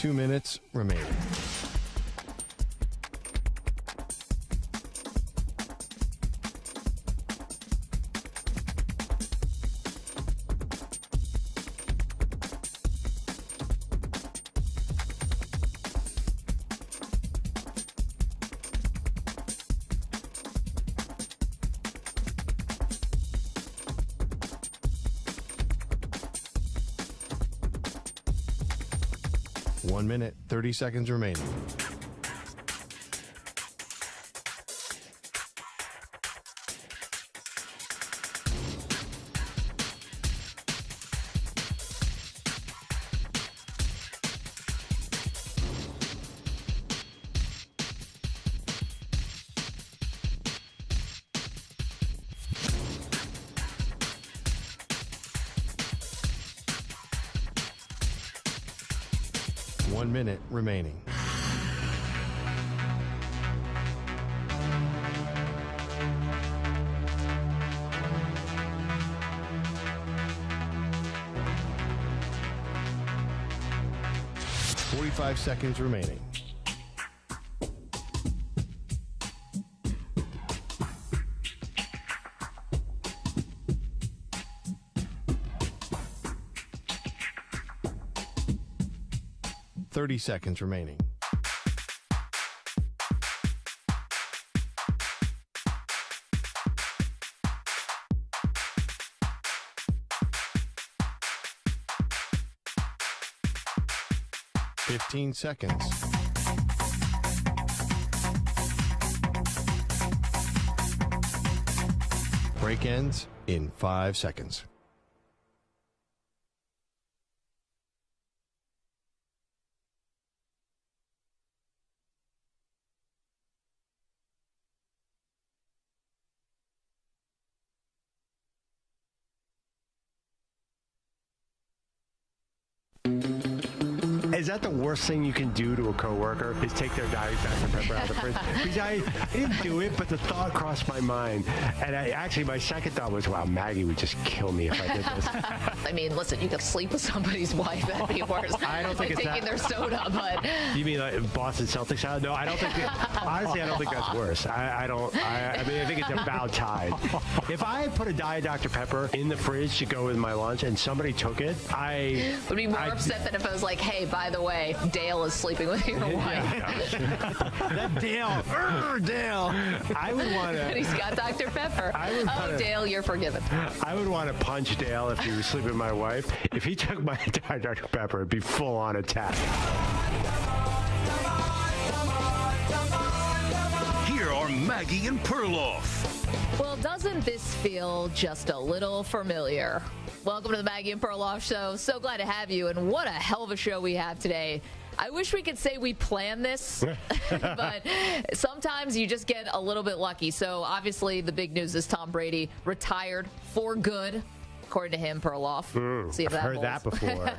2 minutes remaining. One minute, 30 seconds remaining. One minute remaining. Five seconds remaining. Thirty seconds remaining. Fifteen seconds. Break ends in 5 seconds. Is that the worst thing you can do to a coworker? Is take their Diet Dr. Pepper out of the fridge? Because I didn't do it, but the thought crossed my mind. And my second thought was, wow, Maggie would just kill me if I did this. I mean, listen, you could sleep with somebody's wife. That'd be worse. I don't think it's taking their soda, but... You mean like Boston Celtics? No, I don't think... Honestly, I don't think that's worse. I mean, I think it's about time. If I put a Diet Dr. Pepper in the fridge to go with my lunch and somebody took it, I would be more upset than if I was like, hey, by the way, Dale is sleeping with your wife. That Dale. Dale. I would want to... And he's got Dr. Pepper. Dale, you're forgiven. I would want to punch Dale if he was sleeping with my wife. If he took my Dr. Pepper, it'd be full-on attack. Here are Maggie and Perloff. Well, doesn't this feel just a little familiar? Welcome to the Maggie and Perloff Show. So glad to have you, and what a hell of a show we have today. I wish we could say we planned this, but sometimes you just get a little bit lucky. So obviously the big news is Tom Brady retired for good, according to him, Perloff. See if I've heard that before.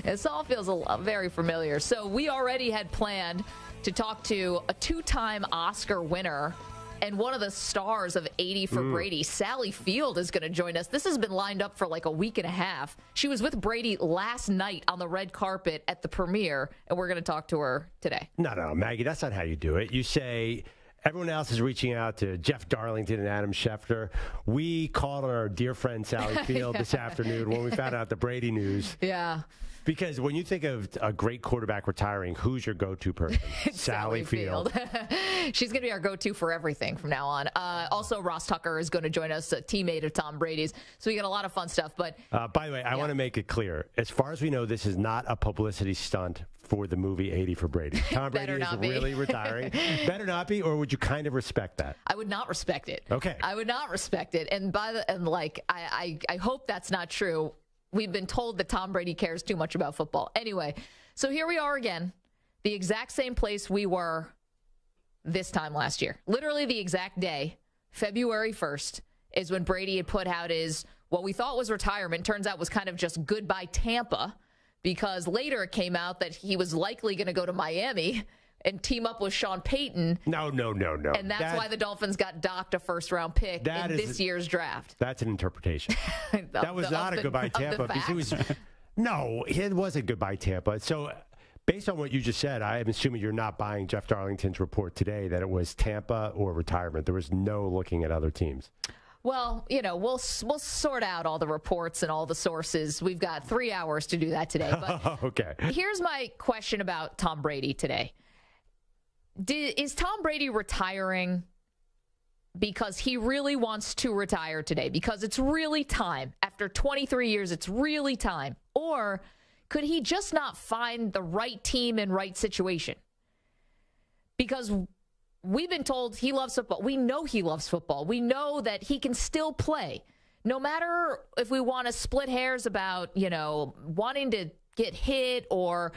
This all feels very familiar. So we already had planned to talk to a two-time Oscar winner and one of the stars of 80 for Brady. Sally Field is going to join us. This has been lined up for like a week and a half. She was with Brady last night on the red carpet at the premiere, and we're going to talk to her today. No, Maggie, that's not how you do it. You say... Everyone else is reaching out to Jeff Darlington and Adam Schefter. We called on our dear friend Sally Field this afternoon when we found out the Brady news. Yeah. Because when you think of a great quarterback retiring, who's your go-to person? Sally Field. She's going to be our go-to for everything from now on. Also, Ross Tucker is going to join us, a teammate of Tom Brady's. So we got a lot of fun stuff. But by the way, I want to make it clear. As far as we know, this is not a publicity stunt for the movie 80 for Brady. Tom Brady is really retiring. Better not be, or would you kind of respect that? I would not respect it. Okay. I would not respect it. And I hope that's not true. We've been told that Tom Brady cares too much about football. Anyway, so here we are again, the exact same place we were this time last year. Literally the exact day, February 1st, is when Brady had put out his, what we thought was retirement, turns out was kind of just goodbye Tampa, because later it came out that he was likely going to go to Miami and team up with Sean Payton. No. And that's why the Dolphins got docked a first-round pick in this year's draft. That's an interpretation. That was not a goodbye Tampa. Because it was, no, it wasn't goodbye Tampa. So Based on what you just said, I am assuming you're not buying Jeff Darlington's report today that it was Tampa or retirement. There was no looking at other teams. Well, we'll sort out all the reports and all the sources. We've got 3 hours to do that today. But okay. Here's my question about Tom Brady today. Is Tom Brady retiring because he really wants to retire today? Because it's really time. After 23 years, it's really time. Or could he just not find the right team and right situation? Because we've been told he loves football. We know he loves football. We know that he can still play. No matter if we want to split hairs about, wanting to get hit or,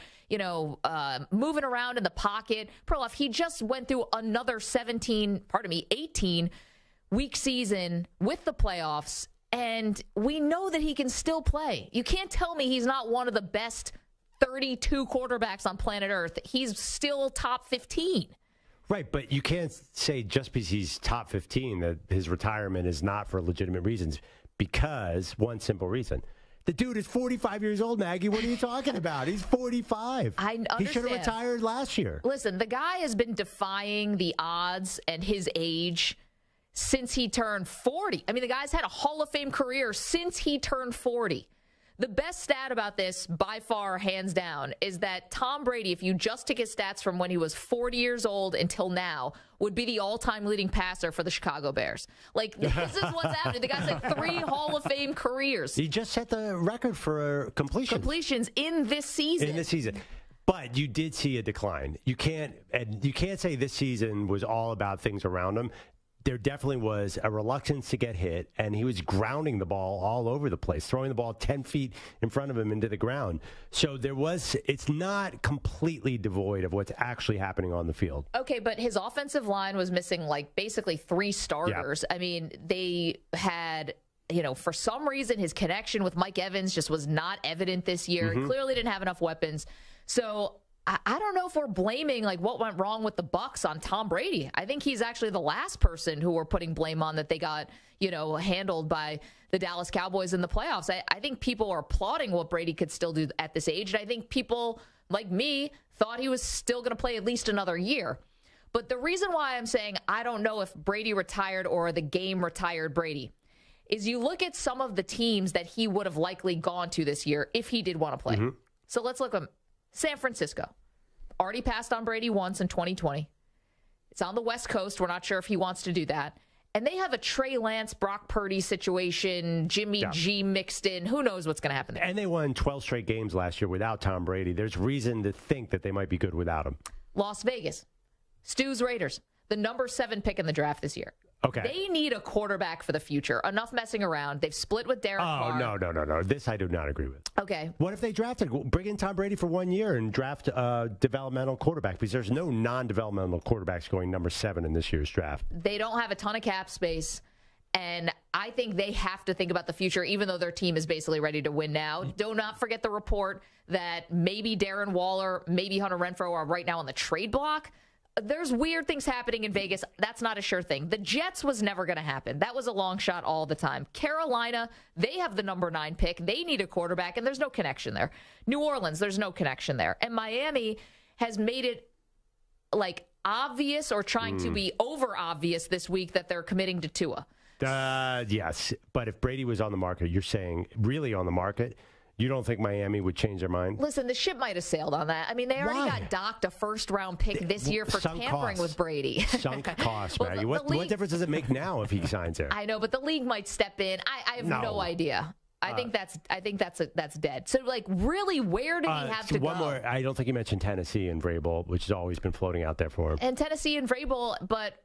moving around in the pocket. Perloff, he just went through another 18-week season with the playoffs, and we know that he can still play. You can't tell me he's not one of the best 32 quarterbacks on planet Earth. He's still top 15. Right, but you can't say just because he's top 15 that his retirement is not for legitimate reasons, because one simple reason. The dude is 45 years old, Maggie. What are you talking about? He's 45. I understand. He should have retired last year. Listen, the guy has been defying the odds and his age since he turned 40. I mean, the guy's had a Hall of Fame career since he turned 40. The best stat about this, by far, hands down, is that Tom Brady, if you just took his stats from when he was 40 years old until now, would be the all-time leading passer for the Chicago Bears. Like, this is what's happening. The guy's had 3 Hall of Fame careers. He just set the record for completions in this season. But you did see a decline. You can't say this season was all about things around him. There definitely was a reluctance to get hit, and he was grounding the ball all over the place, throwing the ball 10 feet in front of him into the ground. So it's not completely devoid of what's actually happening on the field. Okay, but his offensive line was missing basically 3 starters. Yeah. I mean, they had, for some reason, his connection with Mike Evans just was not evident this year. He clearly didn't have enough weapons. So I don't know if we're blaming what went wrong with the Bucs on Tom Brady. I think he's actually the last person who we're putting blame on that they got, handled by the Dallas Cowboys in the playoffs. I think people are applauding what Brady could still do at this age. And I think people like me thought he was still going to play at least another year. But the reason why I'm saying I don't know if Brady retired or the game retired Brady is you look at some of the teams that he would have likely gone to this year if he did want to play. So let's look at San Francisco. Already passed on Brady once in 2020. It's on the West Coast. We're not sure if he wants to do that. And they have a Trey Lance, Brock Purdy situation, Jimmy G mixed in. Who knows what's going to happen there? And they won 12 straight games last year without Tom Brady. There's reason to think that they might be good without him. Las Vegas. Stu's Raiders. The number 7 pick in the draft this year. Okay. They need a quarterback for the future. Enough messing around. They've split with Derek Carr. No. This I do not agree with. Okay. What if they bring in Tom Brady for 1 year and draft a developmental quarterback? Because there's no non-developmental quarterbacks going number 7 in this year's draft. They don't have a ton of cap space, and I think they have to think about the future, even though their team is basically ready to win now. Do not forget the report that maybe Darren Waller, maybe Hunter Renfrow are right now on the trade block. There's weird things happening in Vegas. That's not a sure thing. The Jets was never going to happen. That was a long shot all the time. Carolina, they have the number 9 pick. They need a quarterback, and there's no connection there. New Orleans, there's no connection there. And Miami has made it obvious or trying to be over obvious this week that they're committing to Tua. Yes, but if Brady was on the market, you're saying really on the market, you don't think Miami would change their mind? Listen, the ship might have sailed on that. I mean, they already got docked a first-round pick this year for tampering with Brady. Sunk cost, Maggie. What difference does it make now if he signs there? I know, but the league might step in. I have no idea. I think that's dead. So, really, where did he have to go? One more. I don't think you mentioned Tennessee and Vrabel, which has always been floating out there for him. And Tennessee and Vrabel, but,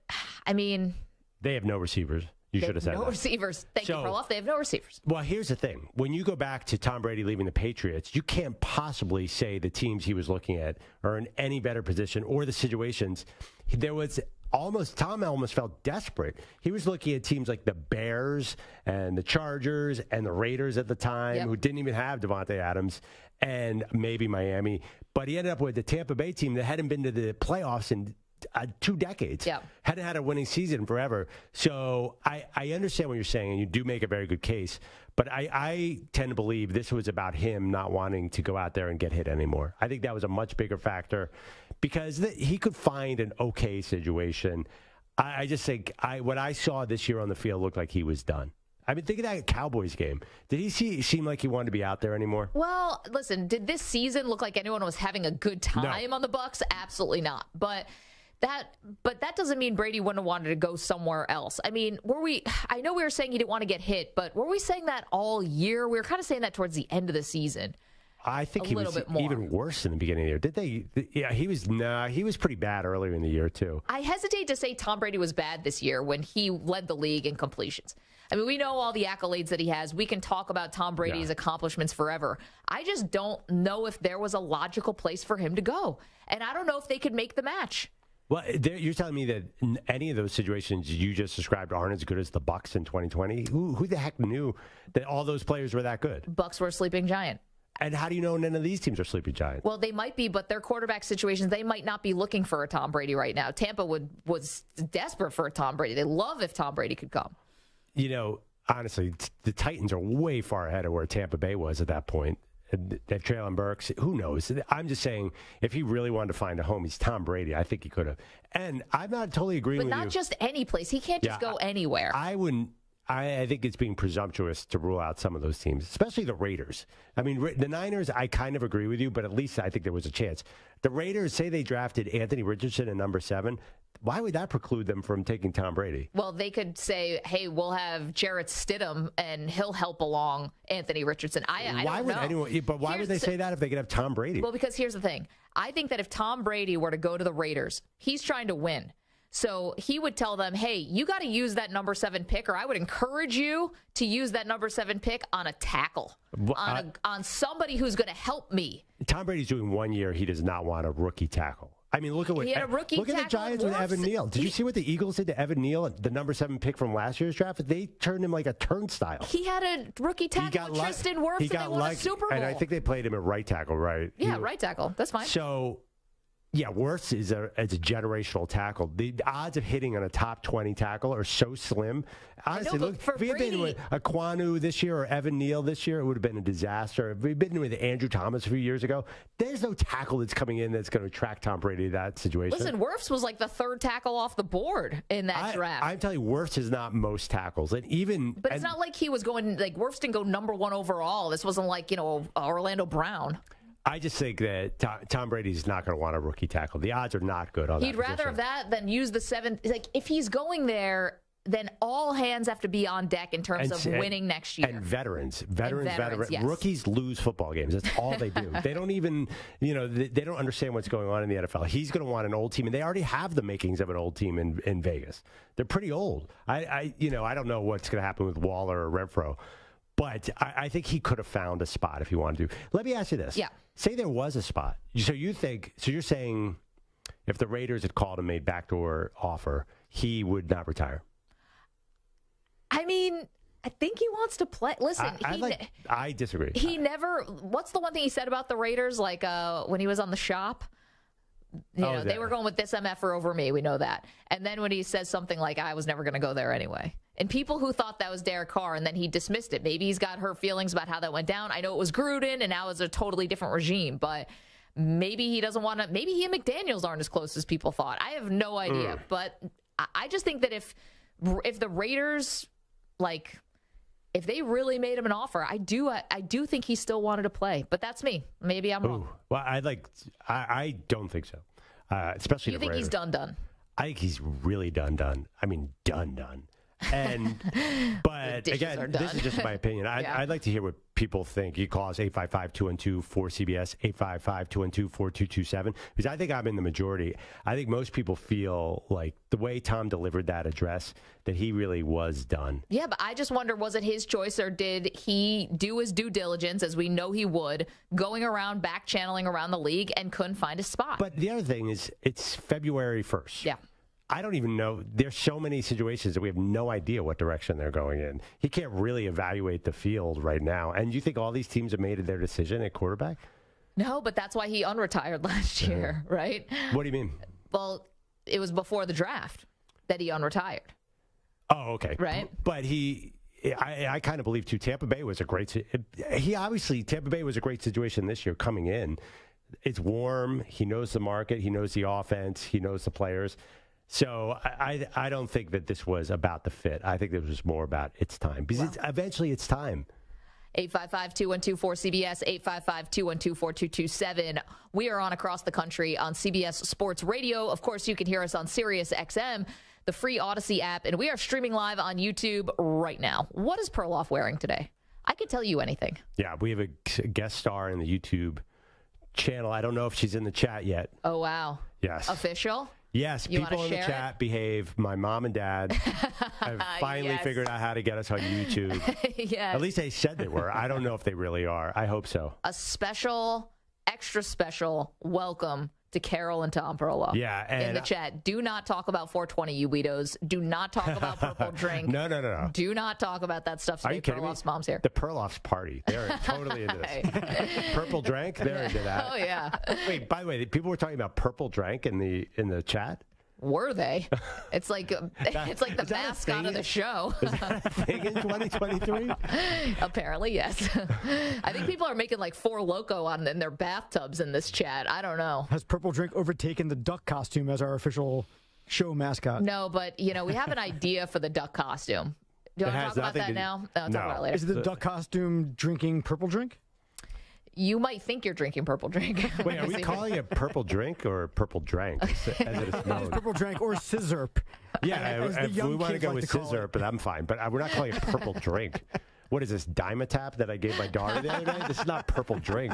I mean... They have no receivers. You should have said no that. Receivers. Thank you, Perloff. They have no receivers. Well, here's the thing. When you go back to Tom Brady leaving the Patriots, you can't possibly say the teams he was looking at are in any better position or the situations. Tom almost felt desperate. He was looking at teams like the Bears and the Chargers and the Raiders at the time, who didn't even have Devontae Adams, and maybe Miami. But he ended up with the Tampa Bay team that hadn't been to the playoffs in 2 decades. Yeah. Hadn't had a winning season forever. So I understand what you're saying, and you do make a very good case. But I tend to believe this was about him not wanting to go out there and get hit anymore. I think that was a much bigger factor because he could find an okay situation. I just think what I saw this year on the field looked like he was done. I mean, think of that Cowboys game. Did he seem like he wanted to be out there anymore? Well, listen, did this season look like anyone was having a good time on the Bucs? Absolutely not. But that doesn't mean Brady wouldn't have wanted to go somewhere else. I mean, I know we were saying he didn't want to get hit, but were we saying that all year? We were kind of saying that towards the end of the season. I think he was even worse in the beginning of the year. Did they? Yeah, he was pretty bad earlier in the year, too. I hesitate to say Tom Brady was bad this year when he led the league in completions. I mean, we know all the accolades that he has. We can talk about Tom Brady's accomplishments forever. I just don't know if there was a logical place for him to go. And I don't know if they could make the match. Well, you're telling me that any of those situations you just described aren't as good as the Bucs in 2020? Who the heck knew that all those players were that good? Bucs were a sleeping giant. And how do you know none of these teams are sleeping giants? Well, they might be, but their quarterback situations, they might not be looking for a Tom Brady right now. Tampa was desperate for a Tom Brady. They love if Tom Brady could come. You know, honestly, the Titans are way far ahead of where Tampa Bay was at that point. They have Traylon Burks. Who knows? I'm just saying, if he really wanted to find a home, he's Tom Brady. I think he could have. And I'm not totally agreeing with you. But not just any place. He can't just go anywhere. I wouldn't. I think it's being presumptuous to rule out some of those teams, especially the Raiders. I mean, the Niners, I kind of agree with you, but at least I think there was a chance. The Raiders, say they drafted Anthony Richardson at number 7. Why would that preclude them from taking Tom Brady? Well, they could say, hey, we'll have Jarrett Stidham, and he'll help along Anthony Richardson. I don't know. But why would they say that if they could have Tom Brady? Well, because here's the thing. I think that if Tom Brady were to go to the Raiders, he's trying to win. So he would tell them, hey, you got to use that number 7 pick, or I would encourage you to use that number 7 pick on a tackle, on somebody who's going to help me. Tom Brady's doing 1 year. He does not want a rookie tackle. I mean, look at the Giants with Evan Neal. Did you see what the Eagles did to Evan Neal, the number 7 pick from last year's draft? They turned him like a turnstile. He had a rookie tackle, Tristan Wirfs, and they won a Super Bowl. And I think they played him at right tackle, right? Yeah, right tackle. That's fine. So, yeah, Wirfs is a generational tackle. The odds of hitting on a top 20 tackle are so slim. Honestly, look, if we had been with Aquanu this year or Evan Neal this year, it would have been a disaster. If we'd been with Andrew Thomas a few years ago, there's no tackle that's coming in that's going to attract Tom Brady to that situation. Listen, Wirfs was like the 3rd tackle off the board in that draft. I'm telling you, Wirfs is not most tackles. But it's not like he was going, like, Wirfs didn't go number 1 overall. This wasn't like, Orlando Brown. I just think that Tom Brady's not going to want a rookie tackle. The odds are not good on that. He'd rather have that than use the 7th. Like, if he's going there, then all hands have to be on deck in terms of winning next year. And veterans. Yes. Rookies lose football games. That's all they do. They don't even, they don't understand what's going on in the NFL. He's going to want an old team, and they already have the makings of an old team in Vegas. They're pretty old. I don't know what's going to happen with Waller or Renfro. But I think he could have found a spot if he wanted to. Let me ask you this. Yeah. Say there was a spot. So you're saying if the Raiders had called and made backdoor offer, he would not retire? I mean, I think he wants to play. Listen, I disagree. He never. What's the one thing he said about the Raiders? Like when he was on The Shop, they were going with this MFer over me. We know that. And then when he says something like, "I was never going to go there anyway," and people who thought that was Derek Carr, and then he dismissed it. Maybe he's got hurt feelings about how that went down. I know it was Gruden, and now it's a totally different regime, but maybe he doesn't want to. Maybe he and McDaniels aren't as close as people thought. I have no idea, but I just think that if the Raiders, if they really made him an offer, I do think he still wanted to play. But that's me. Maybe I'm wrong. Well, I don't think so. Especially you think Raiders. He's done. I think he's really done. I mean, done. But again, this is just my opinion. I'd like to hear what people think. You call us 855-212-4CBS, 855-212-4227, because I think I'm in the majority. I think most people feel like the way Tom delivered that address, that he really was done. Yeah, but I just wonder, was it his choice, or did he do his due diligence, as we know he would, going around, back channeling around the league, and couldn't find a spot? But the other thing is, it's February 1st. Yeah. I don't even know. There's so many situations that we have no idea what direction they're going in. He can't really evaluate the field right now. And you think all these teams have made their decision at quarterback? No, but that's why he unretired last year, right? What do you mean? Well, it was before the draft that he unretired. Oh, okay. Right. But I kind of believe, too, Tampa Bay was a great situation this year coming in. It's warm. He knows the market. He knows the offense. He knows the players. So I don't think that this was about the fit. I think this was more about it's time. Because eventually it's time. 855-212-4CBS, 855-212-4227. We are on across the country on CBS Sports Radio. Of course, you can hear us on Sirius XM, the free Odyssey app, and we are streaming live on YouTube right now. What is Perloff wearing today? I could tell you anything. Yeah, we have a guest star in the YouTube channel. I don't know if she's in the chat yet. Oh, wow. Yes. Official? Yes, people in the chat behave. My mom and dad have finally figured out how to get us on YouTube. Yes. At least they said they were. I don't know if they really are. I hope so. A special, extra special welcome to Carol and Tom Perloff. Yeah. And in the chat. Do not talk about 420, you weirdos. Do not talk about Purple Drink. No. Do not talk about that stuff today. Are you kidding Perloff's me? mom's here. The Perloff's party. They're totally into this. Purple Drank, they're into that. Oh, yeah. Wait, by the way, people were talking about Purple Drank in the chat? Were they? It's like the mascot of the show. Is that a thing in 2023? Apparently, yes. I think people are making like Four Loko in their bathtubs in this chat. I don't know. Has Purple Drink overtaken the duck costume as our official show mascot? No, but we have an idea for the duck costume. Do you want to talk about that now? No, talk about it later. Is it the duck costume drinking Purple Drink? You might think you're drinking Purple Drink. Wait, are we calling it Purple Drink or Purple Drank? As it is known? Purple Drink or Scissorp. Yeah, if we want to go with Scissorp, but I'm fine. But we're not calling it Purple Drink. What is this, Dimetap that I gave my daughter the other day? This is not Purple Drink.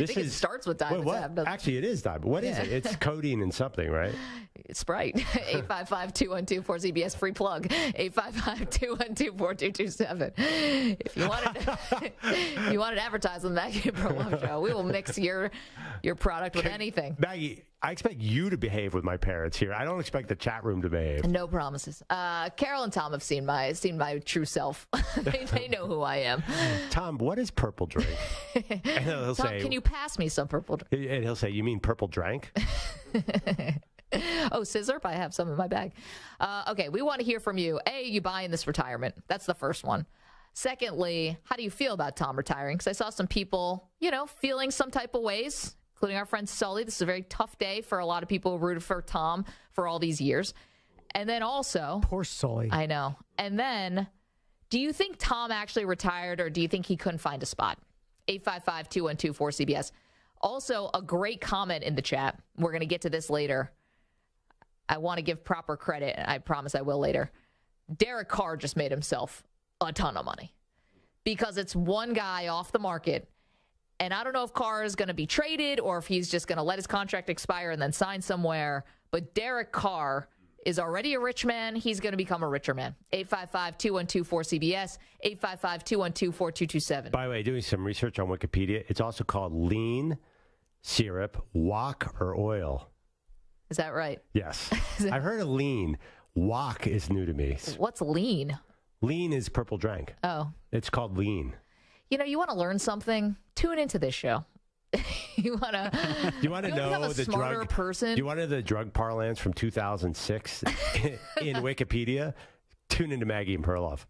It starts with Dimetap. Actually, it is Dimetap. What is it? It's codeine and something, right? It's Sprite. 855-212-4CBS, free plug. 855-212-4227. If you wanted to advertise on the Maggie Perloff show, we will mix your product with anything. Maggie, I expect you to behave with my parents here. I don't expect the chat room to behave. No promises. Carol and Tom have seen my true self. they know who I am. Tom, what is Purple Drink? And he'll Tom, say, can you pass me some Purple Drink? And he'll say, you mean Purple Drank? Oh, Scissorp? I have some in my bag. Okay, we want to hear from you. A, you buying this retirement? That's the first one. Secondly, how do you feel about Tom retiring? Because I saw some people, feeling some type of ways, including our friend Sully. This is a very tough day for a lot of people who rooted for Tom for all these years. And then also... Poor Sully. I know. And then, do you think Tom actually retired, or do you think he couldn't find a spot? 855-212-4CBS. Also, a great comment in the chat. We're going to get to this later. I want to give proper credit, and I promise I will later. Derek Carr just made himself a ton of money because it's one guy off the market. And I don't know if Carr is going to be traded or if he's just going to let his contract expire and then sign somewhere. But Derek Carr is already a rich man. He's going to become a richer man. 855-212-4CBS, 855-212-4227. By the way, doing some research on Wikipedia, it's also called lean syrup, wok, or oil. Is that right? Yes. I've heard of lean. Wok is new to me. What's lean? Lean is Purple Drank. Oh. It's called lean. You want to learn something? Tune into this show. You want to know the drug person? Do you want to know the drug parlance from 2006 in Wikipedia? Tune into Maggie and Perloff.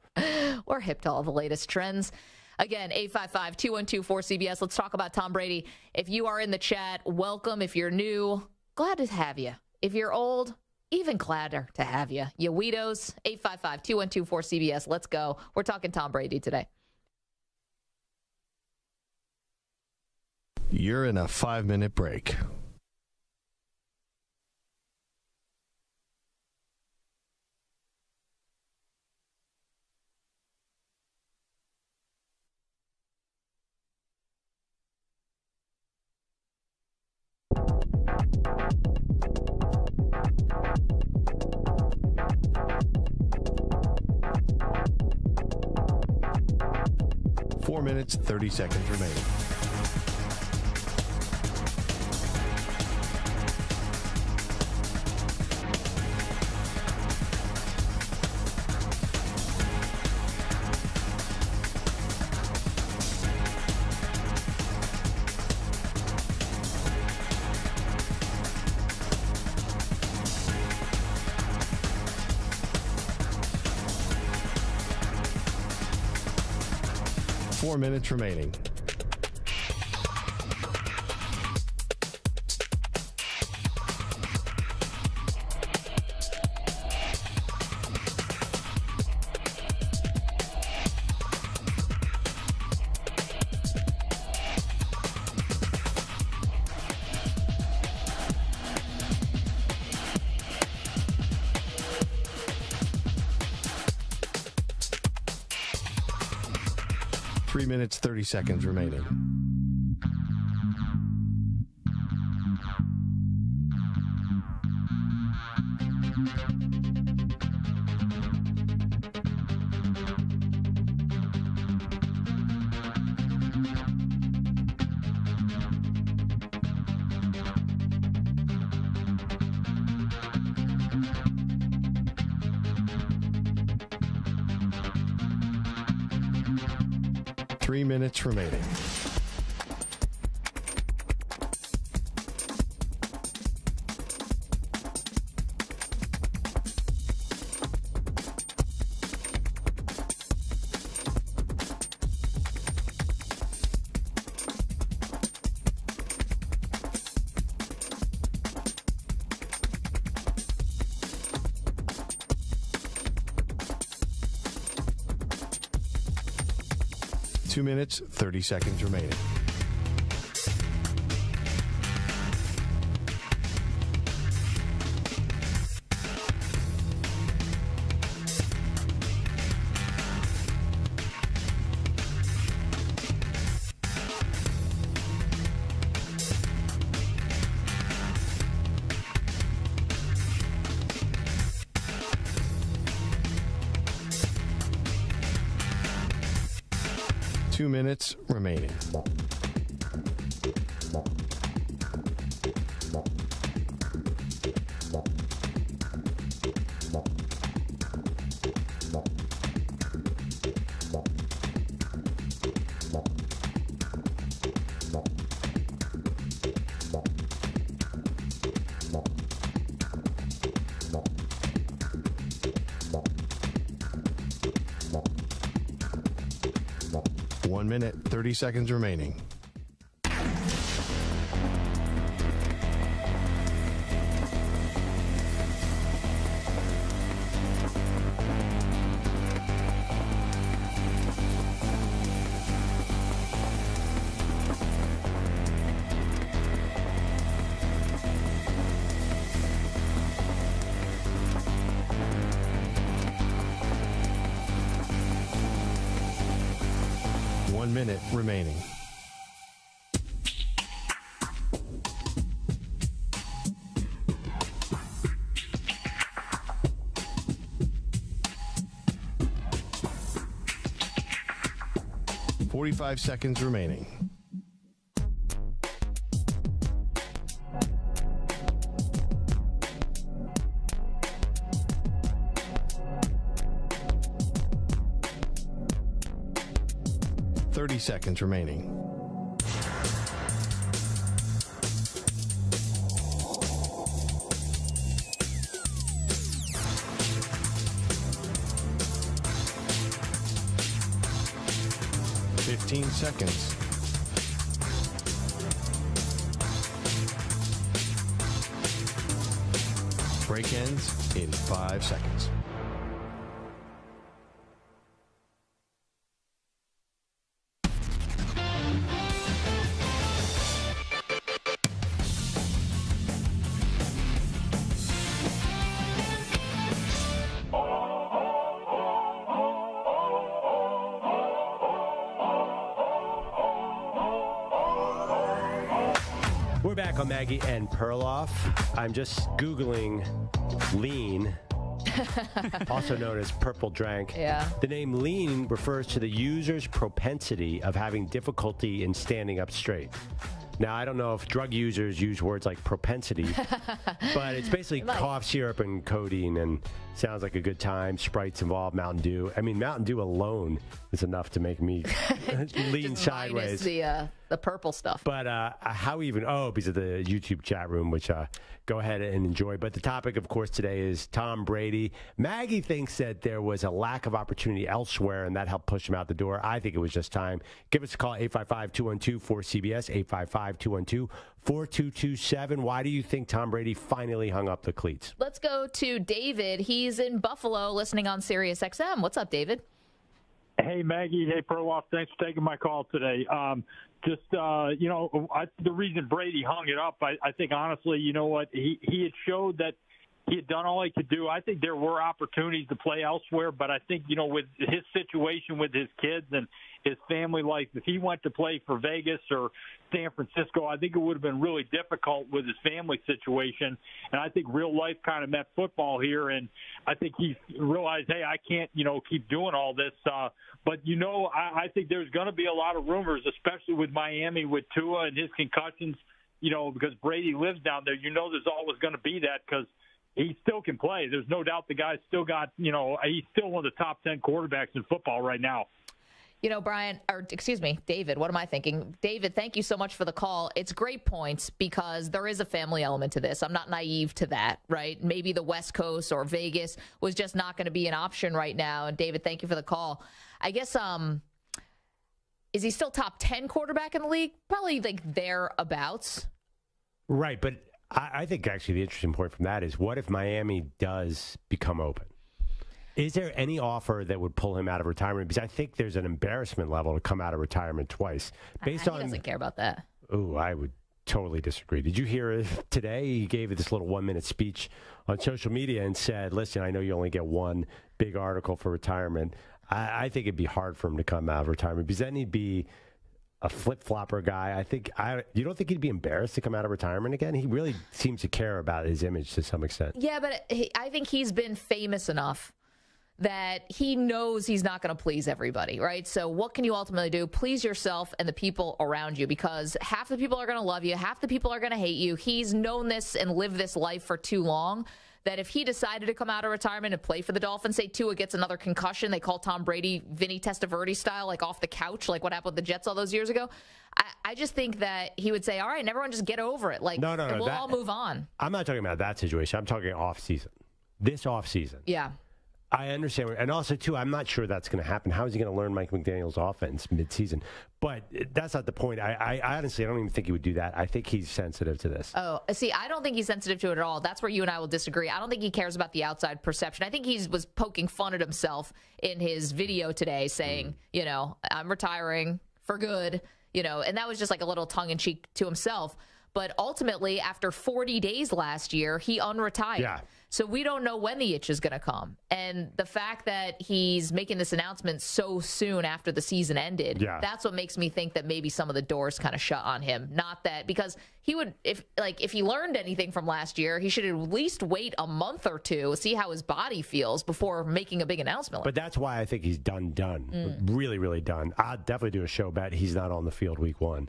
We're hip to all the latest trends. Again, 855-212-4CBS. Let's talk about Tom Brady. If you are in the chat, welcome. If you're new, glad to have you. If you're old, even gladder to have you. You weirdos, 855-212-4CBS. Let's go. We're talking Tom Brady today. You're in a 5-minute break. Four minutes, 30 seconds remaining. 4 minutes remaining. Three minutes, 30 seconds remaining. Three minutes remaining. Two minutes, 30 seconds remaining. Two minutes remaining. 1 minute, 30 seconds remaining. One minute remaining. .45 seconds remaining. .30 seconds remaining. .15 seconds. Break ends in 5 seconds. We're back on Maggie and Perloff. I'm just Googling lean, also known as purple drank. Yeah. The name lean refers to the user's propensity of having difficulty in standing up straight. Now, I don't know if drug users use words like propensity, but it's basically cough syrup and codeine, and sounds like a good time. Sprite's involved, Mountain Dew. I mean, Mountain Dew alone is enough to make me lean Just sideways. Minus the purple stuff. But how even? Oh, because of the YouTube chat room, which go ahead and enjoy. But the topic, of course, today is Tom Brady. Maggie thinks that there was a lack of opportunity elsewhere, and that helped push him out the door. I think it was just time. Give us a call, 855-212-4CBS, 855-212-4227. Why do you think Tom Brady finally hung up the cleats? Let's go to David. He's in Buffalo listening on Sirius XM. What's up, David? Hey, Maggie. Hey, Perloff. Thanks for taking my call today. The reason Brady hung it up, I think, honestly, you know what, he had showed that he had done all he could do. I think there were opportunities to play elsewhere, but I think, with his situation with his kids and his family life, if he went to play for Vegas or San Francisco, I think it would have been really difficult with his family situation. And I think real life kind of met football here, and I think he realized, hey, I can't, keep doing all this. But, I think there's going to be a lot of rumors, especially with Miami, with Tua and his concussions, because Brady lives down there. There's always going to be that because he still can play. There's no doubt the guy's still got, he's still one of the top 10 quarterbacks in football right now. David, what am I thinking? David, thank you so much for the call. It's great points because there is a family element to this. I'm not naive to that, right? Maybe the West Coast or Vegas was just not going to be an option right now. And David, thank you for the call. I guess, is he still top 10 quarterback in the league? Probably like thereabouts. Right, but I think actually the interesting point from that is what if Miami does become open? Is there any offer that would pull him out of retirement? Because I think there's an embarrassment level to come out of retirement twice. He doesn't care about that. Oh, I would totally disagree. Did you hear it today? He gave this little 1-minute speech on social media and said, listen, I know you only get one big article for retirement. I think it'd be hard for him to come out of retirement because then he'd be a flip-flopper guy. You don't think he'd be embarrassed to come out of retirement again? He really seems to care about his image to some extent. Yeah, but I think he's been famous enough that he knows he's not going to please everybody, right? So what can you ultimately do? Please yourself and the people around you, because half the people are going to love you, half the people are going to hate you. He's known this and lived this life for too long that if he decided to come out of retirement and play for the Dolphins, say Tua gets another concussion, they call Tom Brady Vinny Testaverde style, like off the couch, like what happened with the Jets all those years ago. I just think that he would say, all right, and everyone just get over it. Like, no, we'll all move on. I'm not talking about that situation. I'm talking off season. This off season. Yeah. I understand. And also, too, I'm not sure that's going to happen. How is he going to learn Mike McDaniel's offense midseason? But that's not the point. I honestly, I don't even think he would do that. I think he's sensitive to this. Oh, see, I don't think he's sensitive to it at all. That's where you and I will disagree. I don't think he cares about the outside perception. I think he was poking fun at himself in his video today saying, I'm retiring for good, and that was just like a little tongue-in-cheek to himself. But ultimately, after 40 days last year, he unretired. Yeah. So we don't know when the itch is going to come. And the fact that he's making this announcement so soon after the season ended, that's what makes me think that maybe some of the doors kind of shut on him. Not that, because he would, if he learned anything from last year, he should at least wait a month or two, see how his body feels before making a big announcement. But that's why I think he's done. Really, really done. I'll definitely do a show bet he's not on the field week 1.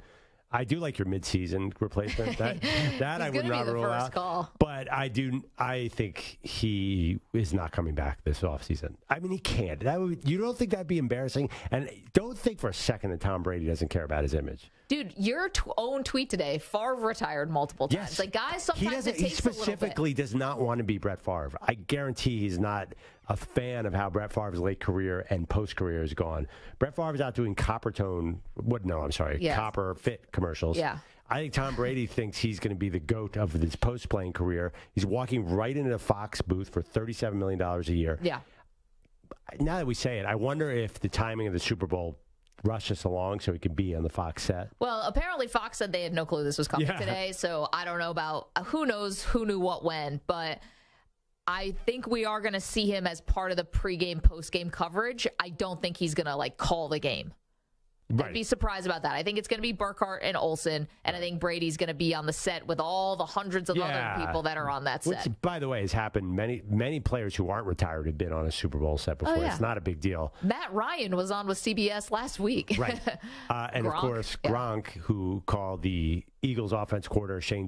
I do like your midseason replacement. That I would not rule out. Call. But I think he is not coming back this offseason. I mean, he can't. You don't think that'd be embarrassing? And don't think for a second that Tom Brady doesn't care about his image. Dude, your own tweet today, Favre retired multiple times. Yes. Like, guys, sometimes it takes he specifically does not want to be Brett Favre. I guarantee he's not a fan of how Brett Favre's late career and post-career has gone. Brett Favre's out doing copper fit commercials. Yeah. I think Tom Brady thinks he's going to be the GOAT of his post-playing career. He's walking right into the Fox booth for $37 million a year. Yeah. Now that we say it, I wonder if the timing of the Super Bowl rush us along so he could be on the Fox set. Well, apparently Fox said they had no clue this was coming today, so I don't know about who knows who knew what when, but I think we are going to see him as part of the pregame, postgame coverage. I don't think he's going to call the game. Right. I'd be surprised about that. I think it's going to be Burkhardt and Olsen, and I think Brady's going to be on the set with all the hundreds of other people that are on that set. Which, by the way, has happened. Many players who aren't retired have been on a Super Bowl set before. It's not a big deal. Matt Ryan was on with CBS last week. Right. And, of course, Gronk, who called the Eagles offense coordinator Shane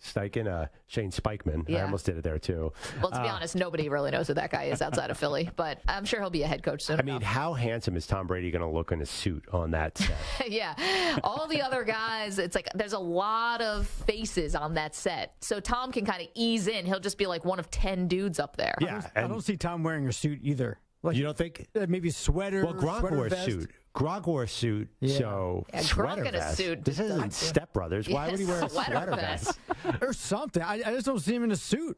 Shane Spikeman. Yeah. I almost did it there, too. Well, to be honest, nobody really knows who that guy is outside of Philly, but I'm sure he'll be a head coach soon. I mean, how handsome is Tom Brady going to look in a suit on that set? Yeah. All the other guys, it's like there's a lot of faces on that set. So Tom can kind of ease in. He'll just be like one of 10 dudes up there. Yeah. I don't see Tom wearing a suit either. Like, You don't think? Maybe sweater. Well, Gronk sweater wore a vest. suit. Gronk wore a suit, so Yeah, sweater Gronk in a vest. suit This just isn't doesn't- Step Brothers. Why would he wear a sweater vest? or something. I just don't see him in a suit.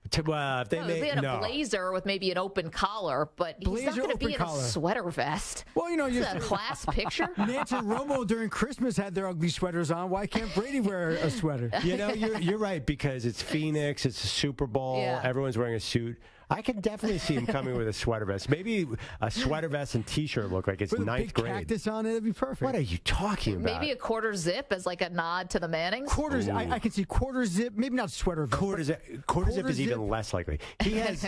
If they He'll be in a blazer with maybe an open collar, but he's Blazer, not going to be open in collar. a sweater vest. Well, you know, Is that a class picture? Nance and Romo during Christmas had their ugly sweaters on. Why can't Brady wear a sweater? You know, you're right, because it's Phoenix, it's a Super Bowl, Yeah. everyone's wearing a suit. I can definitely see him coming with a sweater vest. Maybe a sweater vest and T-shirt look like it's With a ninth big grade. cactus on it, it'd be perfect. What are you talking about? Maybe a quarter zip as like a nod to the Mannings. Quarters, I can see quarter zip, maybe not sweater vest. Quarter zip is even zip. less likely. He has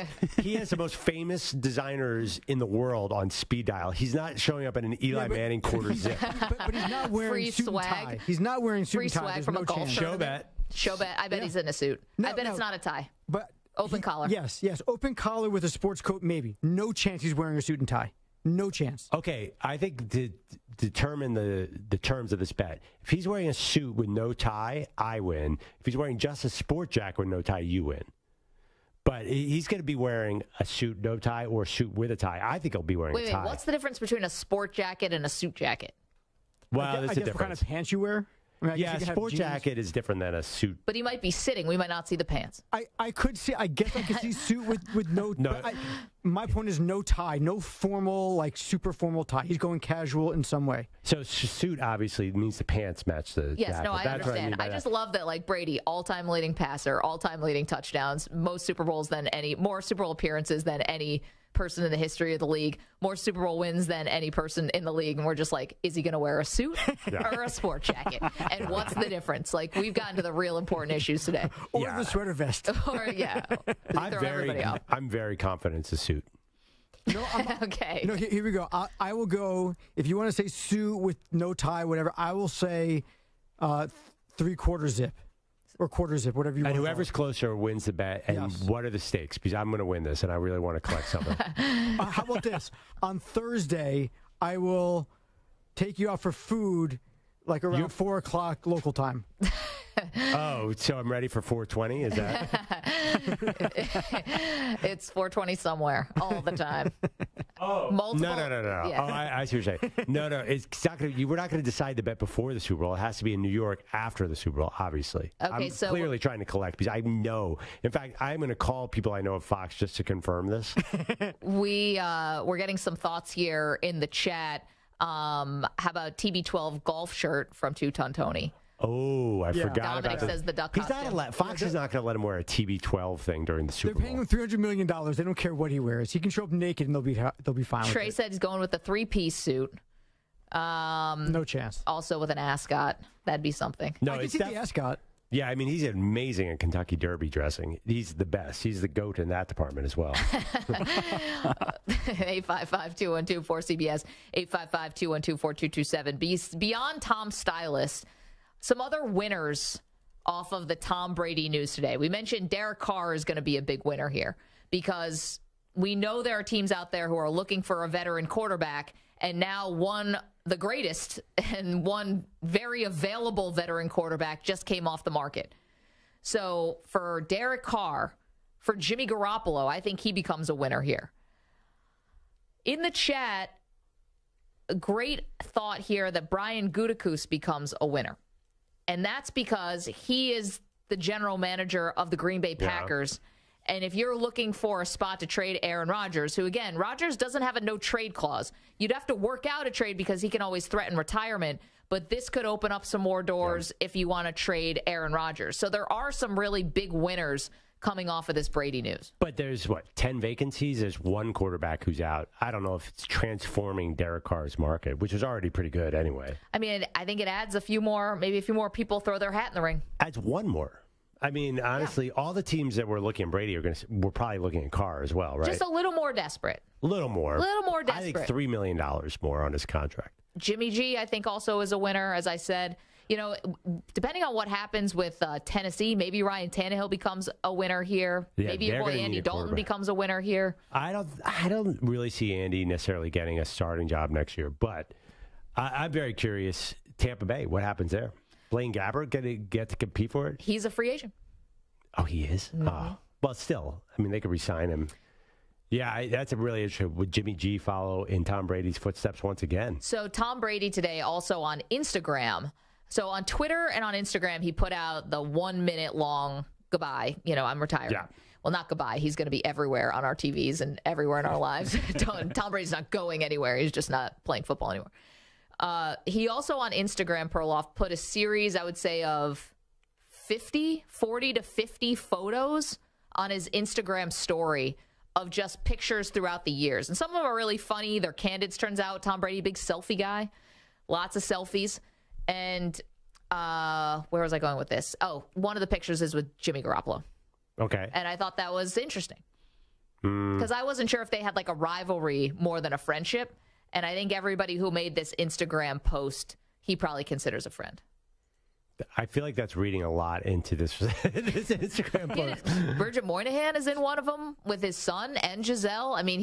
the most famous designers in the world on speed dial. He's not showing up in an Eli Manning quarter zip. but he's not wearing Free suit swag. and tie. He's not wearing suit Free and tie. swag There's from no a golf chance. shirt. Show bet. Show bet. I bet he's in a suit. No, I bet no. it's not a tie. But Open collar. Yes. Open collar with a sports coat, maybe. No chance he's wearing a suit and tie. No chance. Okay, I think to determine the terms of this bet, if he's wearing a suit with no tie, I win. If he's wearing just a sport jacket with no tie, you win. But he's going to be wearing a suit, no tie, or a suit with a tie. I think he'll be wearing a tie. Wait. What's the difference between a sport jacket and a suit jacket? Well, I there's a guess what kind difference. of pants you wear? I mean, I guess Yeah, you a could have sport jeans. jacket is different than a suit. But he might be sitting. We might not see the pants. I could see. I guess I could see suit with no. No. But my point is no tie, no formal, like super formal tie. He's going casual in some way. So suit obviously means the pants match the Yes, jacket. no, I That's what understand. mean by I that. just love that, like Brady, all-time leading passer, all-time leading touchdowns, more Super Bowl appearances than any person in the history of the league, more Super Bowl wins than any person in the league. And we're just like, is he going to wear a suit or a sport jacket? And what's the difference? Like, we've gotten to the real important issues today. Or Yeah. the sweater vest. Or, yeah, throw everybody off. I'm very confident it's a suit. No, Okay. No, here we go. I will go, if you want to say suit with no tie, whatever, I will say 3/4 zip or quarter zip, whatever you want. And whoever's closer wins the bet. And Yes. what are the stakes? Because I'm going to win this, and I really want to collect something. How about this? On Thursday, I will take you out for food like around 4 o'clock local time. Oh, so I'm ready for 420? Is that? It's 420 somewhere all the time. Oh, Multiple. No. Yeah. Oh, I see what you're saying. No, it's not gonna, we're not going to decide the bet before the Super Bowl. It has to be in New York after the Super Bowl, obviously. Okay, I'm so- clearly trying to collect because I know. In fact, I'm going to call people I know at Fox just to confirm this. We're getting some thoughts here in the chat. How about TB12 golf shirt from Two Ton Tony? Oh, I forgot Dominic about that. says the duck He's costume. not Fox is not going to let him wear a TB12 thing during the They're Super paying Bowl. him $300 million. They don't care what he wears. He can show up naked and they'll be fine Trey with said he's going with a 3-piece suit. it. No chance. Also with an ascot. That'd be something. No, I can it's see the ascot. yeah. I mean, he's amazing at Kentucky Derby dressing. He's the best. He's the GOAT in that department as well. 855-212-4CBS, 855-212-4227. Beyond Tom Stylist, some other winners off of the Tom Brady news today. We mentioned Derek Carr is going to be a big winner here because we know there are teams out there who are looking for a veteran quarterback, and now the greatest and one very available veteran quarterback just came off the market. So for Derek Carr, for Jimmy Garoppolo, I think he becomes a winner here. In the chat, a great thought here that Brian Gutekunst becomes a winner. And that's because he is the general manager of the Green Bay Packers. And if you're looking for a spot to trade Aaron Rodgers, who, again, Rodgers doesn't have a no-trade clause. You'd have to work out a trade because he can always threaten retirement. But this could open up some more doors if you want to trade Aaron Rodgers. So there are some really big winners coming off of this Brady news. But there's, 10 vacancies? There's one quarterback who's out. I don't know if it's transforming Derek Carr's market, which is already pretty good anyway. I mean, I think it adds maybe a few more people throw their hat in the ring. Adds one more. I mean, honestly, all the teams that were looking at Brady we're probably looking at Carr as well, right? Just a little more desperate. A little more. desperate. I think $3 million more on his contract. Jimmy G, I think, also is a winner, as I said. depending on what happens with Tennessee, maybe Ryan Tannehill becomes a winner here. Yeah, maybe your boy Andy Dalton becomes a winner here. I don't really see Andy necessarily getting a starting job next year, but I'm very curious. Tampa Bay, what happens there? Blaine Gabbert going to get to compete for it? He's a free agent. Oh, he is? Mm-hmm. Oh. But still, I mean, they could re-sign him. Yeah, that's a really interesting. Would Jimmy G follow in Tom Brady's footsteps once again? So Tom Brady today also on Instagram. So on Twitter and on Instagram, he put out the 1 minute long goodbye. I'm retiring. Yeah. Well, not goodbye. He's going to be everywhere on our TVs and everywhere in our lives. Tom Brady's not going anywhere. He's just not playing football anymore. He also on Instagram, Perloff, put a series, I would say, of 40 to 50 photos on his Instagram story of just pictures throughout the years. And some of them are really funny. They're candids, turns out. Tom Brady, big selfie guy. Lots of selfies. And where was I going with this? Oh, one of the pictures is with Jimmy Garoppolo. Okay. And I thought that was interesting. Because I wasn't sure if they had like a rivalry more than a friendship. And I think everybody who made this Instagram post, he probably considers a friend. I feel like that's reading a lot into this Instagram post. Bridget Moynihan is in one of them with his son and Giselle. I mean,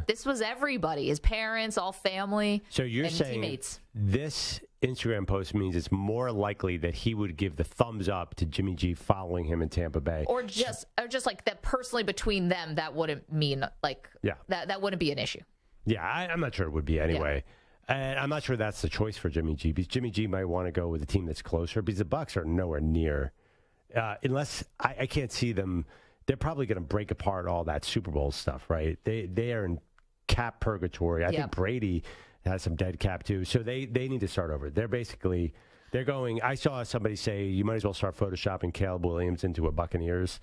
this was everybody, his parents, all family, so you're and saying teammates. This Instagram post means it's more likely that he would give the thumbs up to Jimmy G following him in Tampa Bay. Or just like that personally between them, that wouldn't mean like that wouldn't be an issue. Yeah, I'm not sure it would be anyway. Yeah. And I'm not sure that's the choice for Jimmy G, because Jimmy G might want to go with a team that's closer, because the Bucs are nowhere near. Unless I can't see them. They're probably going to break apart all that Super Bowl stuff, right? They are in cap purgatory. I think Brady has some dead cap too. So they need to start over. They're going. I saw somebody say you might as well start photoshopping Caleb Williams into a Buccaneers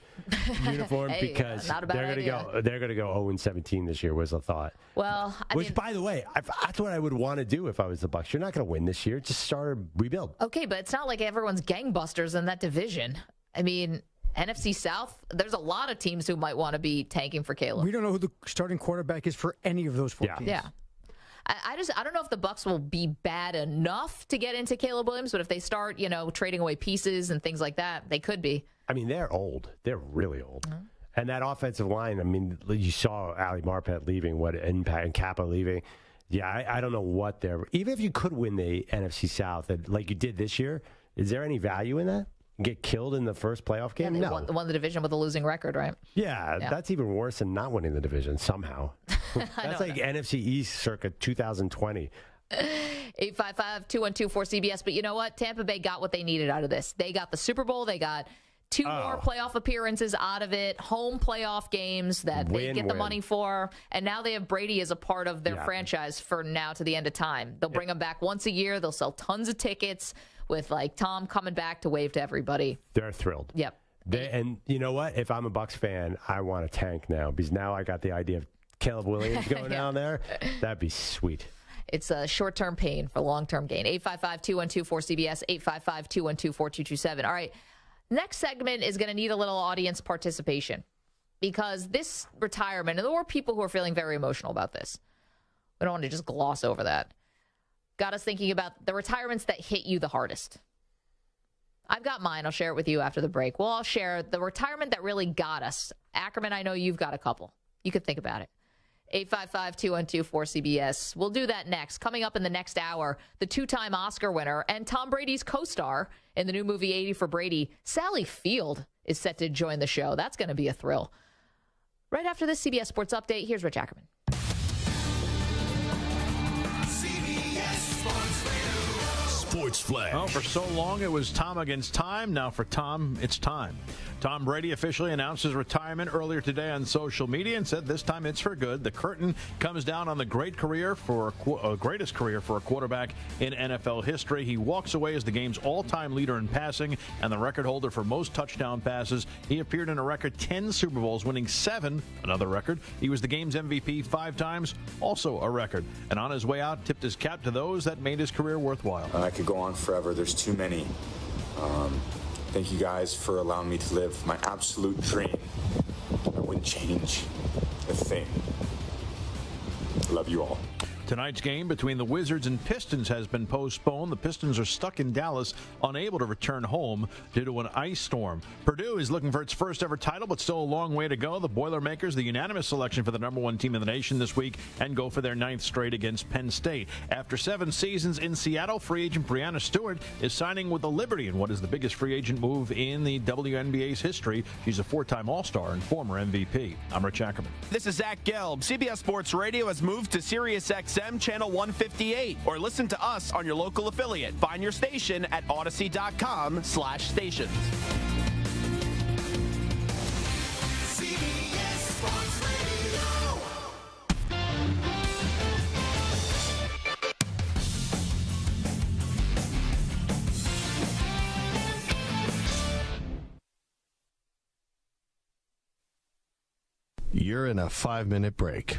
uniform because they're going to go 0-17 this year. Was the thought? Well, by the way, that's what I would want to do if I was the Bucs. You're not going to win this year. Just start a rebuild. Okay, but it's not like everyone's gangbusters in that division. I mean, NFC South. There's a lot of teams who might want to be tanking for Caleb. We don't know who the starting quarterback is for any of those four teams. Yeah. I don't know if the Bucs will be bad enough to get into Caleb Williams, but if they start, trading away pieces and things like that, they could be. I mean, they're old. They're really old. Mm-hmm. And that offensive line, I mean, you saw Ali Marpet leaving, and Kappa leaving. Yeah, I don't know what they're. Even if you could win the NFC South, like you did this year, is there any value in that? Get killed in the first playoff game? Yeah, they won the division with a losing record, right? Yeah, that's even worse than not winning the division somehow. That's like NFC East circa 2020. 855-212-4CBS. But you know what? Tampa Bay got what they needed out of this. They got the Super Bowl. They got two more playoff appearances out of it, home playoff games that they get the money for. And now they have Brady as a part of their franchise for now to the end of time. They'll bring him back once a year. They'll sell tons of tickets with like Tom coming back to wave to everybody. They're thrilled. Yep. And you know what? If I'm a Bucs fan, I want to tank now, because now I got the idea of Caleb Williams going down there. That'd be sweet. It's a short-term pain for long-term gain. 855-212-4CBS, 855-212-4227. All right. Next segment is going to need a little audience participation, because this retirement, and there were people who are feeling very emotional about this. We don't want to just gloss over that. Got us thinking about the retirements that hit you the hardest. I've got mine. I'll share it with you after the break. Well, I'll share the retirement that really got us. Ackerman, I know you've got a couple. You could think about it. 855-212-4CBS. We'll do that next. Coming up in the next hour, the two-time Oscar winner and Tom Brady's co-star in the new movie 80 for Brady, Sally Field, is set to join the show. That's going to be a thrill. Right after this CBS Sports Update, here's Rich Ackerman. Sports Flash. Well, for so long it was Tom against time. Now for Tom, it's time. Tom Brady officially announced his retirement earlier today on social media and said this time it's for good. The curtain comes down on the greatest career for a quarterback in NFL history. He walks away as the game's all-time leader in passing and the record holder for most touchdown passes. He appeared in a record 10 Super Bowls, winning 7, another record. He was the game's MVP 5 times, also a record. And on his way out, tipped his cap to those that made his career worthwhile. I could go on forever. There's too many. Thank you guys for allowing me to live my absolute dream. I wouldn't change a thing. Love you all. Tonight's game between the Wizards and Pistons has been postponed. The Pistons are stuck in Dallas, unable to return home due to an ice storm. Purdue is looking for its first ever title, but still a long way to go. The Boilermakers, the unanimous selection for the #1 team in the nation this week, and go for their 9th straight against Penn State. After 7 seasons in Seattle, free agent Breanna Stewart is signing with the Liberty in what is the biggest free agent move in the WNBA's history. She's a 4-time All-Star and former MVP. I'm Rich Ackerman. This is Zach Gelb. CBS Sports Radio has moved to SiriusXM Channel 158, or listen to us on your local affiliate. Find your station at Odyssey.com/stations. CBS Sports Radio. You're in a 5-minute break.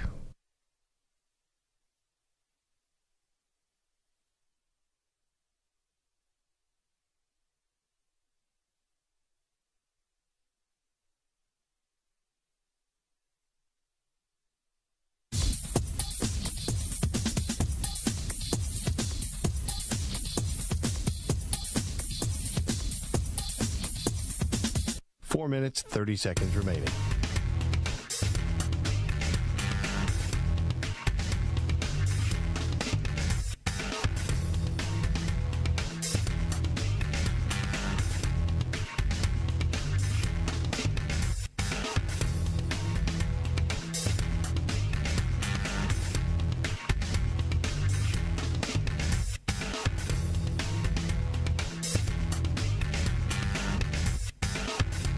Four minutes, 30 seconds remaining.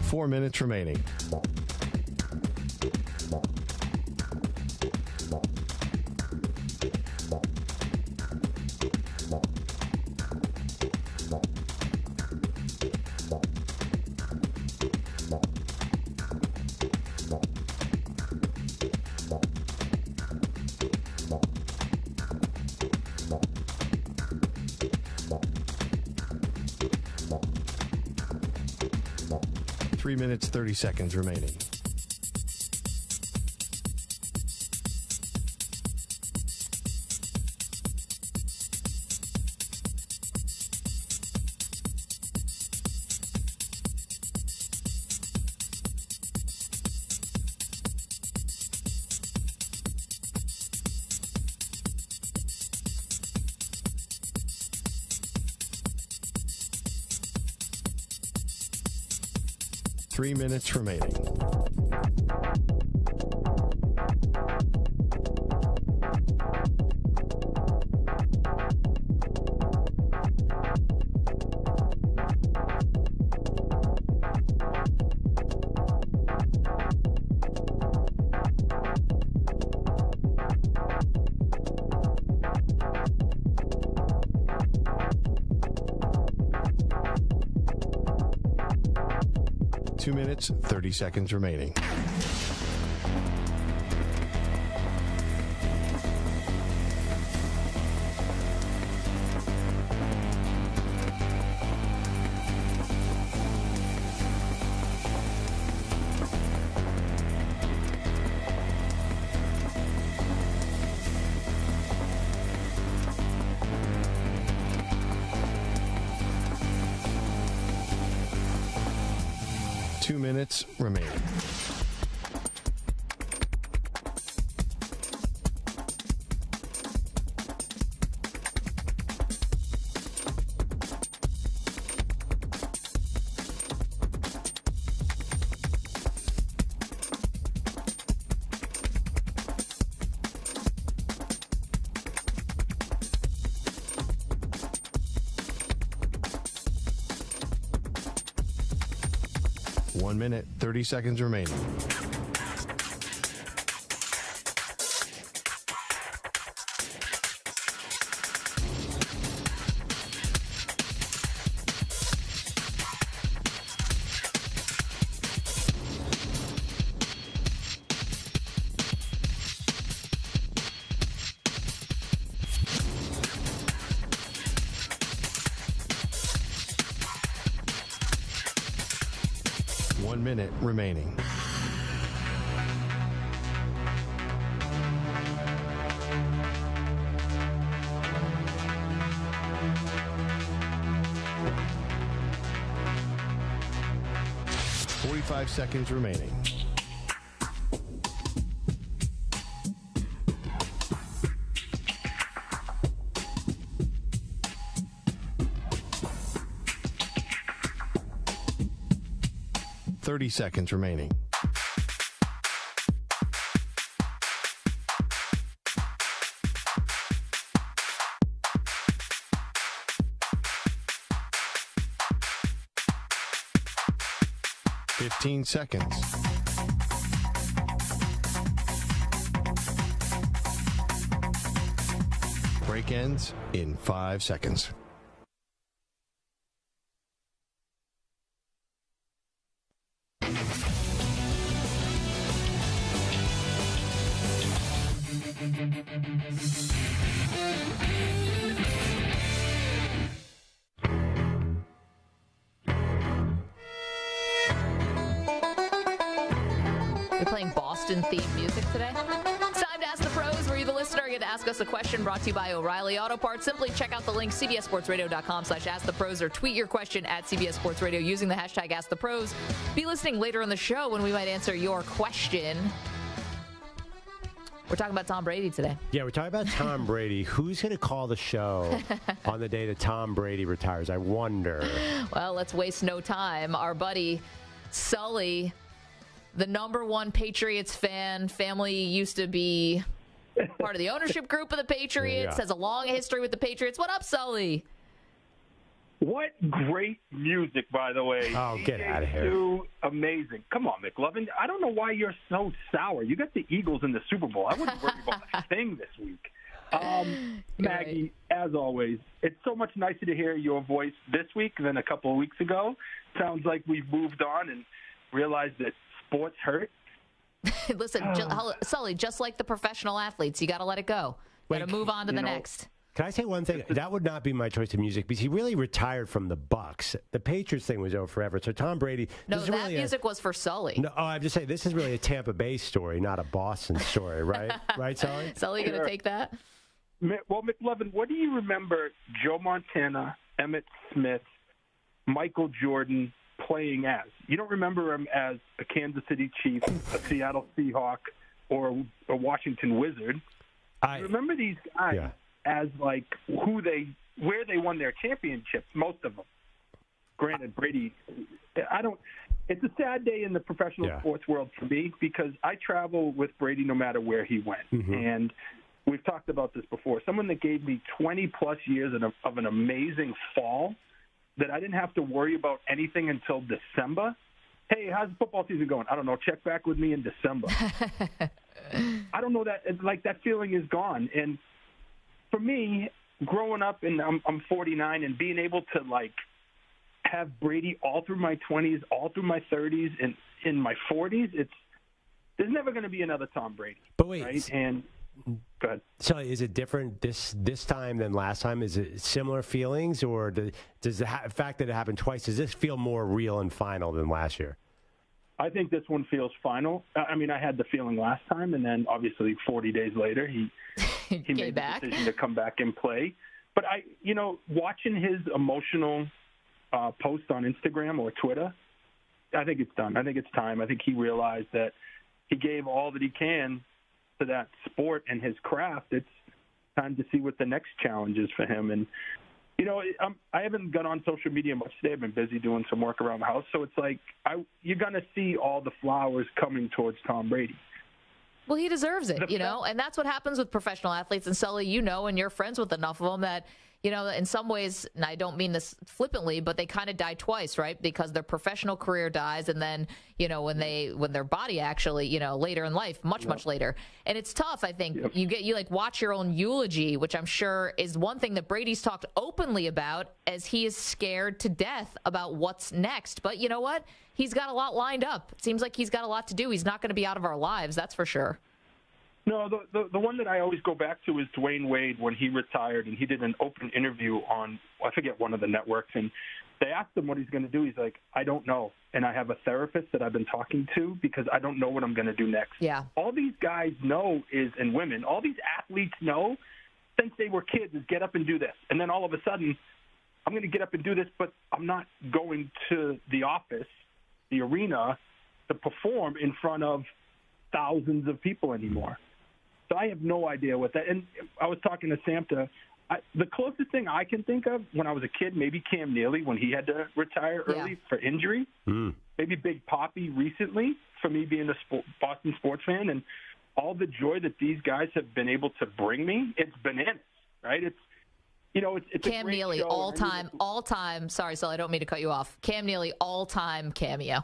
Four minutes remaining. Three minutes, 30 seconds remaining. Three minutes remaining. Two minutes, 30 seconds remaining. Two minutes remaining. One minute, 30 seconds remaining. One minute remaining. 45 seconds remaining. Seconds remaining. Fifteen seconds. Break ends in 5 seconds. We're playing Boston-themed music today. It's time to Ask the Pros, where you, the listener, get to ask us a question brought to you by O'Reilly Auto Parts. Simply check out the link, cbssportsradio.com/askthepros, or tweet your question at CBS Sports Radio using the hashtag #AskThePros. Be listening later in the show when we might answer your question. We're talking about Tom Brady today. Yeah, we're talking about Tom Brady. Who's going to call the show on the day that Tom Brady retires? I wonder. Well, let's waste no time. Our buddy Sully, the #1 Patriots fan, family used to be part of the ownership group of the Patriots, has a long history with the Patriots. What up, Sully? What great music, by the way. Oh, get out of here. Amazing. Come on, McLovin. I don't know why you're so sour. You got the Eagles in the Super Bowl. I wouldn't worry about a thing this week. Maggie, as always, it's so much nicer to hear your voice this week than a couple of weeks ago. Sounds like we've moved on and realized that sports hurt. Listen, Sully, just like the professional athletes, you got to let it go. Got to move on to the next. Can I say one thing? That would not be my choice of music because he really retired from the Bucs. The Patriots thing was over forever. So Tom Brady. No, that really music was for Sully. No, I'm just saying this is really a Tampa Bay story, not a Boston story, right? Right, Sully? Sully going to take that? Well, McLovin, what do you remember Joe Montana, Emmitt Smith, Michael Jordan playing as? You don't remember him as a Kansas City Chief, a Seattle Seahawk, or a Washington Wizard. You remember these guys as like where they won their championships, most of them. Granted, Brady, it's a sad day in the professional sports world for me because I travel with Brady no matter where he went. Mm-hmm. And we've talked about this before. Someone that gave me 20-plus years of an amazing fall that I didn't have to worry about anything until December. Hey, how's the football season going? I don't know. Check back with me in December. I don't know that. Like, that feeling is gone. And for me, growing up, and I'm 49, and being able to, like, have Brady all through my 20s, all through my 30s, and in my 40s, there's never going to be another Tom Brady. But wait. Right? And go ahead. So is it different this time than last time? Is it similar feelings, or does the fact that it happened twice, does this feel more real and final than last year? I think this one feels final. I mean, I had the feeling last time, and then obviously 40 days later, he made the decision to come back and play. But watching his emotional post on Instagram or Twitter, I think it's done. I think it's time. I think he realized that he gave all that he can to that sport and his craft. It's time to see what the next challenge is for him. And, I haven't got on social media much today. I've been busy doing some work around the house. So it's like you're going to see all the flowers coming towards Tom Brady. Well, he deserves it, and that's what happens with professional athletes. And Sully, and you're friends with enough of them that, in some ways, and I don't mean this flippantly, but they kind of die twice, right? Because their professional career dies, and then, when their body actually, later in life, much later. And it's tough, I think. Yep. You watch your own eulogy, which I'm sure is one thing that Brady's talked openly about, as he is scared to death about what's next. But you know what? He's got a lot lined up. It seems like he's got a lot to do. He's not going to be out of our lives, that's for sure. No, the one that I always go back to is Dwayne Wade when he retired, and he did an open interview on, I forget, one of the networks, and they asked him what he's going to do. He's like, I don't know, and I have a therapist that I've been talking to because I don't know what I'm going to do next. Yeah. All these guys know and women, all these athletes know since they were kids is get up and do this. And then all of a sudden, I'm going to get up and do this, but I'm not going to the office, the arena, to perform in front of thousands of people anymore. So I have no idea what that. And I was talking to Samta. The closest thing I can think of when I was a kid, maybe Cam Neely when he had to retire early for injury. Maybe Big Papi recently for me being a Boston sports fan, and all the joy that these guys have been able to bring me. It's bananas, right? It's Cam Neely, all time. Sorry, Sully, I don't mean to cut you off. Cam Neely, all time cameo.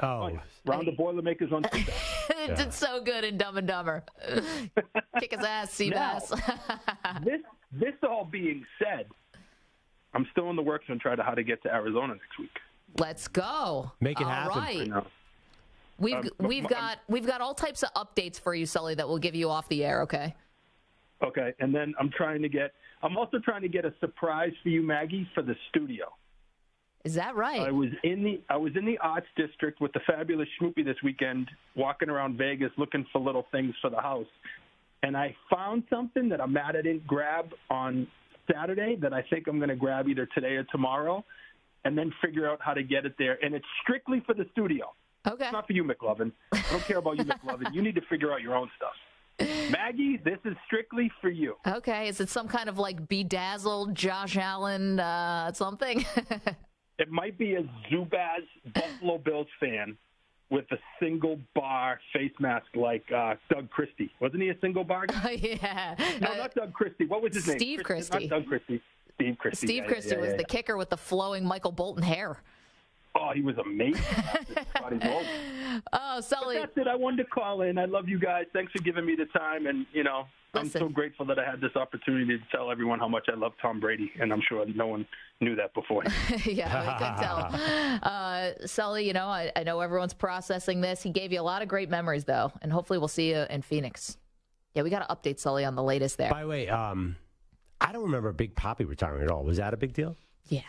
Oh, Round the Boilermakers on Tuesday. It did so good in Dumb and Dumber. Kick his ass, Seabass. This all being said, I'm still in the works on trying to how to get to Arizona next week. Let's go. Make it happen. All right. We've got all types of updates for you, Sully, that we'll give you off the air. Okay. Okay, and then I'm also trying to get a surprise for you, Maggie, for the studio. Is that right? I was in the arts district with the fabulous Schmoopy this weekend, walking around Vegas looking for little things for the house, and I found something that I'm mad I didn't grab on Saturday that I think I'm going to grab either today or tomorrow, and then figure out how to get it there. And it's strictly for the studio. Okay. It's not for you, McLovin. I don't care about you, McLovin. You need to figure out your own stuff. Maggie, this is strictly for you. Okay. Is it some kind of like bedazzled Josh Allen something? It might be a Zubaz Buffalo Bills fan with a single bar face mask like Doug Christie. Wasn't he a single bar guy? Yeah. No, not Doug Christie. What was his name? Steve Christie. Not Doug Christie. Steve Christie. Steve Christie was the kicker with the flowing Michael Bolton hair. Oh, he was amazing. Oh, Sully. But that's it. I wanted to call in. I love you guys. Thanks for giving me the time. And, I'm so grateful that I had this opportunity to tell everyone how much I love Tom Brady. And I'm sure no one knew that before. Yeah, we could tell. Sully, I know everyone's processing this. He gave you a lot of great memories, though. And hopefully we'll see you in Phoenix. Yeah, we got to update Sully on the latest there. By the way, I don't remember Big Papi retiring at all. Was that a big deal? Yeah.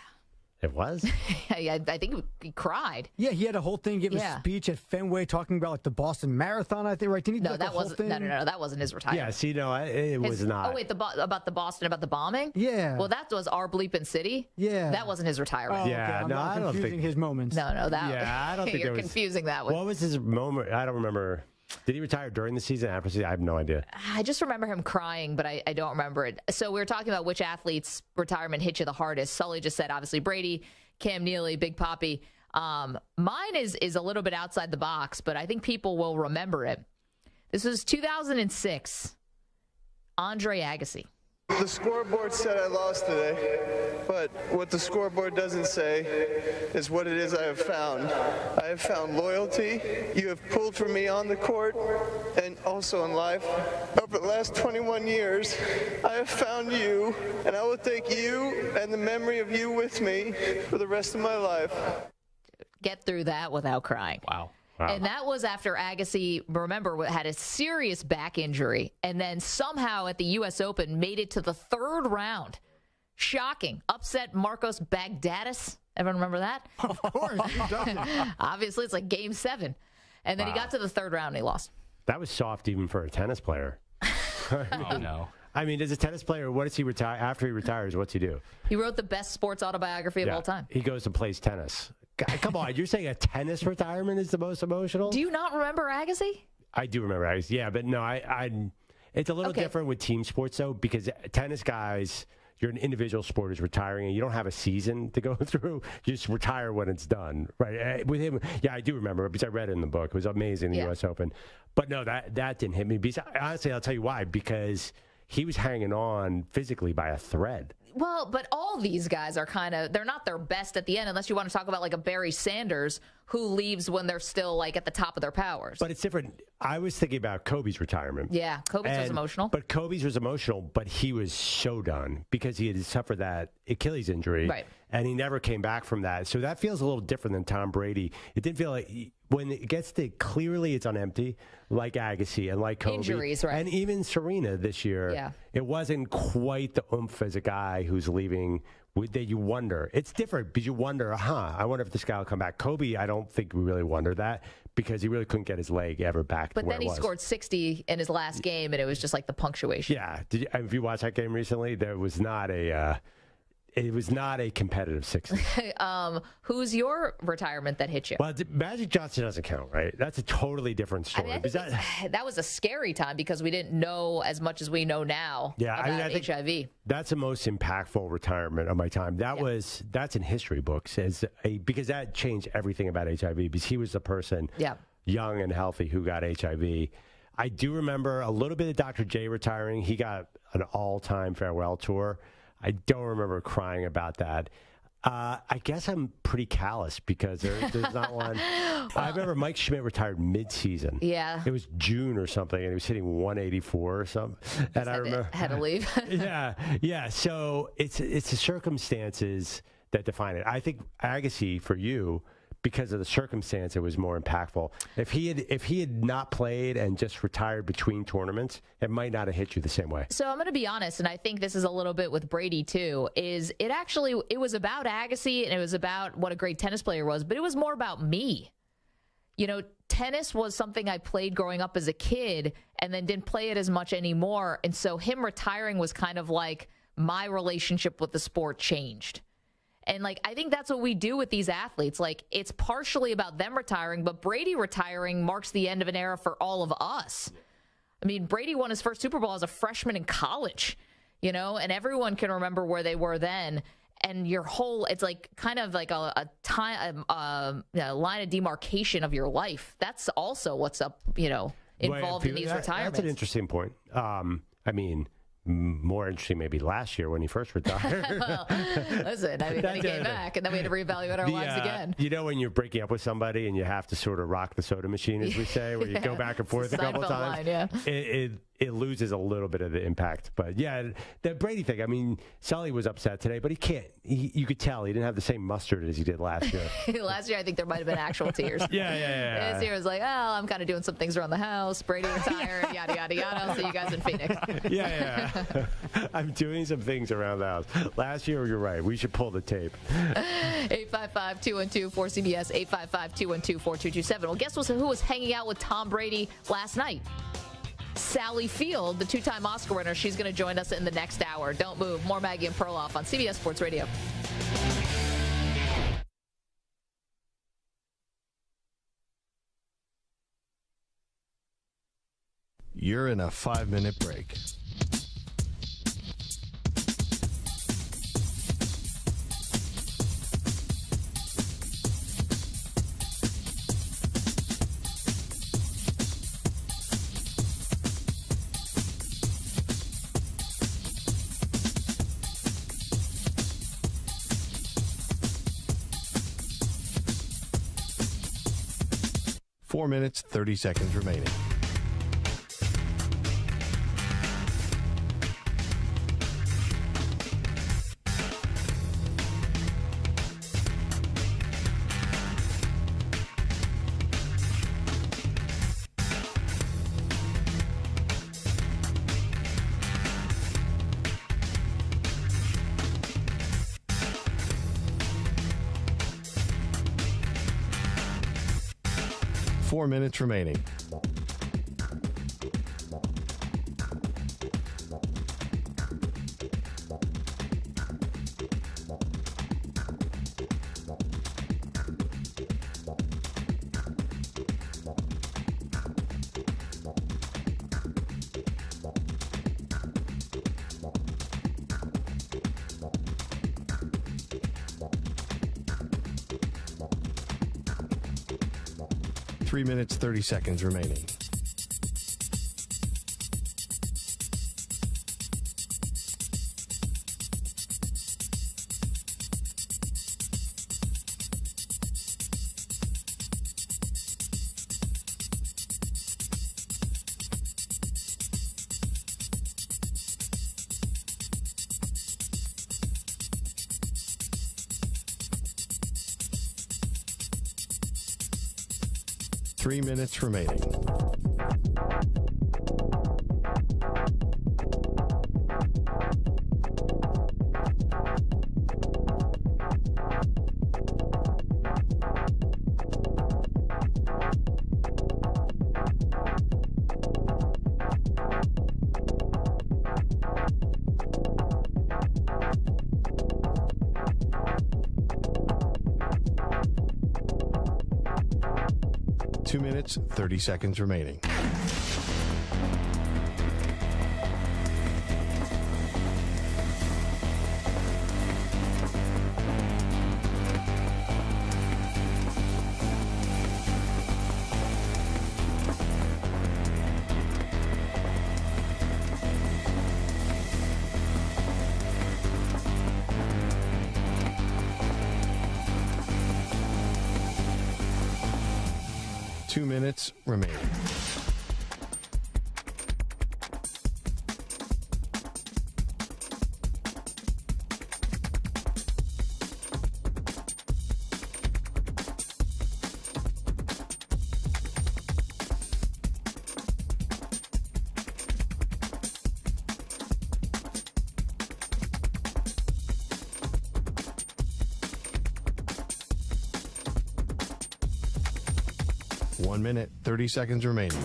It was? I think he cried. Yeah, he had a whole thing, gave a speech at Fenway talking about like the Boston Marathon, I think, right? Didn't he that wasn't. No, that wasn't his retirement. Yeah, see, no, it was not. Oh wait, about the bombing. Yeah. Well, that was our bleeping city. Yeah. That wasn't his retirement. Oh, yeah, okay. no, I don't think his moments. No, that. Yeah, I don't think you're confusing that with. What was his moment? I don't remember. Did he retire during the season, after the season? I have no idea. I just remember him crying, but I don't remember it. So we were talking about which athlete's retirement hit you the hardest. Sully just said, obviously, Brady, Cam Neely, Big Papi. Mine is a little bit outside the box, but I think people will remember it. This was 2006. Andre Agassi. The scoreboard said I lost today, but what the scoreboard doesn't say is what it is I have found. I have found loyalty. You have pulled for me on the court and also in life. Over the last 21 years, I have found you, and I will take you and the memory of you with me for the rest of my life. Get through that without crying. Wow. And that was after Agassi, remember, had a serious back injury and then somehow at the U.S. Open made it to the third round. Shocking. Upset Marcos Bagdatis. Everyone remember that? Of course. Who doesn't? Obviously, it's like game 7. And then he got to the third round and he lost. That was soft even for a tennis player. Oh, no. I mean, as a tennis player, what does he retire? After he retires, what's he do? He wrote the best sports autobiography of all time. He goes and plays tennis. God, come on, you're saying a tennis retirement is the most emotional? Do you not remember Agassi? I do remember Agassi. Yeah, but no, it's a little different with team sports though, because tennis guys, you're an individual sport is retiring, and you don't have a season to go through. You just retire when it's done, right? With him, yeah, I do remember because I read it in the book. It was amazing, the U.S. Open. But no, that didn't hit me. Because, honestly, I'll tell you why. Because he was hanging on physically by a thread. Well, but all these guys are they're not their best at the end, unless you want to talk about like a Barry Sanders who leaves when they're still like at the top of their powers. But it's different. I was thinking about Kobe's retirement. Yeah, Kobe's was emotional. But Kobe's was emotional, but he was so done because he had suffered that Achilles injury. Right. And he never came back from that. So that feels a little different than Tom Brady. It didn't feel like when it gets to clearly it's on empty, like Agassi and like Kobe. Injuries, right. And even Serena this year. Yeah. It wasn't quite the oomph as a guy who's leaving that you wonder. It's different because you wonder, I wonder if this guy will come back. Kobe, I don't think we really wonder that because he really couldn't get his leg ever back to where it was. But then he scored 60 in his last game, and it was just like the punctuation. Yeah. If you watched that game recently, there was not a... it was not a competitive 60. Who's your retirement that hit you? Well, Magic Johnson doesn't count, right? That's a totally different story. I think that was a scary time because we didn't know as much as we know now about I think HIV. That's the most impactful retirement of my time. That's in history books because that changed everything about HIV because he was the person young and healthy who got HIV. I do remember a little bit of Dr. J retiring. He got an all-time farewell tour. I don't remember crying about that. I guess I'm pretty callous because there's not one. I remember Mike Schmidt retired mid-season. Yeah. It was June or something, and he was hitting 184 or something. And I remember had to leave. yeah. So it's the circumstances that define it. I think Agassi, for you, because of the circumstance, it was more impactful. If he had not played and just retired between tournaments, it might not have hit you the same way. So I'm going to be honest, and I think this is a little bit with Brady too, it was about Agassi and it was about what a great tennis player was, but it was more about me. You know, tennis was something I played growing up as a kid and then didn't play it as much anymore. And so him retiring was kind of like my relationship with the sport changed. And, like, I think that's what we do with these athletes. Like, it's partially about them retiring, but Brady retiring marks the end of an era for all of us. I mean, Brady won his first Super Bowl as a freshman in college, you know, and everyone can remember where they were then. And it's like kind of like a line of demarcation of your life. That's also what's up, you know, involved in these retirements. That's an interesting point. I mean, more interesting maybe last year when he first retired. Well, listen, I mean, then he came back, and then we had to reevaluate our lives again. You know when you're breaking up with somebody and you have to sort of rock the soda machine, as we say, where you go back and forth a couple of times? Line, it loses a little bit of the impact. But, yeah, the Brady thing, I mean, Sully was upset today, but he can't. You could tell he didn't have the same mustard as he did last year. Last year, I think there might have been actual tears. Yeah. This year was like, I'm kind of doing some things around the house. Brady retired, yada, yada, yada. I'll see you guys in Phoenix. Yeah. I'm doing some things around the house. Last year, you're right. We should pull the tape. 855-212-4CBS, 855-212-4227. Well, guess who was hanging out with Tom Brady last night? Sally Field, the two-time Oscar winner. She's going to join us in the next hour. Don't move. More Maggie and Perloff on CBS Sports Radio. You're in a 5-minute break. Four minutes, 30 seconds remaining. Four minutes remaining. Three minutes, 30 seconds remaining. Three minutes remaining. 2 minutes, 30 seconds remaining. Two minutes remaining. One minute, 30 seconds remaining.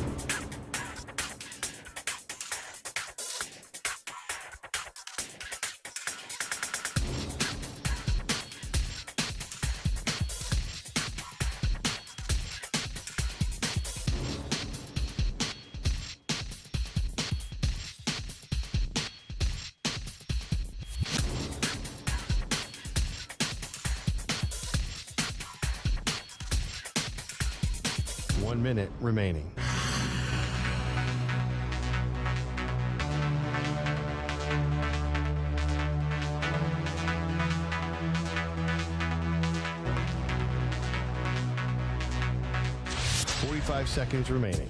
One minute remaining. Five seconds remaining.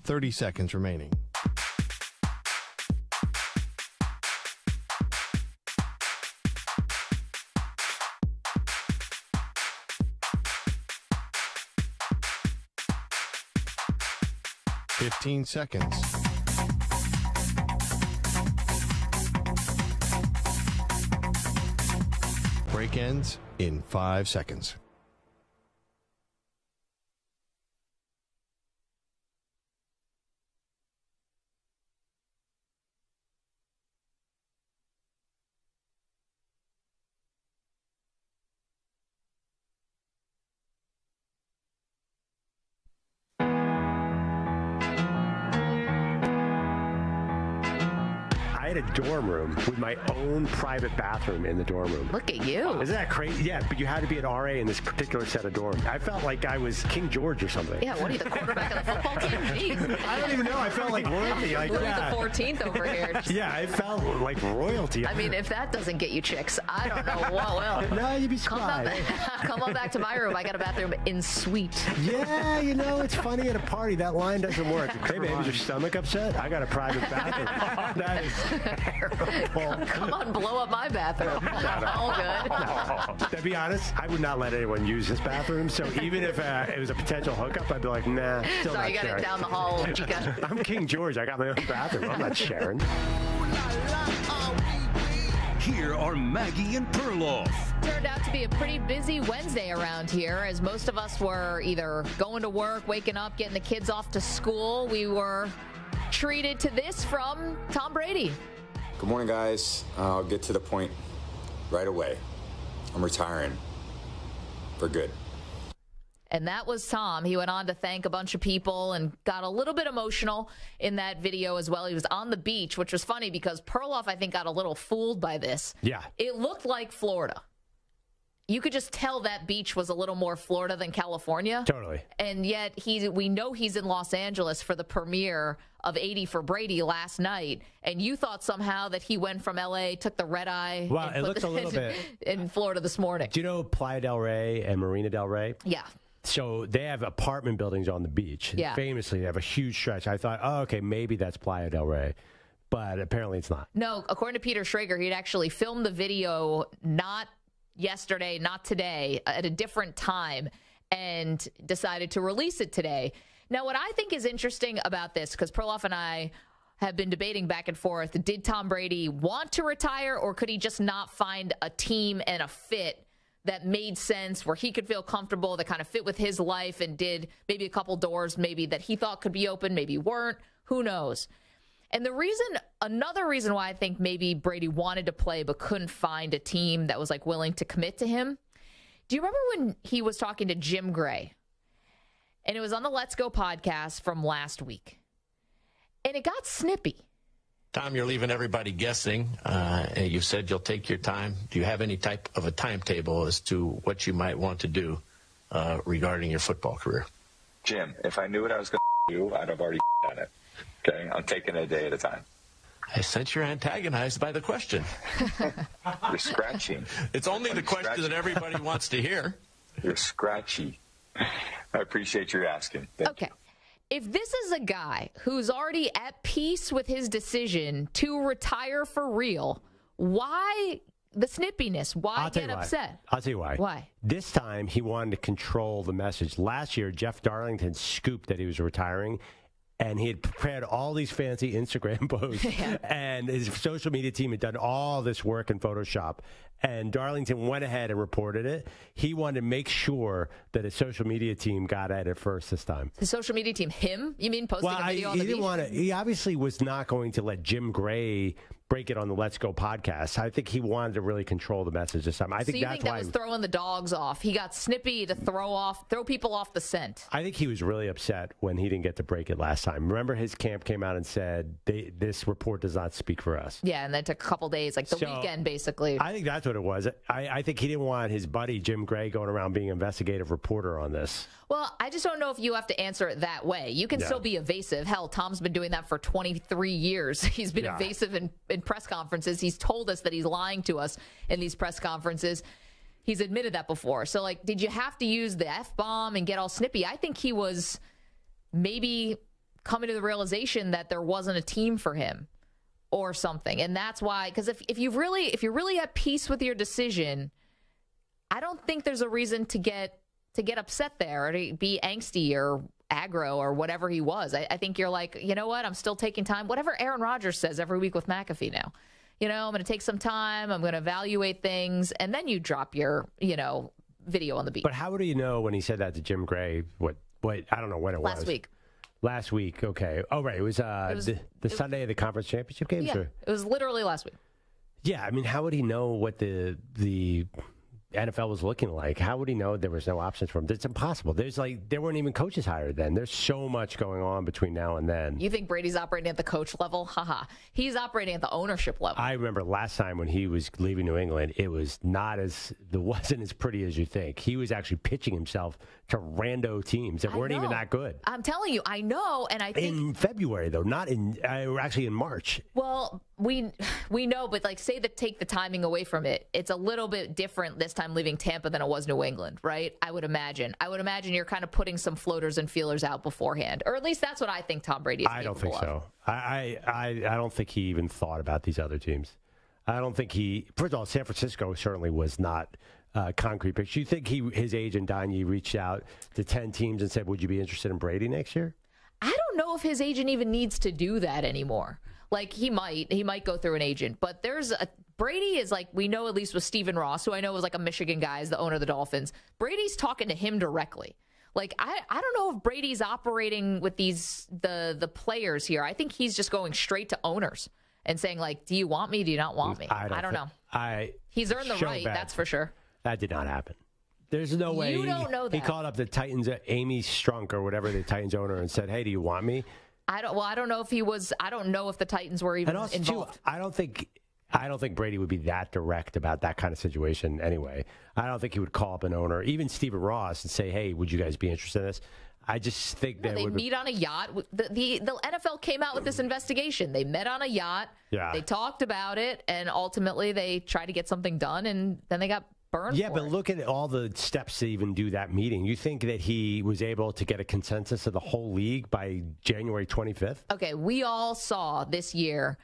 Thirty seconds remaining. Fifteen seconds. Break ends in 5 seconds. I had a dorm room with my own private bathroom in the dorm room. Look at you. Isn't that crazy? Yeah, but you had to be an RA in this particular set of dorms. I felt like I was King George or something. Yeah, what are you, the quarterback of the football team? Jeez. I don't even know. I felt like royalty. Like, Louis the 14th over here. Yeah, I felt like royalty. I mean, if that doesn't get you chicks, I don't know what will. No, you'd be surprised. Come on back to my room. I got a bathroom in suite. Yeah, you know, it's funny at a party. That line doesn't work. Hey, baby, is your stomach upset? I got a private bathroom. That is terrible. Come on, blow up my bathroom. All good. No. To be honest, I would not let anyone use this bathroom. So even if it was a potential hookup, I'd be like, nah, still Sorry, not you got sharing. it down the hall, Chica. I'm King George. I got my own bathroom. I'm not sharing. Here are Maggie and Perloff. Turned out to be a pretty busy Wednesday around here, as most of us were either going to work, waking up, getting the kids off to school. We were treated to this from Tom Brady. Good morning, guys. I'll get to the point right away. I'm retiring for good. And that was Tom. He went on to thank a bunch of people and got a little bit emotional in that video as well. He was on the beach, which was funny because Perloff, I think, got a little fooled by this. Yeah. It looked like Florida. You could just tell that beach was a little more Florida than California. Totally. And yet we know he's in Los Angeles for the premiere of 80 for Brady last night. And you thought somehow that he went from L.A., took the red eye. Wow, it looks a little bit in Florida this morning. Do you know Playa del Rey and Marina del Rey? Yeah. So they have apartment buildings on the beach. Yeah. Famously, they have a huge stretch. I thought, oh, okay, maybe that's Playa del Rey. But apparently it's not. No, according to Peter Schrager, he'd actually filmed the video not yesterday, not today, at a different time, and decided to release it today. Now, what I think is interesting about this, because Perloff and I have been debating back and forth, did Tom Brady want to retire, or could he just not find a team and a fit that made sense, where he could feel comfortable, that kind of fit with his life and did maybe a couple doors maybe that he thought could be open, maybe weren't. Who knows? And another reason why I think maybe Brady wanted to play but couldn't find a team that was like willing to commit to him. Do you remember when he was talking to Jim Gray? And it was on the Let's Go podcast from last week. And it got snippy. Tom, you're leaving everybody guessing. You said you'll take your time. Do you have any type of a timetable as to what you might want to do regarding your football career? Jim, if I knew what I was going to do, I'd have already done it. Okay? I'm taking it a day at a time. I sense you're antagonized by the question. You're scratching. It's only the question that everybody wants to hear. You're scratchy. I appreciate your asking. Thank you. If this is a guy who's already at peace with his decision to retire for real, why the snippiness? Why get upset? I'll tell you why. Why? This time he wanted to control the message. Last year, Jeff Darlington scooped that he was retiring, and he had prepared all these fancy Instagram posts, and his social media team had done all this work in Photoshop. And Darlington went ahead and reported it. He wanted to make sure that his social media team got at it first this time. His social media team, him? You mean posting a video on the beach? He obviously was not going to let Jim Gray break it on the Let's Go podcast. I think he wanted to really control the message this time. I think that's why. That was throwing the dogs off. He got snippy to throw people off the scent. I think he was really upset when he didn't get to break it last time. Remember, his camp came out and said, this report does not speak for us. Yeah, and then took a couple days, like the weekend, basically. I think that's what it was. I think he didn't want his buddy Jim Gray going around being an investigative reporter on this. Well, I just don't know if you have to answer it that way. You can still be evasive. Hell, Tom's been doing that for 23 years. He's been evasive in press conferences. He's told us that he's lying to us in these press conferences. He's admitted that before. So, like, did you have to use the F-bomb and get all snippy? I think he was maybe coming to the realization that there wasn't a team for him or something. And that's why, because if you're really at peace with your decision, I don't think there's a reason to get upset there or to be angsty or aggro or whatever he was. I think you're like, you know what? I'm still taking time. Whatever Aaron Rodgers says every week with McAfee now. You know, I'm going to take some time. I'm going to evaluate things. And then you drop your, video on the beach. But how would you know when he said that to Jim Gray? What I don't know when it was. Last week. Okay. Oh, right. It was the Sunday of the conference championship games? Yeah, it was literally last week. Yeah. I mean, how would he know what the NFL was looking like? How would he know there was no options for him? It's impossible. There weren't even coaches hired then. There's so much going on between now and then. You think Brady's operating at the coach level? Haha. He's operating at the ownership level. I remember last time when he was leaving New England, it wasn't as pretty as you think. He was actually pitching himself to rando teams that weren't even that good. I'm telling you, I know, and I think in February though, not in actually in March. Well, we know, but take the timing away from it. It's a little bit different this time leaving Tampa than it was New England, right? I would imagine you're kind of putting some floaters and feelers out beforehand, or at least that's what I think Tom Brady is. I don't think so. I don't think he even thought about these other teams. I don't think first of all, San Francisco certainly was not concrete picture. You think his agent Donnie reached out to 10 teams and said, "Would you be interested in Brady next year?" I don't know if his agent even needs to do that anymore. Like he might go through an agent, but Brady is like, we know at least with Stephen Ross, who I know is like a Michigan guy, is the owner of the Dolphins. Brady's talking to him directly. Like I don't know if Brady's operating with the players here. I think he's just going straight to owners and saying like, "Do you want me? Do you not want me?" I don't know. He's earned the right, that's for sure. That did not happen. There's no way. You don't know that. He called up the Titans, Amy Strunk or whatever, the Titans owner, and said, "Hey, do you want me?" I don't know if he was. I don't know if the Titans were even involved. Too, I don't think Brady would be that direct about that kind of situation anyway. I don't think he would call up an owner, even Stephen Ross, and say, "Hey, would you guys be interested in this?" I just think they meet on a yacht. The NFL came out with this investigation. They met on a yacht. Yeah. They talked about it, and ultimately they tried to get something done, and then they got burned. Yeah, but look at all the steps to even do that meeting. You think that he was able to get a consensus of the whole league by January 25th? Okay, we all saw this year.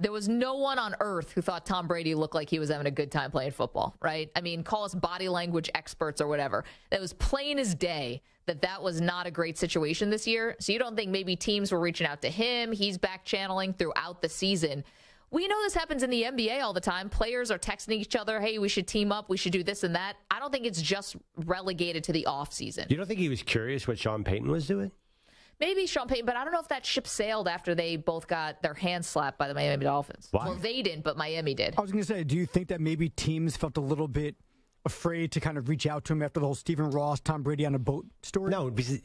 There was no one on earth who thought Tom Brady looked like he was having a good time playing football, right? I mean, call us body language experts or whatever. That was plain as day that was not a great situation this year. So you don't think maybe teams were reaching out to him? He's back channeling throughout the season. We know this happens in the NBA all the time. Players are texting each other, hey, we should team up, we should do this and that. I don't think it's just relegated to the offseason. You don't think he was curious what Sean Payton was doing? Maybe Sean Payton, but I don't know if that ship sailed after they both got their hands slapped by the Miami Dolphins. Why? Well, they didn't, but Miami did. I was going to say, do you think that maybe teams felt a little bit afraid to kind of reach out to him after the whole Stephen Ross, Tom Brady on a boat story? No, because,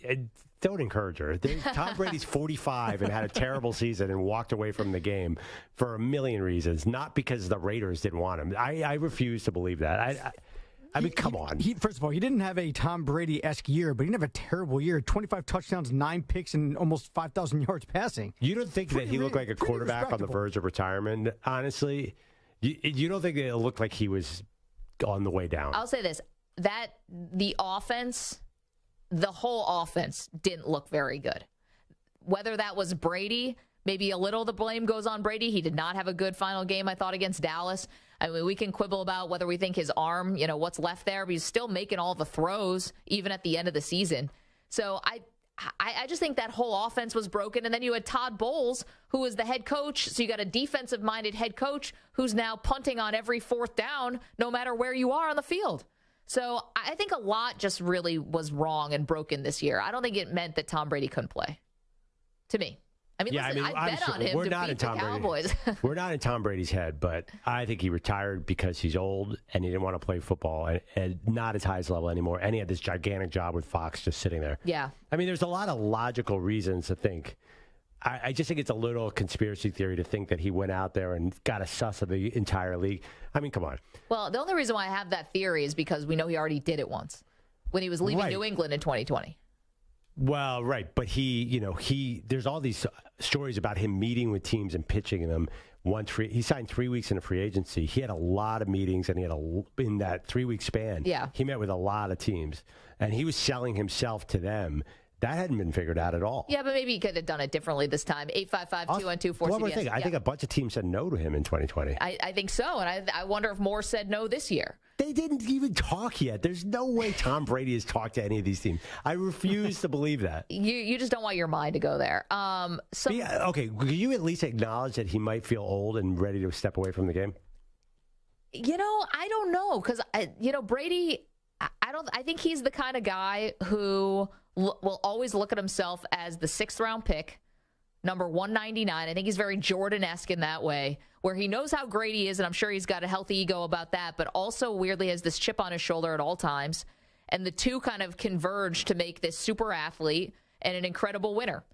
don't encourage her. Tom Brady's 45 and had a terrible season and walked away from the game for a million reasons, not because the Raiders didn't want him. I refuse to believe that. I mean, come on. First of all, he didn't have a Tom Brady-esque year, but he didn't have a terrible year. 25 touchdowns, 9 picks, and almost 5,000 yards passing. You don't think that he looked like a quarterback on the verge of retirement, honestly? You don't think that it looked like he was on the way down? I'll say this, that the offense, the whole offense didn't look very good. Whether that was Brady, maybe a little of the blame goes on Brady. He did not have a good final game, I thought, against Dallas. I mean, we can quibble about whether we think his arm, what's left there, but he's still making all the throws, even at the end of the season. So I just think that whole offense was broken. And then you had Todd Bowles, who was the head coach. So you got a defensive-minded head coach who's now punting on every fourth down, no matter where you are on the field. So I think a lot just really was wrong and broken this year. I don't think it meant that Tom Brady couldn't play, to me. I mean, listen, I bet on him to beat the Cowboys. We're not in Tom Brady's head, but I think he retired because he's old and he didn't want to play football and not at his highest level anymore. And he had this gigantic job with Fox just sitting there. Yeah. I mean, there's a lot of logical reasons to think. I just think it's a little conspiracy theory to think that he went out there and got a suss of the entire league. I mean, come on. Well, the only reason why I have that theory is because we know he already did it once when he was leaving New England in 2020. Well, right, but there's all these stories about him meeting with teams and pitching them. He signed 3 weeks into free agency. He had a lot of meetings, and in that 3-week span, he met with a lot of teams, and he was selling himself to them. That hadn't been figured out at all. Yeah, but maybe he could have done it differently this time. 855-212-4CBS. I think a bunch of teams said no to him in 2020. I think so, and I wonder if more said no this year. They didn't even talk yet. There's no way Tom Brady has talked to any of these teams. I refuse to believe that. You just don't want your mind to go there. Okay, could you at least acknowledge that he might feel old and ready to step away from the game? I don't know, because Brady, I think he's the kind of guy who will always look at himself as the 6th round pick, number 199. I think he's very Jordan-esque in that way, where he knows how great he is, and I'm sure he's got a healthy ego about that, but also weirdly has this chip on his shoulder at all times. And the two kind of converge to make this super athlete and an incredible winner.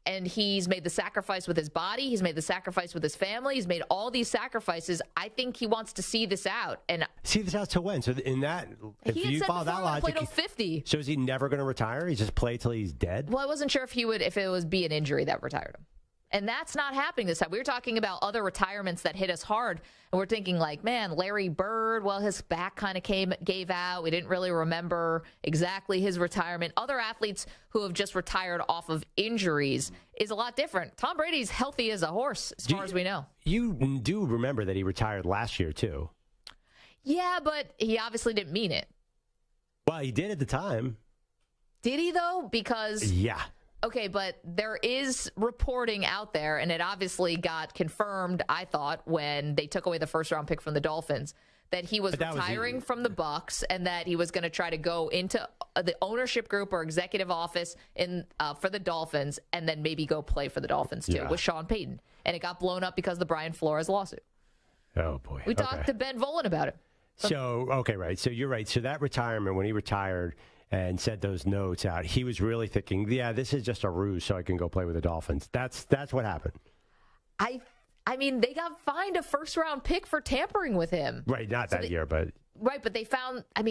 And he's made the sacrifice with his body. He's made the sacrifice with his family. He's made all these sacrifices. I think he wants to see this out. And see this out to when? So in that, if you follow that logic, play till 50. So is he never going to retire? He just play till he's dead? Well, I wasn't sure if it was be an injury that retired him. And that's not happening this time. We were talking about other retirements that hit us hard, and we're thinking like, man, Larry Bird, well, his back kind of gave out. We didn't really remember exactly his retirement. Other athletes who have just retired off of injuries is a lot different. Tom Brady's healthy as a horse, as far as we know. You do remember that he retired last year, too. Yeah, but he obviously didn't mean it. Well, he did at the time. Did he, though? Because... Yeah. Okay, but there is reporting out there, and it obviously got confirmed, I thought, when they took away the first-round pick from the Dolphins, that he was retiring from the Bucs and that he was going to try to go into the ownership group or executive office for the Dolphins and then maybe go play for the Dolphins, too, with Sean Payton. And it got blown up because of the Brian Flores lawsuit. Oh, boy. We talked to Ben Volen about it. So, okay, right. So you're right. So that retirement, when he retired and sent those notes out, he was really thinking, yeah, this is just a ruse so I can go play with the Dolphins. That's what happened. I mean, they got fined a first-round pick for tampering with him. Right, not that year, but... Right, but they found, I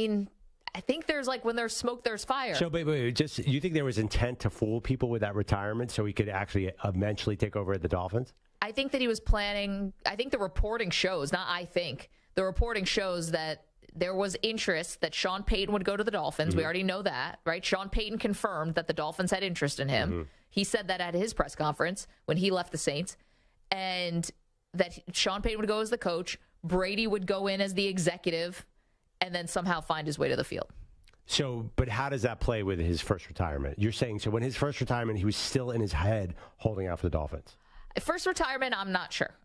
think there's like when there's smoke, there's fire. So, wait, just, you think there was intent to fool people with that retirement so he could actually eventually take over at the Dolphins? I think that he was planning, I think the reporting shows, the reporting shows that there was interest that Sean Payton would go to the Dolphins. Mm-hmm. We already know that, right? Sean Payton confirmed that the Dolphins had interest in him. Mm-hmm. He said that at his press conference when he left the Saints. And that Sean Payton would go as the coach, Brady would go in as the executive, and then somehow find his way to the field. So, but how does that play with his first retirement? You're saying, so when his first retirement, he was still in his head holding out for the Dolphins? First retirement, I'm not sure.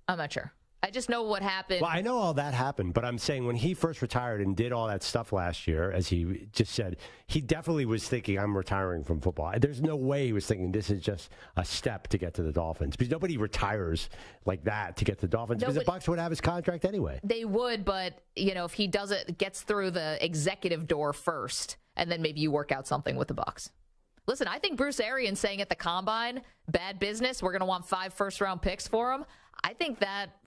I just know what happened. Well, I know all that happened, but I'm saying when he first retired and did all that stuff last year, as he just said, he definitely was thinking, I'm retiring from football. There's no way he was thinking this is just a step to get to the Dolphins, because nobody retires like that to get to the Dolphins, because the Bucs would have his contract anyway. They would, but if he does it, gets through the executive door first, and then maybe you work out something with the Bucs. Listen, I think Bruce Arians saying at the Combine, bad business, we're going to want 5 first-round picks for him, I think that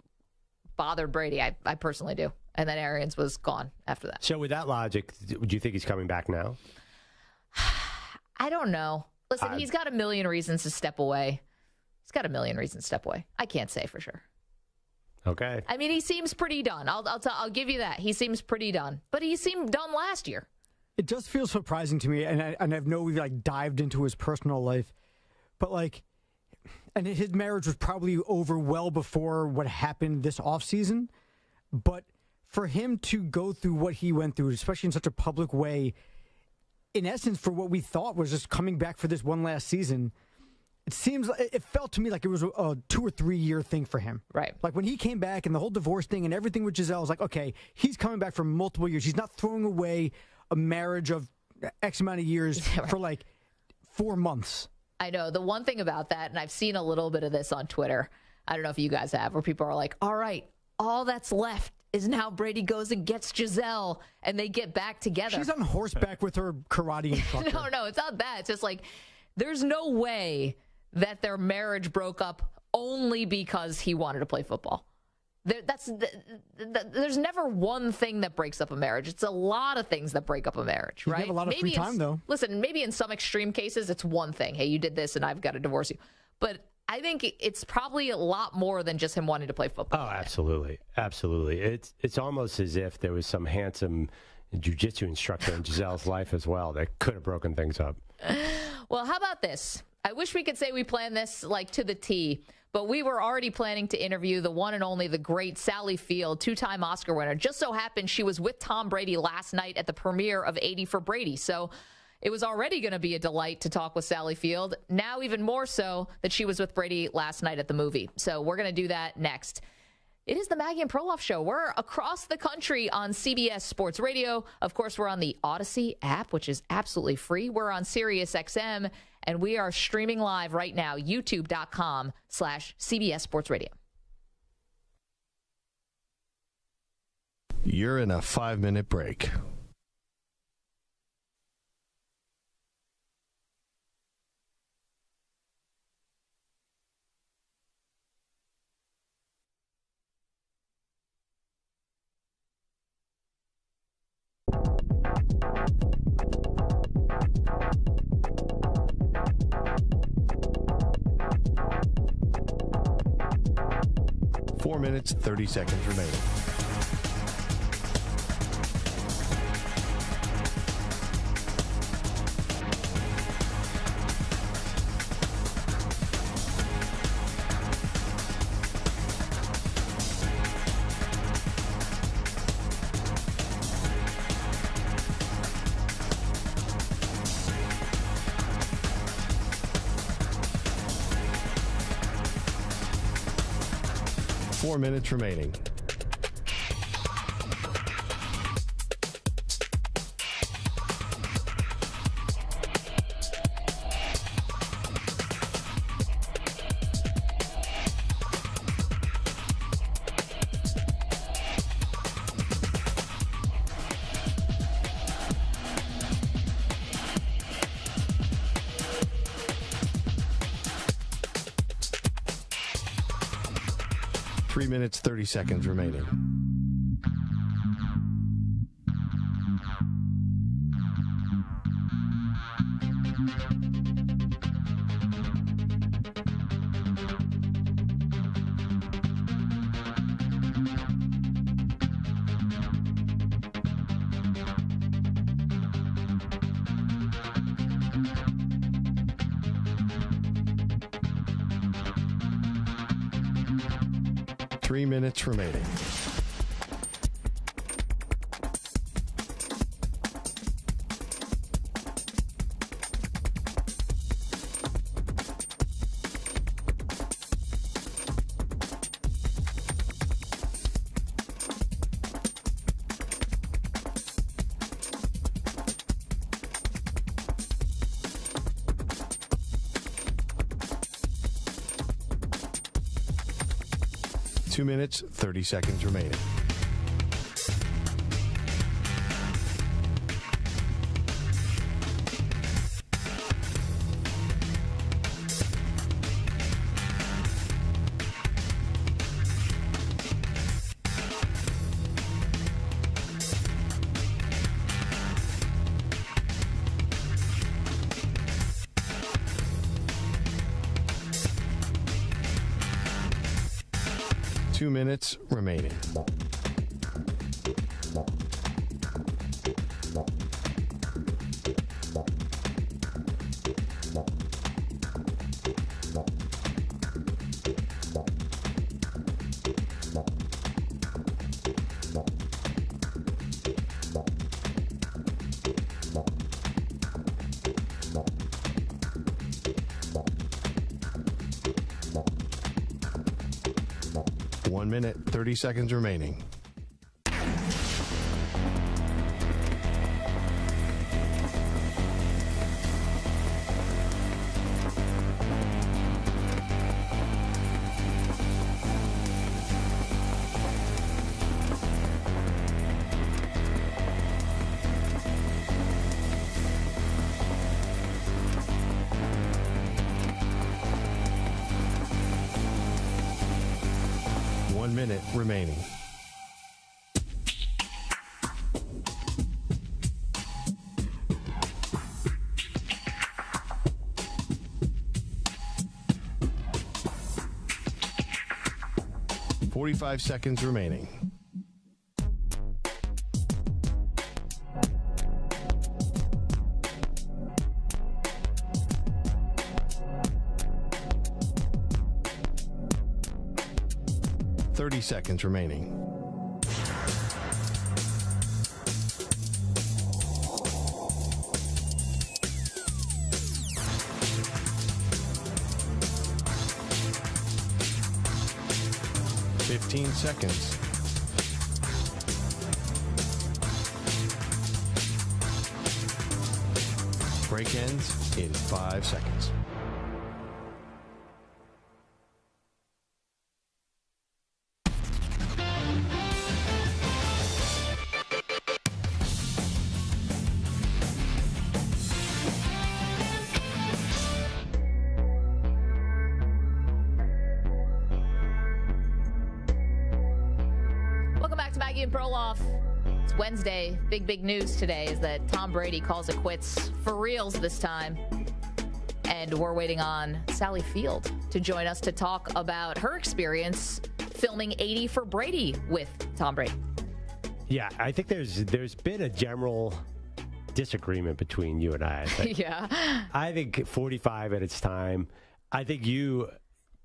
bothered Brady. I personally do. And then Arians was gone after that. So with that logic, do you think he's coming back now? I don't know. Listen, he's got a million reasons to step away. I can't say for sure. Okay. I mean, he seems pretty done. I'll give you that. He seems pretty done. But he seemed done last year. It just feels surprising to me, and I know we've dived into his personal life, but and his marriage was probably over well before what happened this offseason. But for him to go through what he went through, especially in such a public way, in essence, for what we thought was just coming back for this one last season, it felt to me like it was a 2 or 3 year thing for him. Right. Like when he came back and the whole divorce thing and everything with Giselle, I was like, okay, he's coming back for multiple years. He's not throwing away a marriage of X amount of years for 4 months. I know. The one thing about that, and I've seen a little bit of this on Twitter, I don't know if you guys have, where people are like, all right, all that's left is now Brady goes and gets Giselle, and they get back together. She's on horseback with her karate instructor. No, it's not that. It's just there's no way that their marriage broke up only because he wanted to play football. There's never one thing that breaks up a marriage. It's a lot of things that break up a marriage, right? You have a lot of free time, though. Listen, maybe in some extreme cases, it's one thing. Hey, you did this, and I've got to divorce you. But I think it's probably a lot more than just him wanting to play football. Oh, absolutely. Absolutely. It's almost as if there was some handsome jiu-jitsu instructor in Giselle's life as well that could have broken things up. Well, how about this? I wish we could say we planned this to the T, but we were already planning to interview the one and only, the great Sally Field, 2-time Oscar winner. Just so happened she was with Tom Brady last night at the premiere of 80 for Brady. So it was already going to be a delight to talk with Sally Field. Now even more so that she was with Brady last night at the movie. So we're going to do that next. It is the Maggie and Perloff Show. We're across the country on CBS Sports Radio. Of course, we're on the Odyssey app, which is absolutely free. We're on Sirius XM, and we are streaming live right now, youtube.com/CBS Sports Radio. You're in a 5-minute break. Four minutes, 30 seconds remaining. Four minutes remaining. Three minutes, 30 seconds remaining. Three minutes remaining. 2 minutes, 30 seconds remaining. Two minutes remaining. One minute, 30 seconds remaining. One minute remaining. .45 seconds remaining. .30 seconds remaining. .15 seconds. Break ends in 5 seconds. Maggie and Perloff. It's Wednesday. Big news today is that Tom Brady calls it quits for reals this time. And we're waiting on Sally Field to join us to talk about her experience filming 80 for Brady with Tom Brady. Yeah, I think there's been a general disagreement between you and I. Yeah. I think 45 at its time. I think you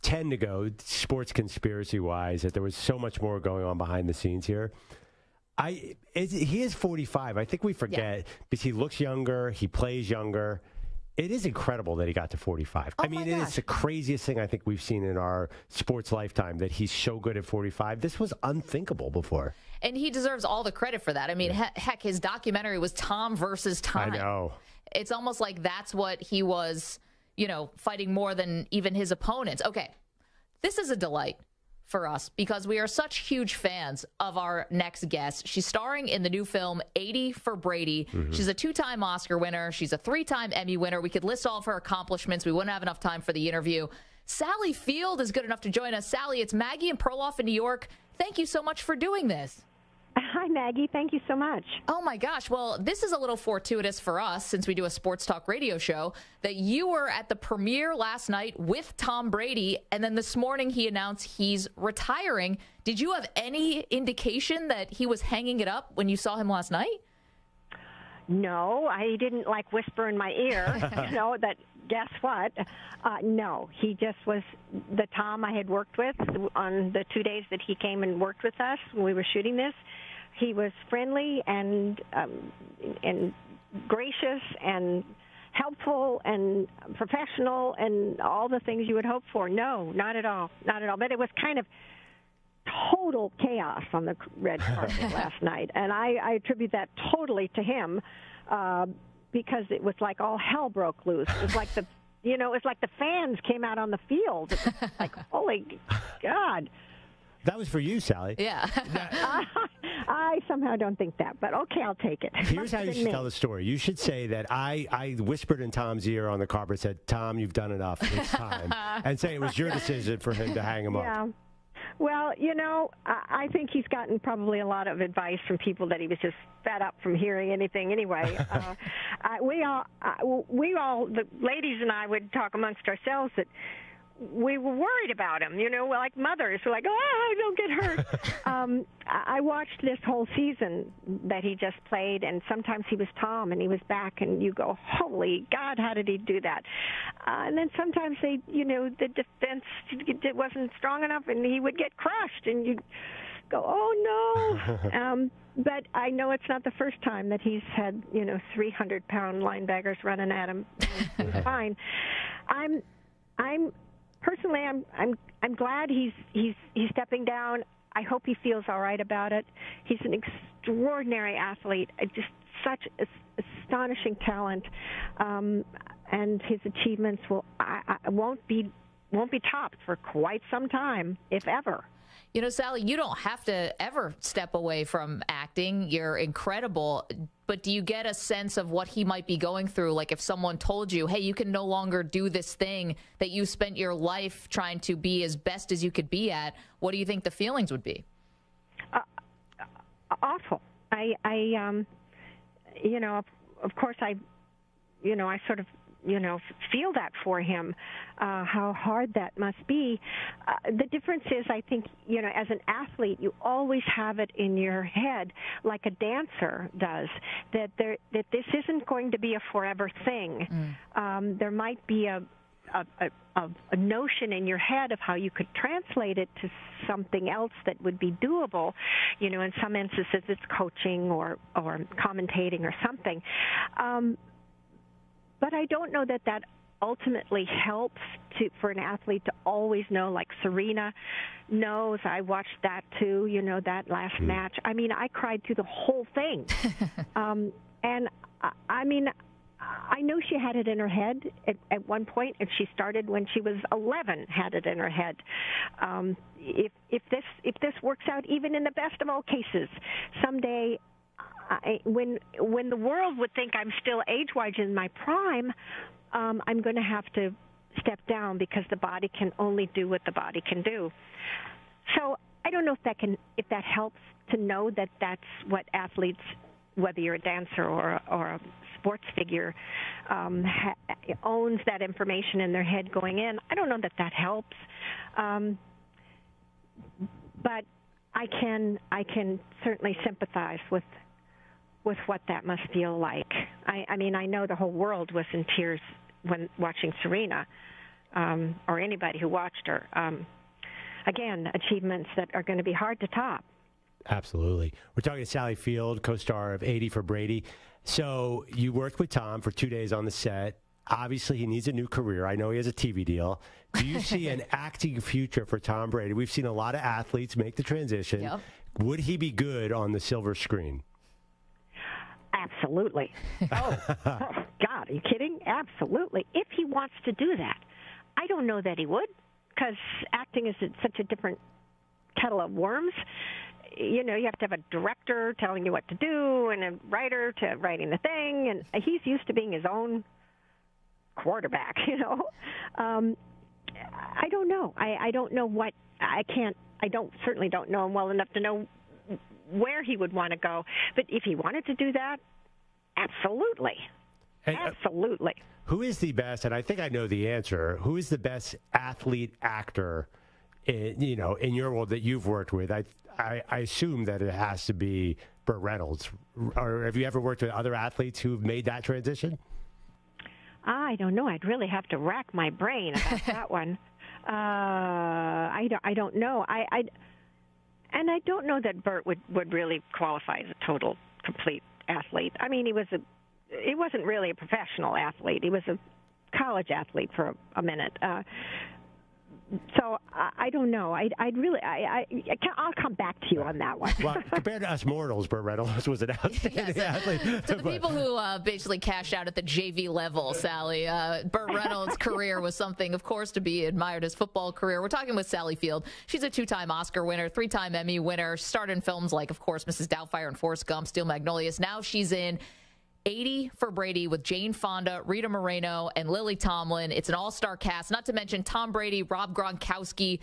tend to go sports conspiracy wise that there was so much more going on behind the scenes here. He is 45. I think we forget because he looks younger, he plays younger. It is incredible that he got to 45. I mean, it is the craziest thing I think we've seen in our sports lifetime that he's so good at 45. This was unthinkable before. And he deserves all the credit for that. I mean, heck, his documentary was Tom versus Time. I know. It's almost like that's what he was, fighting more than even his opponents. Okay, this is a delight for us because we are such huge fans of our next guest. She's starring in the new film 80 for Brady. Mm-hmm. She's a 2-time Oscar winner. She's a 3-time Emmy winner. We could list all of her accomplishments. We wouldn't have enough time for the interview. Sally Field is good enough to join us. Sally, it's Maggie and Perloff in New York. Thank you so much for doing this. Hi, Maggie. Thank you so much. Oh, my gosh. Well, this is a little fortuitous for us since we do a sports talk radio show that you were at the premiere last night with Tom Brady, and then this morning he announced he's retiring. Did you have any indication that he was hanging it up when you saw him last night? No, I didn't whisper in my ear, that guess what? No, he just was the Tom I had worked with on the 2 days that he came and worked with us when we were shooting this. He was friendly and gracious and helpful and professional and all the things you would hope for. No, not at all. Not at all. But it was kind of total chaos on the red carpet last night. And I attribute that totally to him because it was like all hell broke loose. It was like it's like the fans came out on the field. It was like, holy God. That was for you, Sally. Yeah. I somehow don't think that, but okay, I'll take it. Here's how you should tell the story. You should say that I whispered in Tom's ear on the carpet, said, Tom, you've done enough. It's time. And say it was your decision for him to hang him up. Well, I think he's gotten probably a lot of advice from people that he was just fed up from hearing anything anyway. We all, the ladies and I would talk amongst ourselves that we were worried about him, like mothers. We're like, oh, don't get hurt. I watched this whole season that he just played, and sometimes he was Tom, and he was back, and you go, holy God, how did he do that? And then sometimes the defense wasn't strong enough, and he would get crushed, and you'd go, oh, no. But I know it's not the first time that he's had, 300-pound linebackers running at him. He's fine. Personally, I'm glad he's stepping down. I hope he feels all right about it. He's an extraordinary athlete, just such astonishing talent, and his achievements won't be topped for quite some time, if ever. Sally, you don't have to ever step away from acting. You're incredible. But do you get a sense of what he might be going through? Like if someone told you, hey, you can no longer do this thing that you spent your life trying to be as best as you could be at, what do you think the feelings would be? Awful. Of course, I sort of, feel that for him, how hard that must be. The difference is, I think, as an athlete, you always have it in your head, like a dancer does, that this isn't going to be a forever thing. There might be a notion in your head of how you could translate it to something else that would be doable. In some instances, it's coaching or commentating or something. But I don't know that ultimately helps for an athlete to always know, like Serena knows. I watched that too, that last match. I mean, I cried through the whole thing. And I know she had it in her head at one point, and she started when she was 11, had it in her head. If this works out, even in the best of all cases, someday, when the world would think I'm still age-wise in my prime, I'm going to have to step down because the body can only do what the body can do. So I don't know if that helps to know that that's what athletes, whether you're a dancer or a sports figure, owns that information in their head going in. I don't know that helps, but I can certainly sympathize with what that must feel like. I mean, I know the whole world was in tears when watching Serena, or anybody who watched her. Again, achievements that are going to be hard to top. Absolutely. We're talking to Sally Field, co-star of 80 for Brady. So you worked with Tom for 2 days on the set. Obviously, he needs a new career. I know he has a TV deal. Do you see an acting future for Tom Brady? We've seen a lot of athletes make the transition. Yep. Would he be good on the silver screen? Absolutely. Oh, God, are you kidding? Absolutely. If he wants to do that. I don't know that he would, because acting is such a different kettle of worms. You have to have a director telling you what to do and a writer to writing the thing, and he's used to being his own quarterback, I don't know. I don't know what I certainly don't know him well enough to know where he would want to go. But if he wanted to do that, absolutely. Absolutely. Who is the best, and I think I know the answer, who is the best athlete actor in your world that you've worked with? I assume that it has to be Burt Reynolds. Or have you ever worked with other athletes who've made that transition? I don't know. I'd really have to rack my brain about that one. I don't know. And I don't know that Burt would really qualify as a total, complete athlete. I mean, he wasn't really a professional athlete. He was a college athlete for a minute. So I don't know. I'll come back to you on that one. Well, compared to us mortals, Burt Reynolds was an outstanding athlete. To the people who basically cashed out at the JV level, Sally, Burt Reynolds' career was something, of course, to be admired. His football career. We're talking with Sally Field. She's a 2-time Oscar winner, 3-time Emmy winner. Starred in films like, of course, Mrs. Doubtfire and Forrest Gump, Steel Magnolias. Now she's in 80 for Brady with Jane Fonda, Rita Moreno, and Lily Tomlin. It's an all-star cast, not to mention Tom Brady, Rob Gronkowski,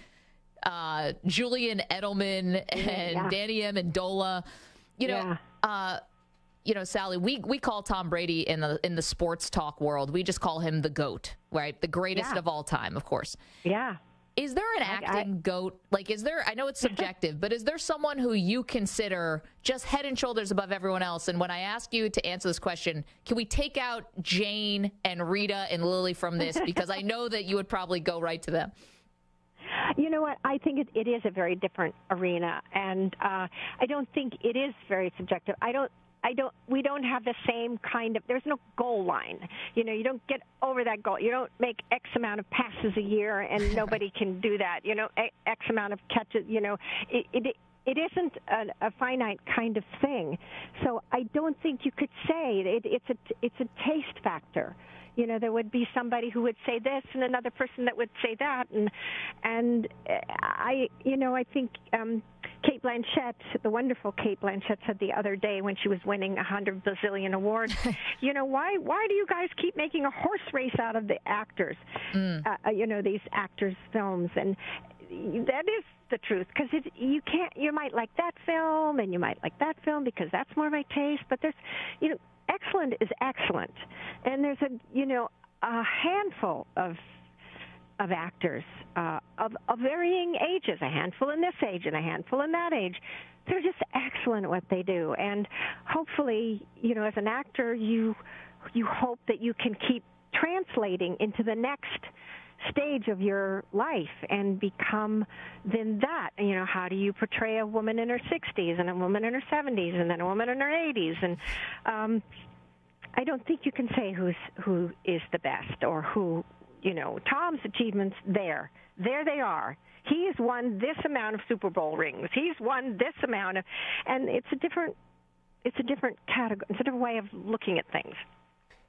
Julian Edelman, and Danny Amendola. You know, Sally, we call Tom Brady in the sports talk world, we just call him the GOAT, right? The greatest of all time, of course. Yeah. Is there an acting GOAT? Like, is there, I know it's subjective, but is there someone who you consider just head and shoulders above everyone else? And when I ask you to answer this question, can we take out Jane and Rita and Lily from this? Because I know that you would probably go right to them. You know what? I think it is a very different arena, and I don't think it is very subjective. We don't have the same kind of, there's no goal line. You know, you don't get over that goal. You don't make X amount of passes a year and nobody can do that. You know, X amount of catches, you know, it isn't a finite kind of thing. So I don't think you could say it's a taste factor. You know, there would be somebody who would say this and another person that would say that. And I think Kate Blanchett, the wonderful Kate Blanchett, said the other day when she was winning 100 bazillion awards, you know, why do you guys keep making a horse race out of the actors, you know, these actors' films? And that is the truth, because you might like that film and you might like that film because that's more my taste, but there's, you know, excellent is excellent, and there's a handful of actors of varying ages, a handful in this age and a handful in that age. They're just excellent at what they do, and hopefully, you know, as an actor, you hope that you can keep translating into the next stage of your life and become then that. You know, how do you portray a woman in her 60s and a woman in her 70s and then a woman in her 80s? And I don't think you can say who is the best or who, you know, Tom's achievements there they are. He has won this amount of Super Bowl rings. He's won this amount of, and it's a different category. It's a different way of looking at things.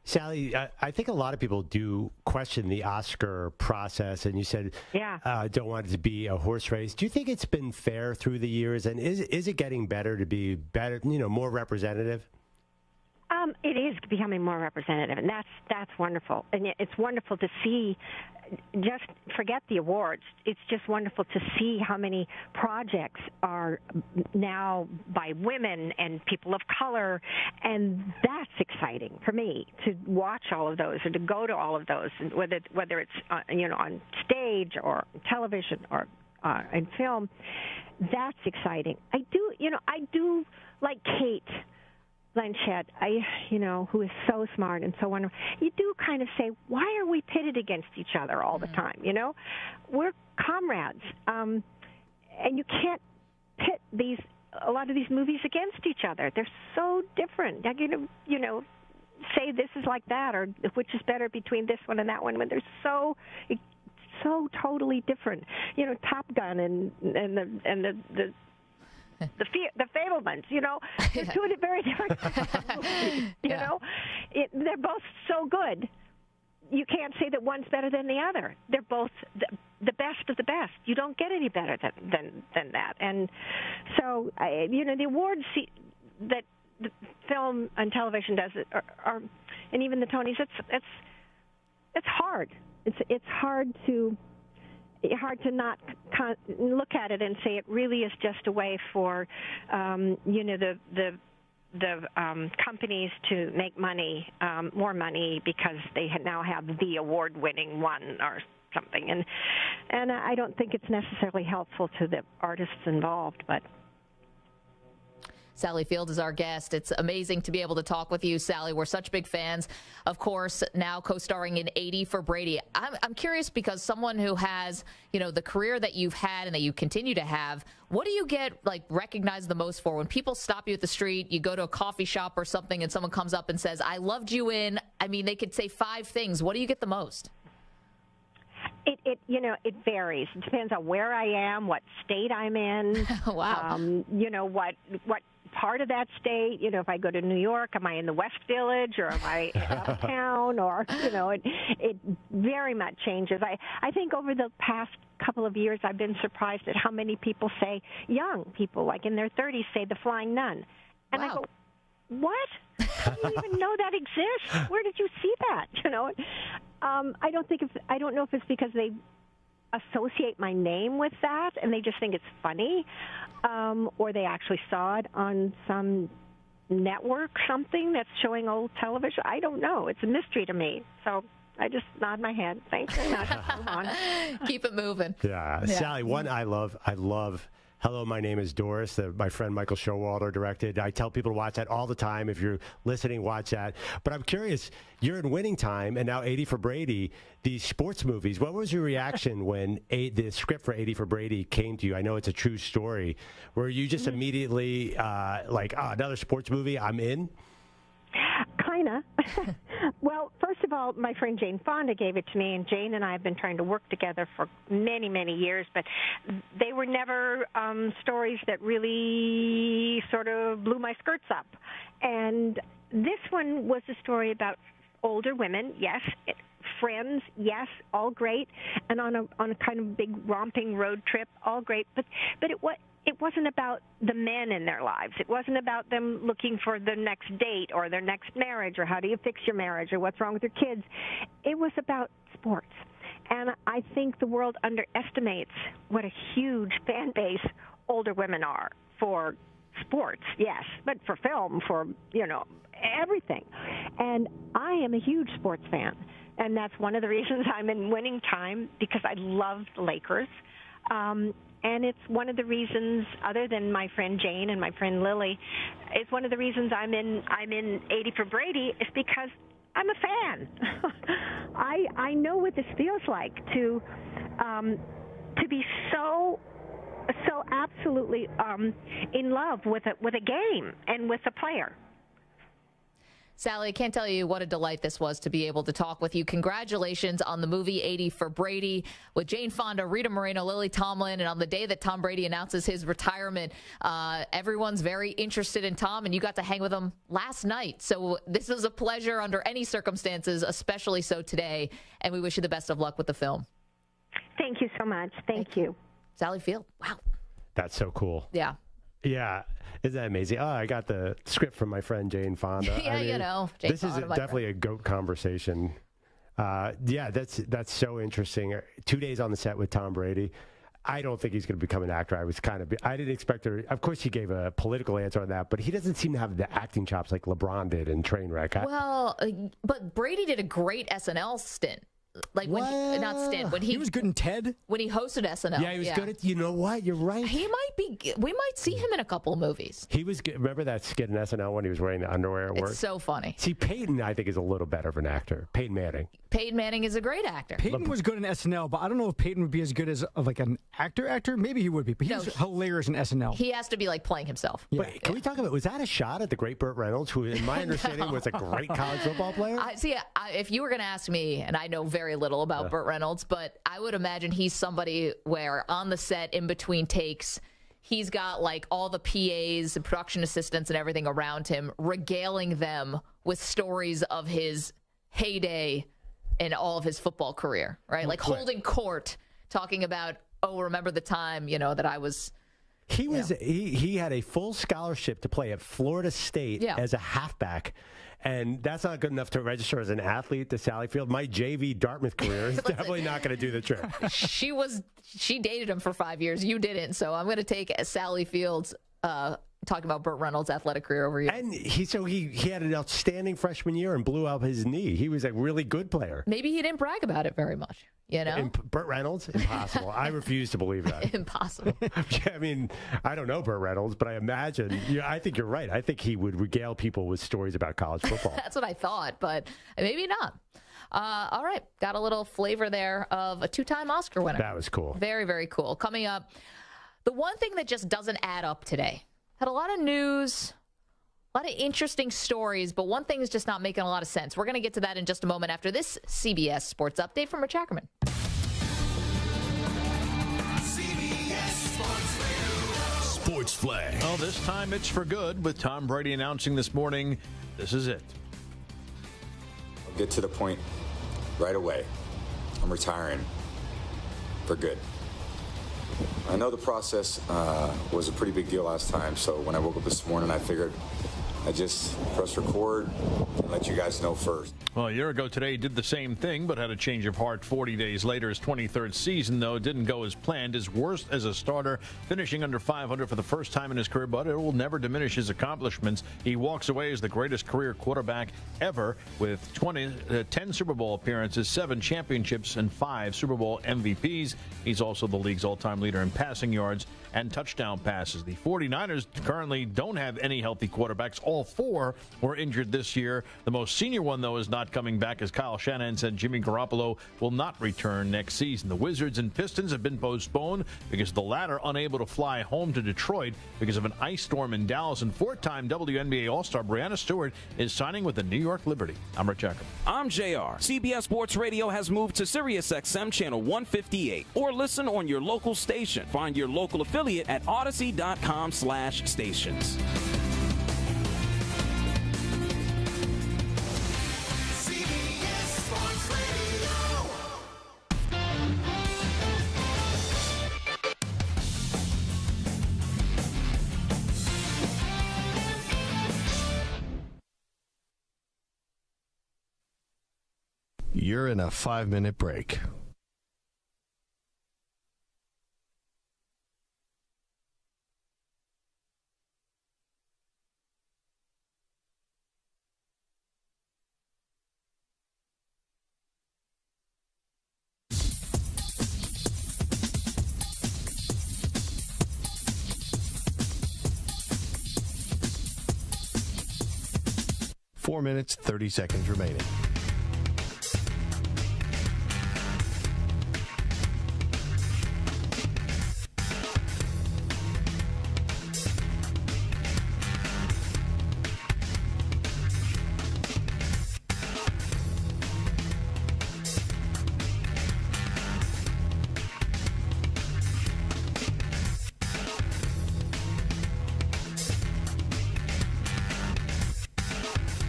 Sally, I think a lot of people do question the Oscar process, and you said don't want it to be a horse race. Do you think it's been fair through the years, and is it getting better to be better, you know, more representative? It is becoming more representative, and that's wonderful. And it's wonderful to see. Just forget the awards. It's just wonderful to see how many projects are now by women and people of color, and that's exciting for me to watch all of those and to go to all of those, and whether it's you know, on stage or television or in film. That's exciting. I do like Kate Blanchett, who is so smart and so wonderful. You do kind of say, why are we pitted against each other all the time? You know, we're comrades, and you can't pit a lot of these movies against each other. They're so different. Like, you know, say this is like that, or which is better between this one and that one, when they're so totally different. You know, Top Gun and the Fablemans, you know, they're doing it very different. You know, they're both so good. You can't say that one's better than the other. They're both the best of the best. You don't get any better than that. And so, the awards that the film and television does are and even the Tonys, it's hard. It's hard to not look at it and say it really is just a way for the companies to make money, more money, because they now have the award-winning one or something, and I don't think it's necessarily helpful to the artists involved, but. Sally Field is our guest. It's amazing to be able to talk with you, Sally. We're such big fans. Of course, now co-starring in 80 for Brady. I'm curious, because someone who has, the career that you've had and that you continue to have, what do you get recognized the most for? When people stop you at the street, you go to a coffee shop or something, and someone comes up and says, I loved you in, they could say 5 things. What do you get the most? It It varies. It depends on where I am, what state I'm in. Wow. What part of that state. If I go to New York, am I in the West Village or am I uptown? Or it very much changes. I think over the past couple of years, I've been surprised at how many people say, young people like in their 30s, say the Flying Nun, and wow. I go, what? How do you even know that exists? Where did you see that? I don't know if it's because they associate my name with that and they just think it's funny, or they actually saw it on some network, something that's showing old television. I don't know. It's a mystery to me. So I just nod my head. Thanks very much. Move on. Keep it moving. Yeah. Sally, one I love Hello, My Name is Doris, that my friend Michael Showalter directed. I tell people to watch that all the time. If you're listening, watch that. But I'm curious, you're in Winning Time and now 80 for Brady, these sports movies. What was your reaction when the script for 80 for Brady came to you? I know it's a true story. Were you just immediately another sports movie, I'm in? Kinda. Well, first of all, my friend Jane Fonda gave it to me, and Jane and I have been trying to work together for many, many years, but they were never stories that really sort of blew my skirts up. And this one was a story about older women, yes, friends, yes, all great, and on a kind of big romping road trip, all great, but it wasn't about the men in their lives. It wasn't about them looking for their next date or their next marriage or how do you fix your marriage or what's wrong with your kids. It was about sports. And I think the world underestimates what a huge fan base older women are for sports, yes, but for film, for, everything. And I am a huge sports fan. And that's one of the reasons I'm in Winning Time, because I love the Lakers. And it's one of the reasons, other than my friend Jane and my friend Lily, it's one of the reasons I'm in 80 for Brady is because I'm a fan. I know what this feels like to be so absolutely in love with a game and with a player. Sally, I can't tell you what a delight this was to be able to talk with you. Congratulations on the movie 80 for Brady with Jane Fonda, Rita Moreno, Lily Tomlin. And on the day that Tom Brady announces his retirement, everyone's very interested in Tom, and you got to hang with him last night. So this is a pleasure under any circumstances, especially so today. And we wish you the best of luck with the film. Thank you so much. Thank you. Sally Field. Wow. That's so cool. Yeah. Yeah. Isn't that amazing? Oh, I got the script from my friend Jane Fonda. Yeah, Jane this Fonda, is definitely a GOAT conversation. Yeah, that's so interesting. 2 days on the set with Tom Brady. I don't think he's going to become an actor. I didn't expect her. Of course, he gave a political answer on that, but he doesn't seem to have the acting chops like LeBron did in Trainwreck. Well, but Brady did a great SNL stint. Like when he was good in Ted. When he hosted SNL. Yeah, he was good at, you know what? You're right. He might be, we might see him in a couple of movies. He was good. Remember that skit in SNL when he was wearing the underwear at work? It's so funny. See, Peyton, I think, is a little better of an actor. Peyton Manning. Peyton Manning is a great actor. Peyton was good in SNL, but I don't know if Peyton would be as good as like an actor. Maybe he would be, but he's hilarious in SNL. He has to be like playing himself. Yeah. But can we talk about, was that a shot at the great Burt Reynolds, who in my understanding was a great college football player? If you were going to ask me, and I know very little about Burt Reynolds, but I would imagine he's somebody where on the set, in between takes, he's got like all the PAs and production assistants and everything around him, regaling them with stories of his heyday in all of his football career, right? Like holding court, talking about, remember the time, that I was... He had a full scholarship to play at Florida State as a halfback. And that's not good enough to register as an athlete to Sally Field. My JV Dartmouth career is definitely not going to do the trick. She dated him for 5 years. You didn't. So I'm going to take Sally Field's talking about Burt Reynolds' athletic career over you. And he had an outstanding freshman year and blew out his knee. He was a really good player. Maybe he didn't brag about it very much. Burt Reynolds? Impossible. I refuse to believe that. Impossible. I mean, I don't know Burt Reynolds, but I imagine, I think you're right. I think he would regale people with stories about college football. That's what I thought, but maybe not. All right. Got a little flavor there of a 2-time Oscar winner. That was cool. Very, very cool. Coming up, the one thing that just doesn't add up today. Had a lot of news, a lot of interesting stories, but one thing is just not making a lot of sense. We're going to get to that in just a moment after this CBS Sports Update from Rich Ackerman. Sports Flag. Well, this time it's for good with Tom Brady announcing this morning, this is it. I'll get to the point right away. I'm retiring for good. I know the process was a pretty big deal last time, so when I woke up this morning, I figured I'd just press record and let you guys know first. Well, a year ago today, he did the same thing, but had a change of heart 40 days later. His 23rd season, though, didn't go as planned. His worst as a starter, finishing under 500 for the first time in his career, but it will never diminish his accomplishments. He walks away as the greatest career quarterback ever with 10 Super Bowl appearances, 7 championships, and 5 Super Bowl MVPs. He's also the league's all-time leader in passing yards and touchdown passes. The 49ers currently don't have any healthy quarterbacks. All 4 were injured this year. The most senior one, though, is not coming back, as Kyle Shanahan said Jimmy Garoppolo will not return next season. The Wizards and Pistons have been postponed because the latter unable to fly home to Detroit because of an ice storm in Dallas. And 4-time WNBA All-Star Breanna Stewart is signing with the New York Liberty. I'm Rich Jacob. I'm JR. CBS Sports Radio has moved to SiriusXM Channel 158. Or listen on your local station. Find your local affiliate at Odyssey.com/stations. CBS Sports Radio. You're in a 5-minute break. Four minutes, 30 seconds remaining.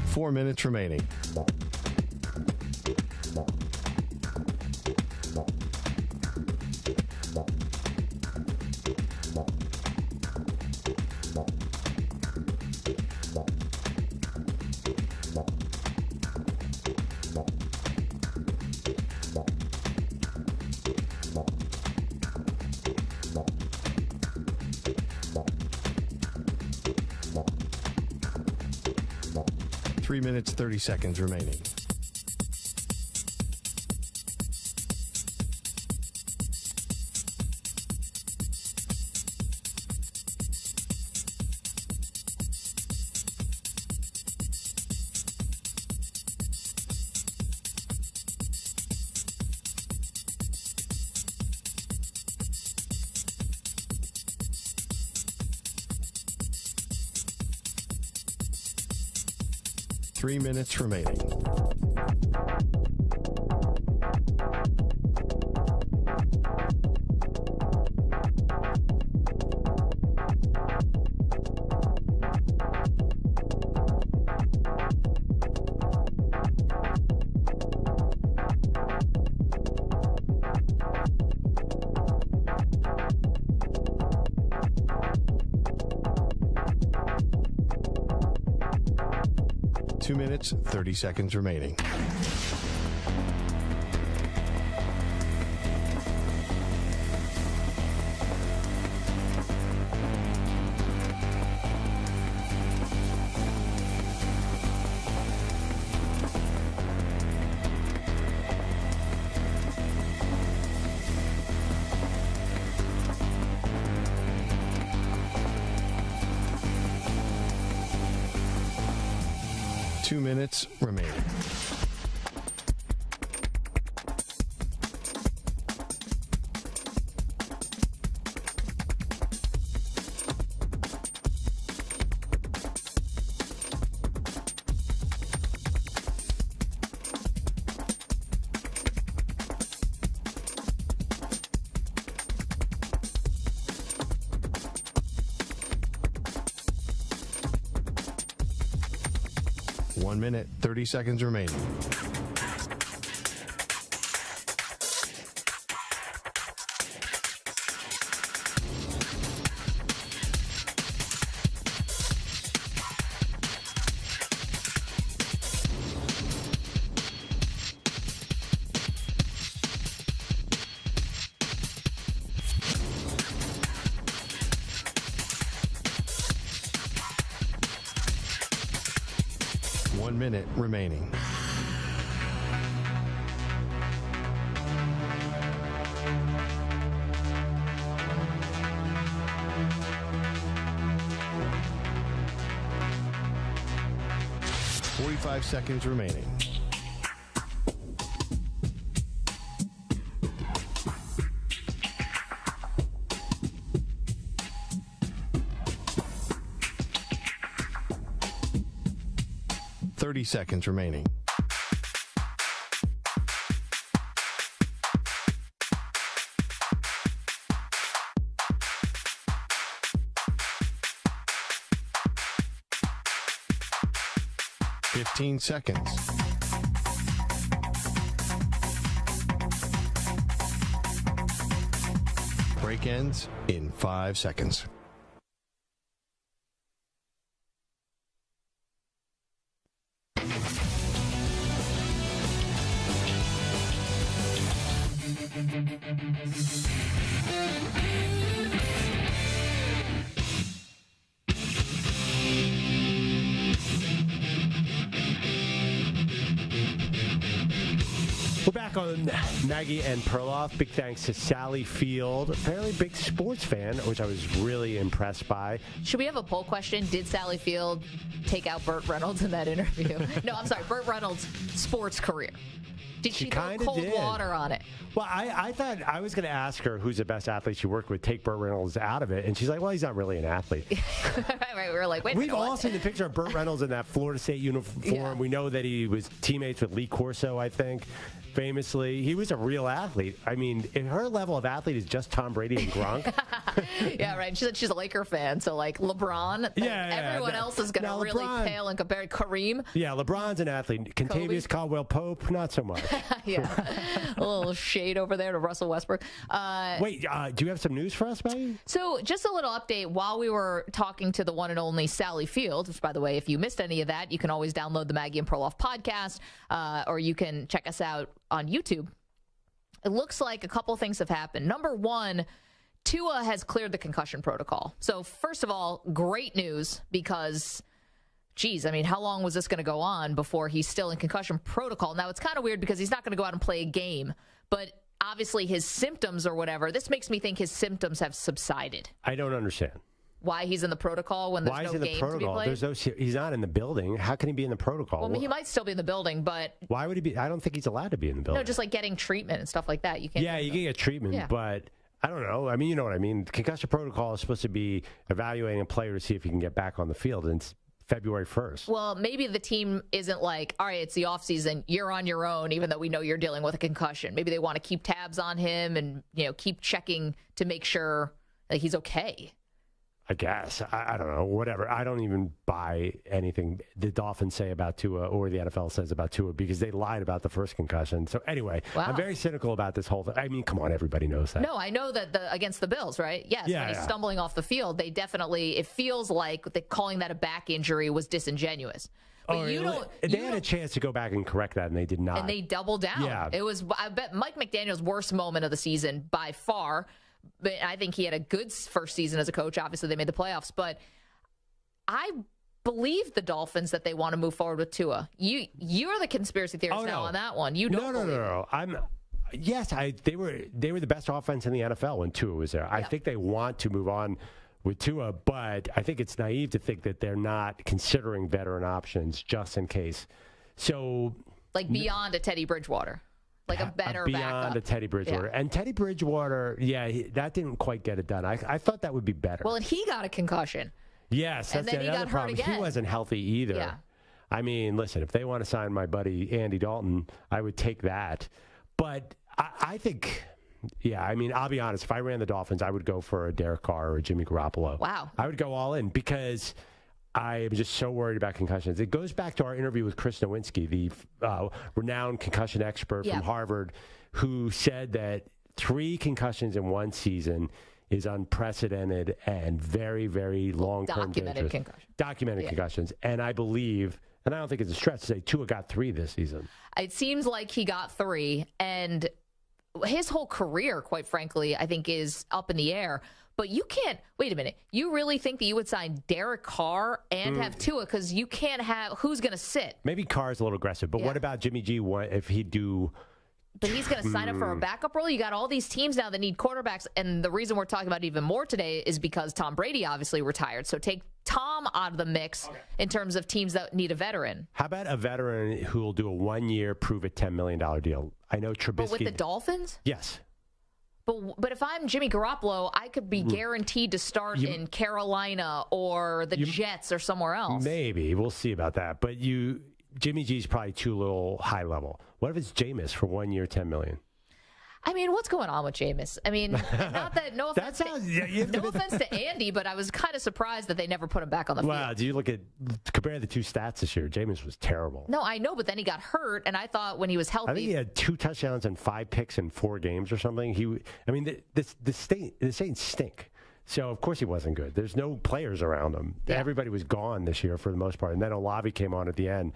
Four minutes remaining. Three minutes, 30 seconds remaining. Three minutes remaining. Two minutes, 30 seconds remaining. Two minutes remaining. 1 minute, 30 seconds remaining. Minute remaining. Five seconds remaining. Seconds remaining. Seconds. Break ends in 5 seconds. We're back on Maggie and Perloff. Big thanks to Sally Field, a fairly big sports fan, which I was really impressed by. Should we have a poll question? Did Sally Field take out Burt Reynolds in that interview? No, I'm sorry, Burt Reynolds' sports career. Did she throw cold water on it? Well, I thought I was going to ask her who's the best athlete she worked with, take Burt Reynolds out of it. And she's like, well, he's not really an athlete. Right, we were like, wait. We've all seen the picture of Burt Reynolds in that Florida State uniform. Yeah. We know that he was teammates with Lee Corso, I think, famously. He was a real athlete. I mean, if her level of athlete is just Tom Brady and Gronk. Yeah, right. She said she's a Laker fan, so like LeBron. Everyone else is going to really pale and compare. Kareem. Yeah, LeBron's an athlete. Contavious Caldwell-Pope, not so much. Yeah, a little shade over there to Russell Westbrook. Wait, do you have some news for us, Maggie? So just a little update while we were talking to the one and only Sally Field, which, by the way, if you missed any of that, you can always download the Maggie and Perloff podcast, or you can check us out on YouTube. It looks like a couple things have happened. Number one, Tua has cleared the concussion protocol. So first of all, great news because, geez, I mean, how long was this going to go on before he's still in concussion protocol? Now, it's kind of weird because he's not going to go out and play a game, but obviously his symptoms or whatever, this makes me think his symptoms have subsided. I don't understand. Why he's in the protocol when there's no game to be played? He's not in the building. How can he be in the protocol? Well, he might still be in the building, but why would he be? I don't think he's allowed to be in the building. No, just like getting treatment and stuff like that. You can't. Yeah, you can get treatment, but I don't know. I mean, you know what I mean. The concussion protocol is supposed to be evaluating a player to see if he can get back on the field, and it's February 1st. Well, maybe the team isn't like, all right, it's the offseason, you're on your own, even though we know you're dealing with a concussion. Maybe they want to keep tabs on him and, keep checking to make sure that he's okay. I guess. I don't know. Whatever. I don't even buy anything the Dolphins say about Tua or the NFL says about Tua because they lied about the first concussion. So anyway, I'm very cynical about this whole thing. I mean, come on, everybody knows that. No, I know that against the Bills, right? Yes, when he's stumbling off the field, they definitely, it feels like calling that a back injury was disingenuous. But they had a chance to go back and correct that, and they did not. And they doubled down. Yeah. It was, I bet, Mike McDaniel's worst moment of the season by far. But I think he had a good first season as a coach. Obviously, they made the playoffs. But I believe the Dolphins that they want to move forward with Tua. You're the conspiracy theorist now on that one. You don't. No. They were the best offense in the NFL when Tua was there. I think they want to move on with Tua, but I think it's naive to think that they're not considering veteran options just in case. So, like beyond a Teddy Bridgewater. Like a better beyond backup. a Teddy Bridgewater. Yeah. And Teddy Bridgewater, that didn't quite get it done. I thought that would be better. Well, and he got a concussion. Yes, that's the other problem. He wasn't healthy either. Yeah. I mean, listen, if they want to sign my buddy Andy Dalton, I would take that. But I think, I mean, I'll be honest. If I ran the Dolphins, I would go for a Derek Carr or a Jimmy Garoppolo. Wow. I would go all in because I am just so worried about concussions. It goes back to our interview with Chris Nowinski, the renowned concussion expert from Harvard, who said that 3 concussions in one season is unprecedented and very, very long-term Documented concussions. And I believe, and I don't think it's a stretch to say Tua got 3 this season. It seems like he got 3, and his whole career, quite frankly, I think is up in the air. But you can't, wait a minute, you really think that you would sign Derek Carr and have Tua? Because you can't have, who's going to sit? Maybe Carr's a little aggressive, but what about Jimmy G if he'd do... But he's going to sign up for a backup role? You got all these teams now that need quarterbacks, and the reason we're talking about it even more today is because Tom Brady obviously retired. So take Tom out of the mix in terms of teams that need a veteran. How about a veteran who will do a 1-year, prove-it $10 million deal? I know Trubisky... But with the Dolphins? Yes. But if I'm Jimmy Garoppolo, I could be guaranteed to start in Carolina or the Jets or somewhere else. Maybe. We'll see about that. But Jimmy G's probably too little high level. What if it's Jameis for 1 year, $10 million? I mean, what's going on with Jameis? I mean, not that no offense, no offense to Andy, but I was kind of surprised that they never put him back on the field. Wow, do you compare the 2 stats this year? Jameis was terrible. No, I know, but then he got hurt, and I thought when he was healthy, I think he had 2 touchdowns and 5 picks in 4 games or something. The Saints stink. So, of course, he wasn't good. There's no players around him. Yeah. Everybody was gone this year for the most part. And then Olave came on at the end.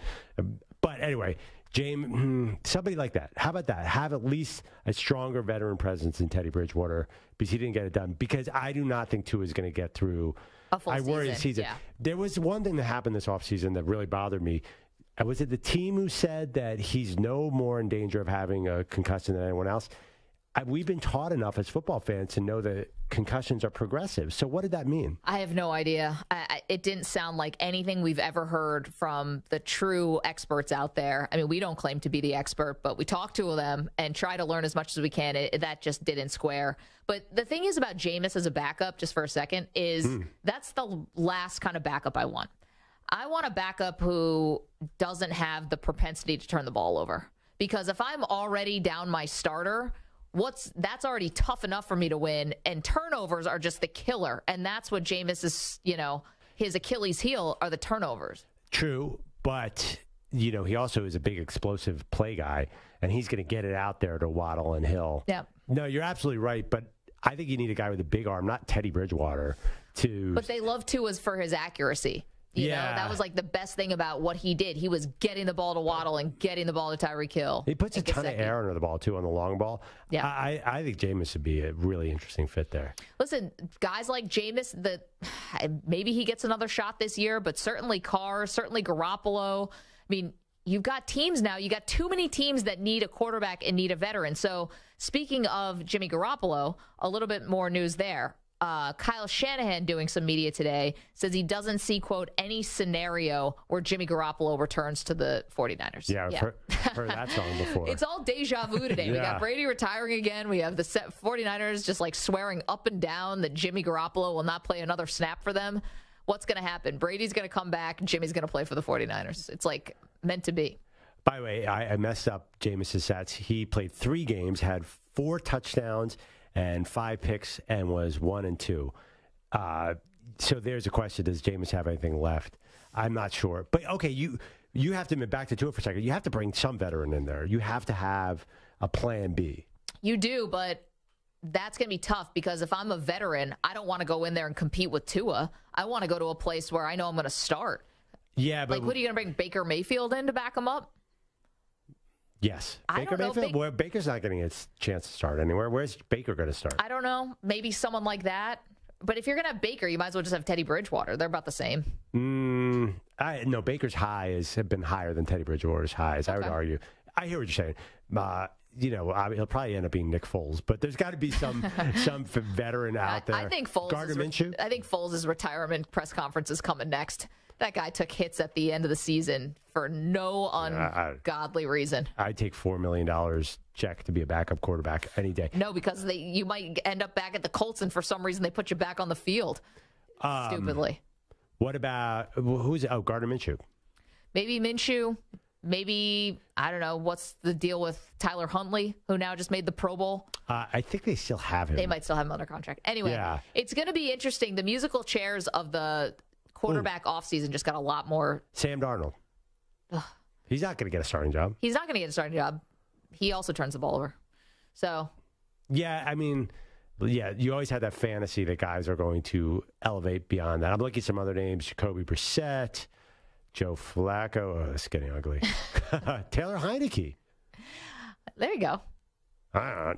But anyway, James, somebody like that. How about that? Have at least a stronger veteran presence than Teddy Bridgewater because he didn't get it done. Because I do not think Tua is going to get through a full season. Yeah. There was one thing that happened this offseason that really bothered me. Was it the team who said that he's no more in danger of having a concussion than anyone else? We've been taught enough as football fans to know that concussions are progressive. So what did that mean? I have no idea. It didn't sound like anything we've ever heard from the true experts out there. I mean, we don't claim to be the expert, but we talk to them and try to learn as much as we can. That just didn't square. But the thing is about Jameis as a backup, just for a second, is that's the last kind of backup I want. I want a backup who doesn't have the propensity to turn the ball over. Because if I'm already down my starter, that's already tough enough for me to win, and turnovers are just the killer. And that's what Jameis is, his Achilles heel are the turnovers. True, but he also is a big explosive play guy, and he's going to get it out there to Waddle and Hill. Yeah. No, you're absolutely right, but I think you need a guy with a big arm, not Teddy Bridgewater. But they love Tua's for his accuracy. You know, that was like the best thing about what he did. He was getting the ball to Waddle and getting the ball to Tyreek Hill. He puts a ton of air under the ball, too, on the long ball. Yeah. I think Jameis would be a really interesting fit there. Listen, guys like Jameis, maybe he gets another shot this year, but certainly Carr, certainly Garoppolo. I mean, you've got teams now. You got too many teams that need a quarterback and need a veteran. So speaking of Jimmy Garoppolo, a little bit more news there. Kyle Shanahan doing some media today says he doesn't see, quote, any scenario where Jimmy Garoppolo returns to the 49ers. Yeah, I've heard that song before. It's all deja vu today. Yeah. We got Brady retiring again. We have the 49ers just like swearing up and down that Jimmy Garoppolo will not play another snap for them. What's going to happen? Brady's going to come back. Jimmy's going to play for the 49ers. It's like meant to be. By the way, I messed up Jameis' stats. He played 3 games, had 4 touchdowns, and 5 picks, and was 1-2. So there's a question: does Jameis have anything left? I'm not sure. But okay, you have to admit, back to Tua for a second. You have to bring some veteran in there. You have to have a plan B. You do, but that's going to be tough because if I'm a veteran, I don't want to go in there and compete with Tua. I want to go to a place where I know I'm going to start. Yeah, but what are you going to bring Baker Mayfield in to back him up? Yes. Baker Mayfield? Well, Baker's not getting a chance to start anywhere. Where's Baker going to start? I don't know. Maybe someone like that. But if you're going to have Baker, you might as well just have Teddy Bridgewater. They're about the same. No, Baker's highs have been higher than Teddy Bridgewater's highs, I would argue. I hear what you're saying. He'll probably end up being Nick Foles, but there's got to be some veteran out there. I think Foles Gardner Minshew? I think Foles' retirement press conference is coming next. That guy took hits at the end of the season for no ungodly reason. I'd take $4 million check to be a backup quarterback any day. No, because you might end up back at the Colts, and for some reason they put you back on the field. Stupidly. What about Gardner Minshew? Maybe Minshew. Maybe, I don't know, what's the deal with Tyler Huntley, who now just made the Pro Bowl? I think they still have him. They might still have him under contract. Anyway, It's going to be interesting. The musical chairs of the quarterback offseason just got a lot more. Sam Darnold. He's not going to get a starting job. He's not going to get a starting job. He also turns the ball over. So. Yeah, I mean, yeah, you always had that fantasy that guys are going to elevate beyond that. I'm looking at some other names: Jacoby Brissett, Joe Flacco. Oh, it's getting ugly. Taylor Heineke. There you go.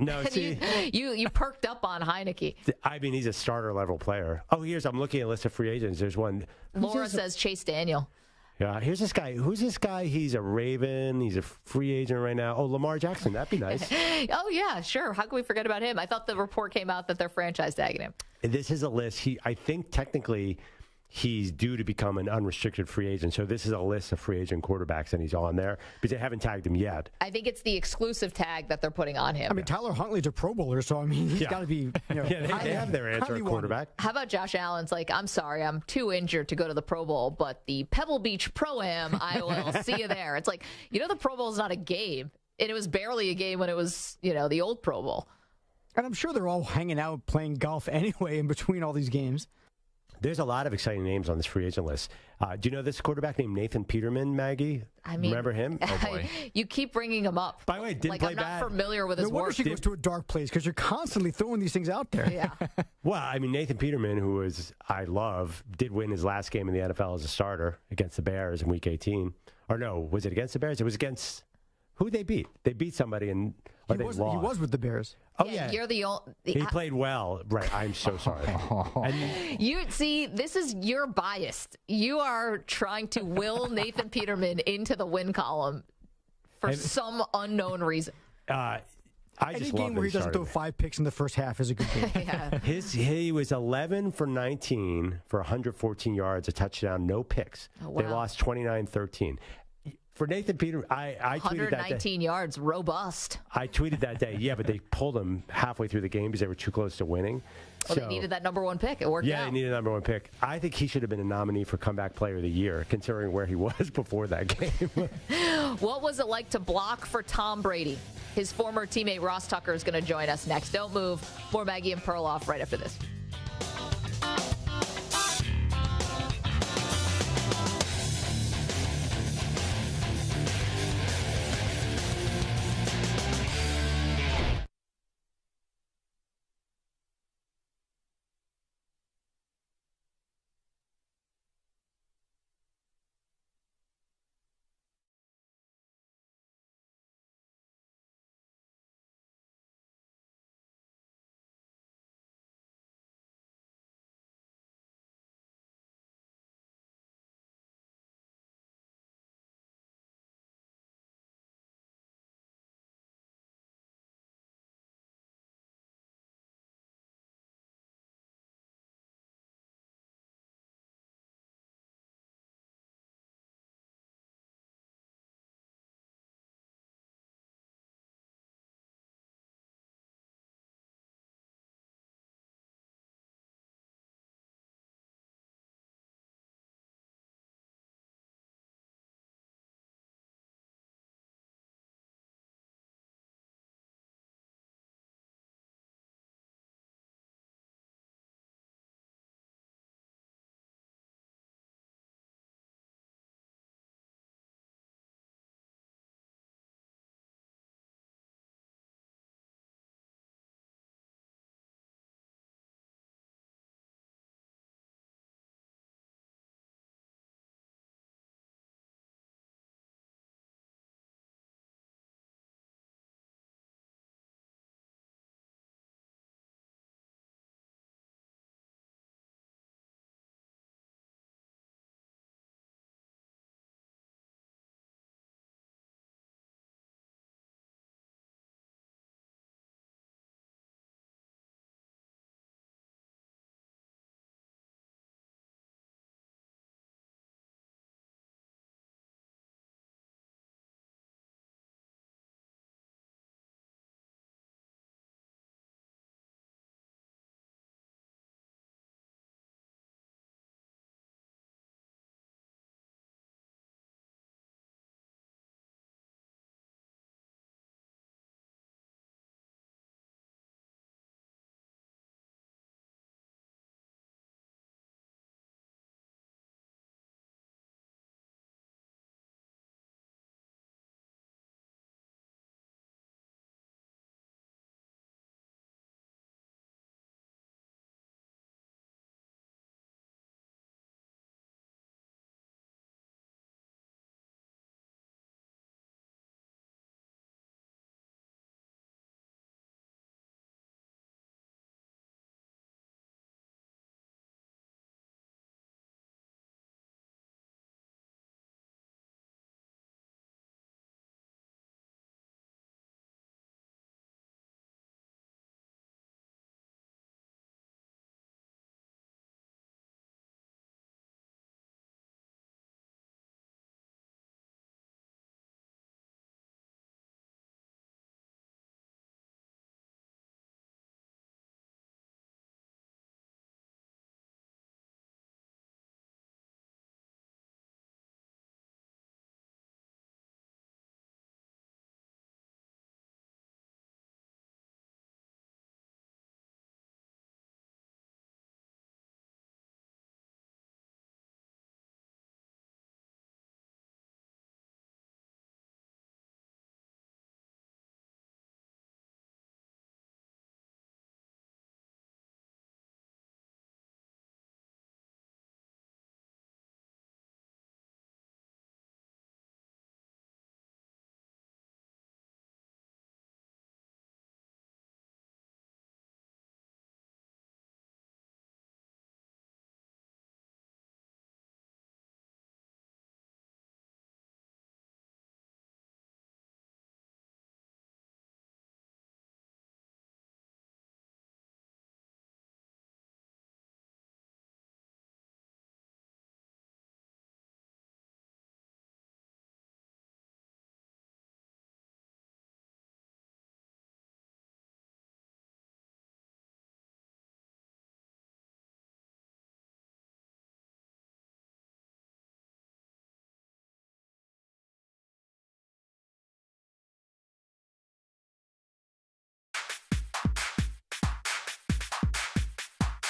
No, see, you perked up on Heineke. I mean, he's a starter level player. Oh, I'm looking at a list of free agents. There's one. Laura says Chase Daniel. Yeah, here's this guy. Who's this guy? He's a Raven. He's a free agent right now. Oh, Lamar Jackson. That'd be nice. Oh, yeah, sure. How can we forget about him? I thought the report came out that they're franchise tagging him. This is a list. I think technically he's due to become an unrestricted free agent. So this is a list of free agent quarterbacks, and he's on there because they haven't tagged him yet. I think it's the exclusive tag that they're putting on him. I mean, Tyler Huntley's a Pro Bowler, so I mean, he's got to be. They have their answer at quarterback. How about Josh Allen's like, I'm sorry, I'm too injured to go to the Pro Bowl, but the Pebble Beach Pro-Am, I will see you there. It's like, the Pro Bowl is not a game. And it was barely a game when it was, the old Pro Bowl. And I'm sure they're all hanging out playing golf anyway in between all these games. There's a lot of exciting names on this free agent list. Do you know this quarterback named Nathan Peterman, Maggie? I mean, remember him? Oh, boy. You keep bringing him up. By the way, didn't play I'm bad. not familiar with his No wonder work. she goes to a dark place because you're constantly throwing these things out there. Yeah. Well, I mean, Nathan Peterman, who I love, did win his last game in the NFL as a starter against the Bears in Week 18. Or no, was it against the Bears? It was against who they beat. They beat somebody and they lost. He was with the Bears. Oh yeah, You're the only. He played well. Right. I'm so sorry. You're biased. You are trying to will Nathan Peterman into the win column for some unknown reason. Any game where he doesn't throw 5 picks in the first half is a good game. He was 11 for 19 for 114 yards, a touchdown, no picks. Oh, wow. They lost 29-13. For Nathan Peterman, I tweeted that 119 yards, robust. I tweeted that day, yeah, but they pulled him halfway through the game because they were too close to winning. Oh, they needed that number 1 pick. It worked out. Yeah, they needed a number 1 pick. I think he should have been a nominee for Comeback Player of the Year, considering where he was before that game. What was it like to block for Tom Brady? His former teammate Ross Tucker is going to join us next. Don't move. More Maggie and Perloff right after this.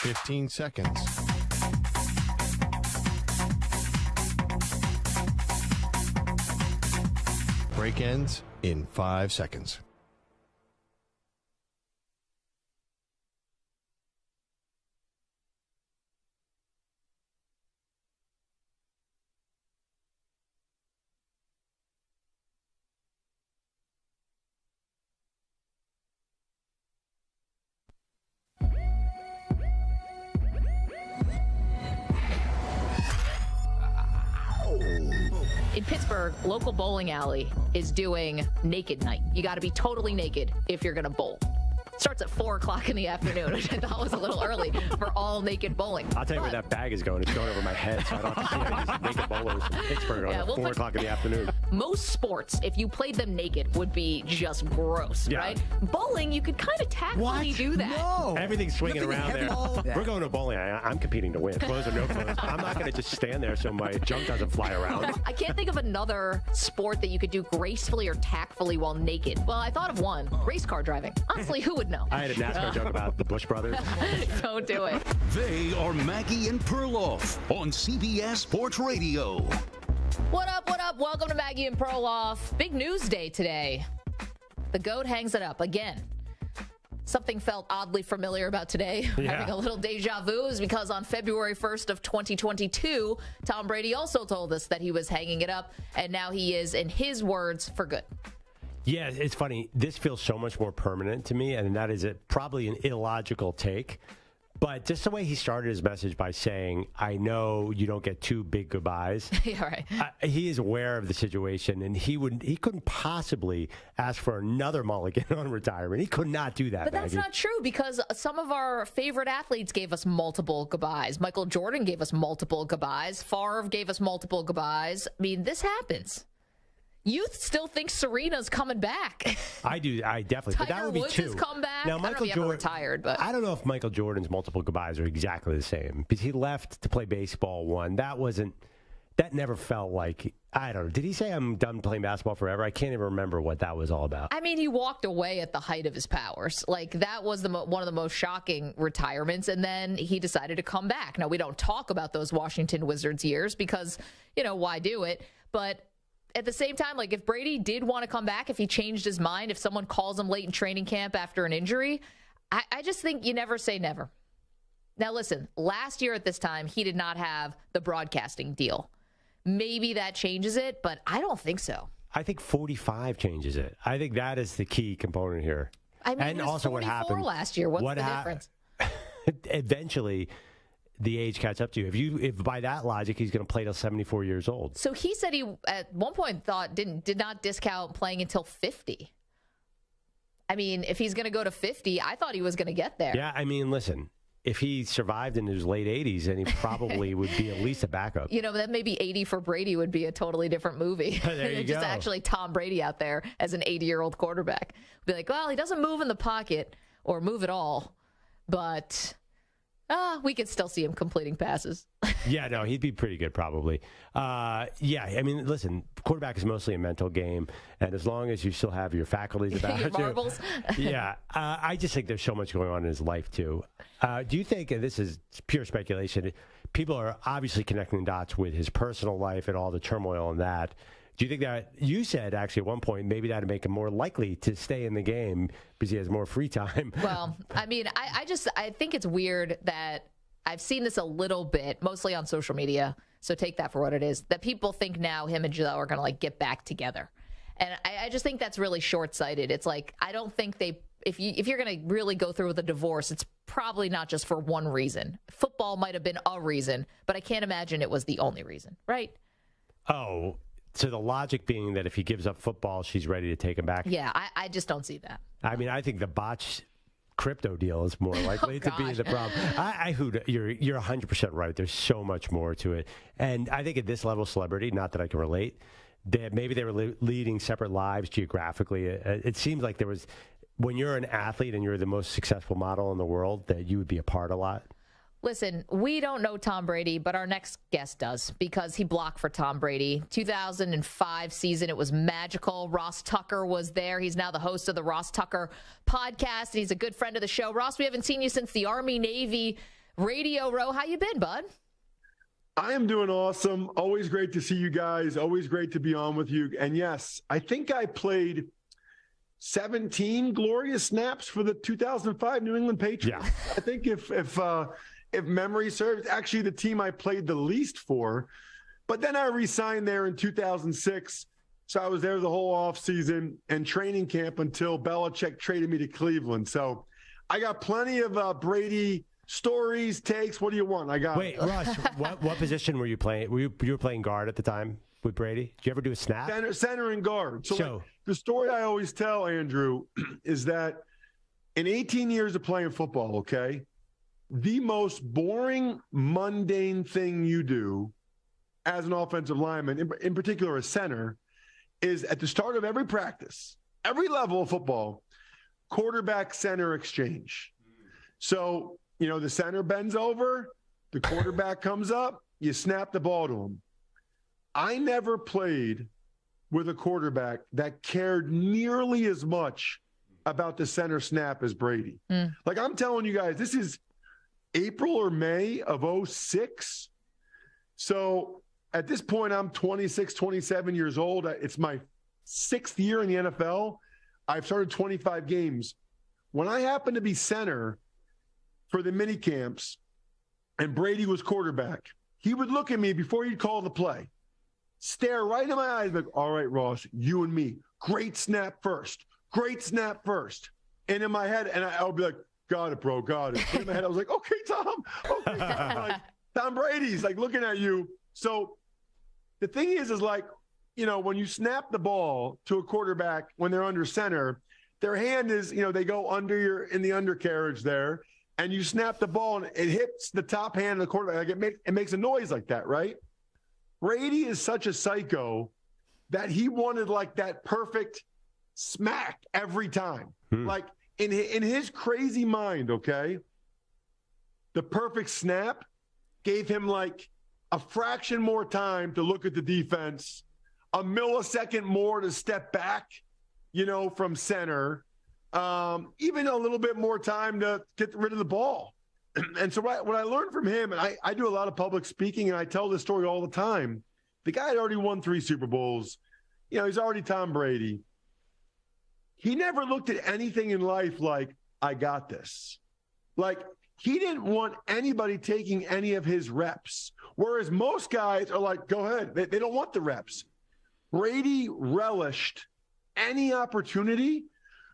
15 seconds. Break ends in 5 seconds. In Pittsburgh, local bowling alley is doing naked night. You got to be totally naked if you're going to bowl. Starts at 4 o'clock in the afternoon, which I thought was a little early for all naked bowling. I'll tell you where that bag is going. It's going over my head, so I don't have to see any of these naked bowlers in Pittsburgh on 4 o'clock in the afternoon. Most sports, if you played them naked, would be just gross, right? Bowling, you could kind of tactfully do that. No. Everything's swinging around there. We're going to bowling. I'm competing to win. Clothes or no clothes. I'm not going to just stand there so my junk doesn't fly around. I can't think of another sport that you could do gracefully or tactfully while naked. Well, I thought of one. Race car driving. Honestly, who would know? I had a NASCAR joke about the Bush brothers. Don't do it. They are Maggie and Perloff on CBS Sports Radio. What up, what up? Welcome to Maggie and Perloff. Big news day today. The GOAT hangs it up again. Something felt oddly familiar about today, having a little deja vu, is because on February 1st of 2022, Tom Brady also told us that he was hanging it up, and now he is, in his words, for good. Yeah, it's funny. This feels so much more permanent to me, and that is probably an illogical take. But just the way he started his message by saying, I know you don't get 2 big goodbyes. Yeah, right. He is aware of the situation, and he couldn't possibly ask for another mulligan on retirement. He could not do that. But that's not true, because some of our favorite athletes gave us multiple goodbyes. Michael Jordan gave us multiple goodbyes. Favre gave us multiple goodbyes. I mean, this happens. Youth still thinks Serena's coming back. I do. I definitely. Tiger but that would be Woods 2. has come back. Now, I don't Michael know if he ever Jordan retired, but I don't know if Michael Jordan's multiple goodbyes are exactly the same, because he left to play baseball. That never felt like, I don't know. Did he say I'm done playing basketball forever? I can't even remember what that was all about. I mean, he walked away at the height of his powers. Like, that was one of the most shocking retirements, and then he decided to come back. Now, we don't talk about those Washington Wizards years because, why do it? But at the same time, like, if Brady did want to come back, if he changed his mind, if someone calls him late in training camp after an injury, I just think you never say never. Now, listen, last year at this time, he did not have the broadcasting deal. Maybe that changes it, but I don't think so. I think 45 changes it. I think that is the key component here. I mean, and he was also 44 what happened last year. What's the difference? Eventually, the age catch up to you. If by that logic, he's going to play till 74 years old. So he said he at one point did not discount playing until 50. I mean, if he's going to go to 50, I thought he was going to get there. Yeah, I mean, listen, if he survived in his late 80s, then he probably would be at least a backup. That maybe 80 for Brady would be a totally different movie. There you Just go. actually Tom Brady out there as an 80-year-old quarterback. Be like, well, he doesn't move in the pocket or move at all, but we could still see him completing passes. Yeah, no, he'd be pretty good probably. Yeah, I mean, listen, quarterback is mostly a mental game, and as long as you still have your faculties about Your it. marbles. Yeah, I just think there's so much going on in his life, too. Do you think, and this is pure speculation, people are obviously connecting dots with his personal life and all the turmoil in that. Do you think that, you said actually at one point, maybe that would make him more likely to stay in the game because he has more free time? Well, I mean, I think it's weird that I've seen this a little bit, mostly on social media, so take that for what it is, that people think now him and Giselle are going to, like, get back together. And I just think that's really short-sighted. It's like, I don't think if you're going to really go through with a divorce, it's probably not just for one reason. Football might have been a reason, but I can't imagine it was the only reason, right? Oh, so the logic being that if he gives up football, she's ready to take him back? Yeah, I just don't see that. I mean, I think the botch crypto deal is more likely to be the problem. You're 100% right. There's so much more to it. And I think at this level of celebrity, not that I can relate, that maybe they were leading separate lives geographically. It seems like there was, when you're an athlete and you're the most successful model in the world, that you would be apart a lot. Listen, we don't know Tom Brady, but our next guest does because he blocked for Tom Brady. 2005 season, it was magical. Ross Tucker was there. He's now the host of the Ross Tucker podcast, and he's a good friend of the show. Ross, we haven't seen you since the Army-Navy Radio Row. How you been, bud? I am doing awesome. Always great to see you guys. Always great to be on with you. And yes, I think I played 17 glorious snaps for the 2005 New England Patriots. Yeah. I think if memory serves, actually the team I played the least for. But then I re-signed there in 2006. So I was there the whole offseason and training camp until Belichick traded me to Cleveland. So I got plenty of Brady stories, takes. What do you want? Wait, Russ, what position were you playing? You were playing guard at the time with Brady? Did you ever do a snap? Center and guard. So like, the story I always tell, Andrew, is that in 18 years of playing football, okay, the most boring, mundane thing you do as an offensive lineman, in particular a center, is at the start of every practice, every level of football, quarterback-center exchange. So, the center bends over, the quarterback comes up, you snap the ball to him. I never played with a quarterback that cared nearly as much about the center snap as Brady. Like I'm telling you guys, this is April or May of 2006. So at this point, I'm 26, 27 years old. It's my 6th year in the NFL. I've started 25 games. When I happened to be center for the mini camps and Brady was quarterback, he would look at me before he'd call the play, stare right in my eyes, like, all right, Ross, you and me, great snap first. And in my head, and I would be like, got it, bro, got it. In my head, I was like, okay, Tom. Like, Tom Brady's like looking at you. So the thing is like, when you snap the ball to a quarterback when they're under center, their hand is, they go in the undercarriage there, and you snap the ball and it hits the top hand of the quarterback. Like it makes a noise like that, right? Brady is such a psycho that he wanted like that perfect smack every time. Like in his crazy mind, okay, the perfect snap gave him like a fraction more time to look at the defense, a millisecond more to step back, from center, even a little bit more time to get rid of the ball. And so what I learned from him, and I do a lot of public speaking, and I tell this story all the time. The guy had already won 3 Super Bowls. He's already Tom Brady. He never looked at anything in life like, I got this. Like, he didn't want anybody taking any of his reps, whereas most guys are like, go ahead. They don't want the reps. Brady relished any opportunity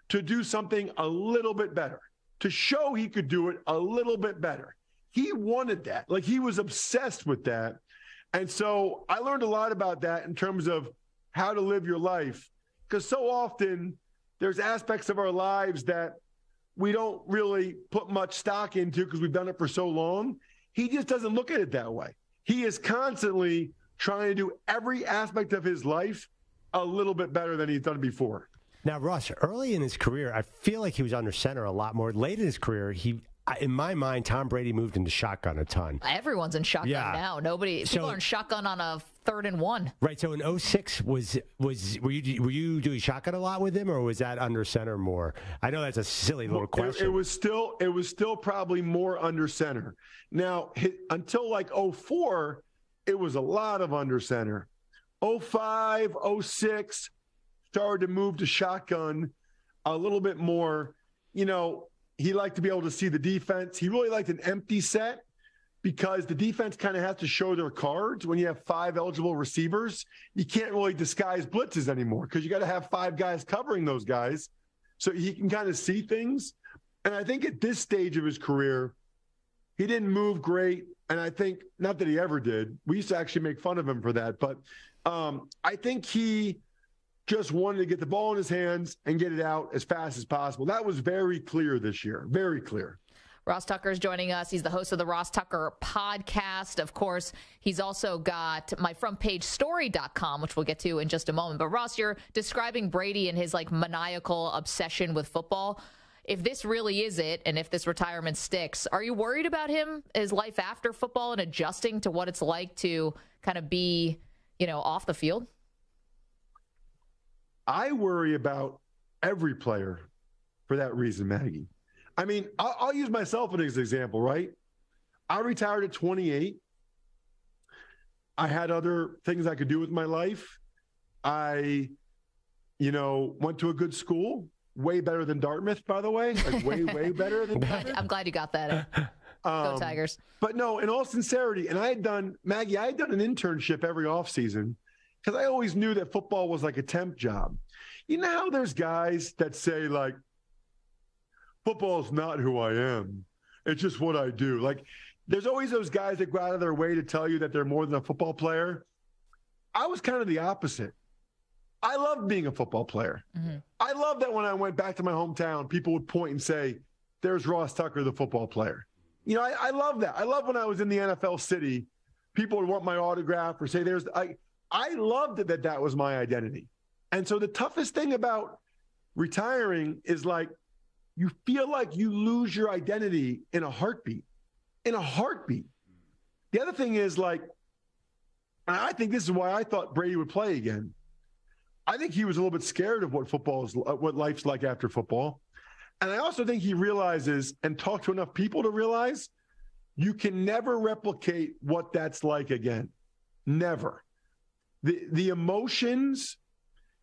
to do something a little bit better, to show he could do it a little bit better. He wanted that. Like, he was obsessed with that. And so I learned a lot about that in terms of how to live your life, because so often there's aspects of our lives that we don't really put much stock into because we've done it for so long. He just doesn't look at it that way. He is constantly trying to do every aspect of his life a little bit better than he's done before. Now, Russ, early in his career, I feel like he was under center a lot more. Late in his career, in my mind, Tom Brady moved into shotgun a ton. Everyone's in shotgun now. People are in shotgun on a 3rd and 1. Right. So in 2006, were you doing shotgun a lot with him, or was that under center more? I know that's a silly little question. It was still probably more under center. Now, until like 2004, it was a lot of under center. 2005, 2006, started to move to shotgun a little bit more. He liked to be able to see the defense. He really liked an empty set because the defense kind of has to show their cards. When you have 5 eligible receivers, you can't really disguise blitzes anymore because you got to have 5 guys covering those guys so he can kind of see things. And I think at this stage of his career, he didn't move great. And I think, not that he ever did, we used to actually make fun of him for that, but I think he just wanted to get the ball in his hands and get it out as fast as possible. That was very clear this year, very clear. Ross Tucker is joining us. He's the host of the Ross Tucker podcast. Of course, he's also got myfrontpagestory.com, which we'll get to in just a moment. But Ross, you're describing Brady and his maniacal obsession with football. If this really is it, and if this retirement sticks, are you worried about him, his life after football, and adjusting to what it's like to kind of be, off the field? I worry about every player for that reason, Maggie. I mean, I'll use myself as an example, right? I retired at 28. I had other things I could do with my life. I, went to a good school, way better than Dartmouth, by the way, like way better than Dartmouth. I'm glad you got that in. Go Tigers. But no, in all sincerity, and I had done an internship every offseason because I always knew that football was like a temp job. You know how there's guys that say, like, football's not who I am. It's just what I do. Like, there's always those guys that go out of their way to tell you that they're more than a football player. I was kind of the opposite. I loved being a football player. Mm-hmm. I love that when I went back to my hometown, people would point and say, there's Ross Tucker, the football player. I love that. I love when I was in the NFL city, people would want my autograph or say I loved it that was my identity. And so the toughest thing about retiring is like, you feel like you lose your identity in a heartbeat. In a heartbeat. The other thing is, like, I think this is why I thought Brady would play again. I think he was a little bit scared of what life's like after football. And I also think he realizes and talked to enough people to realize you can never replicate what that's like again. Never. The emotions,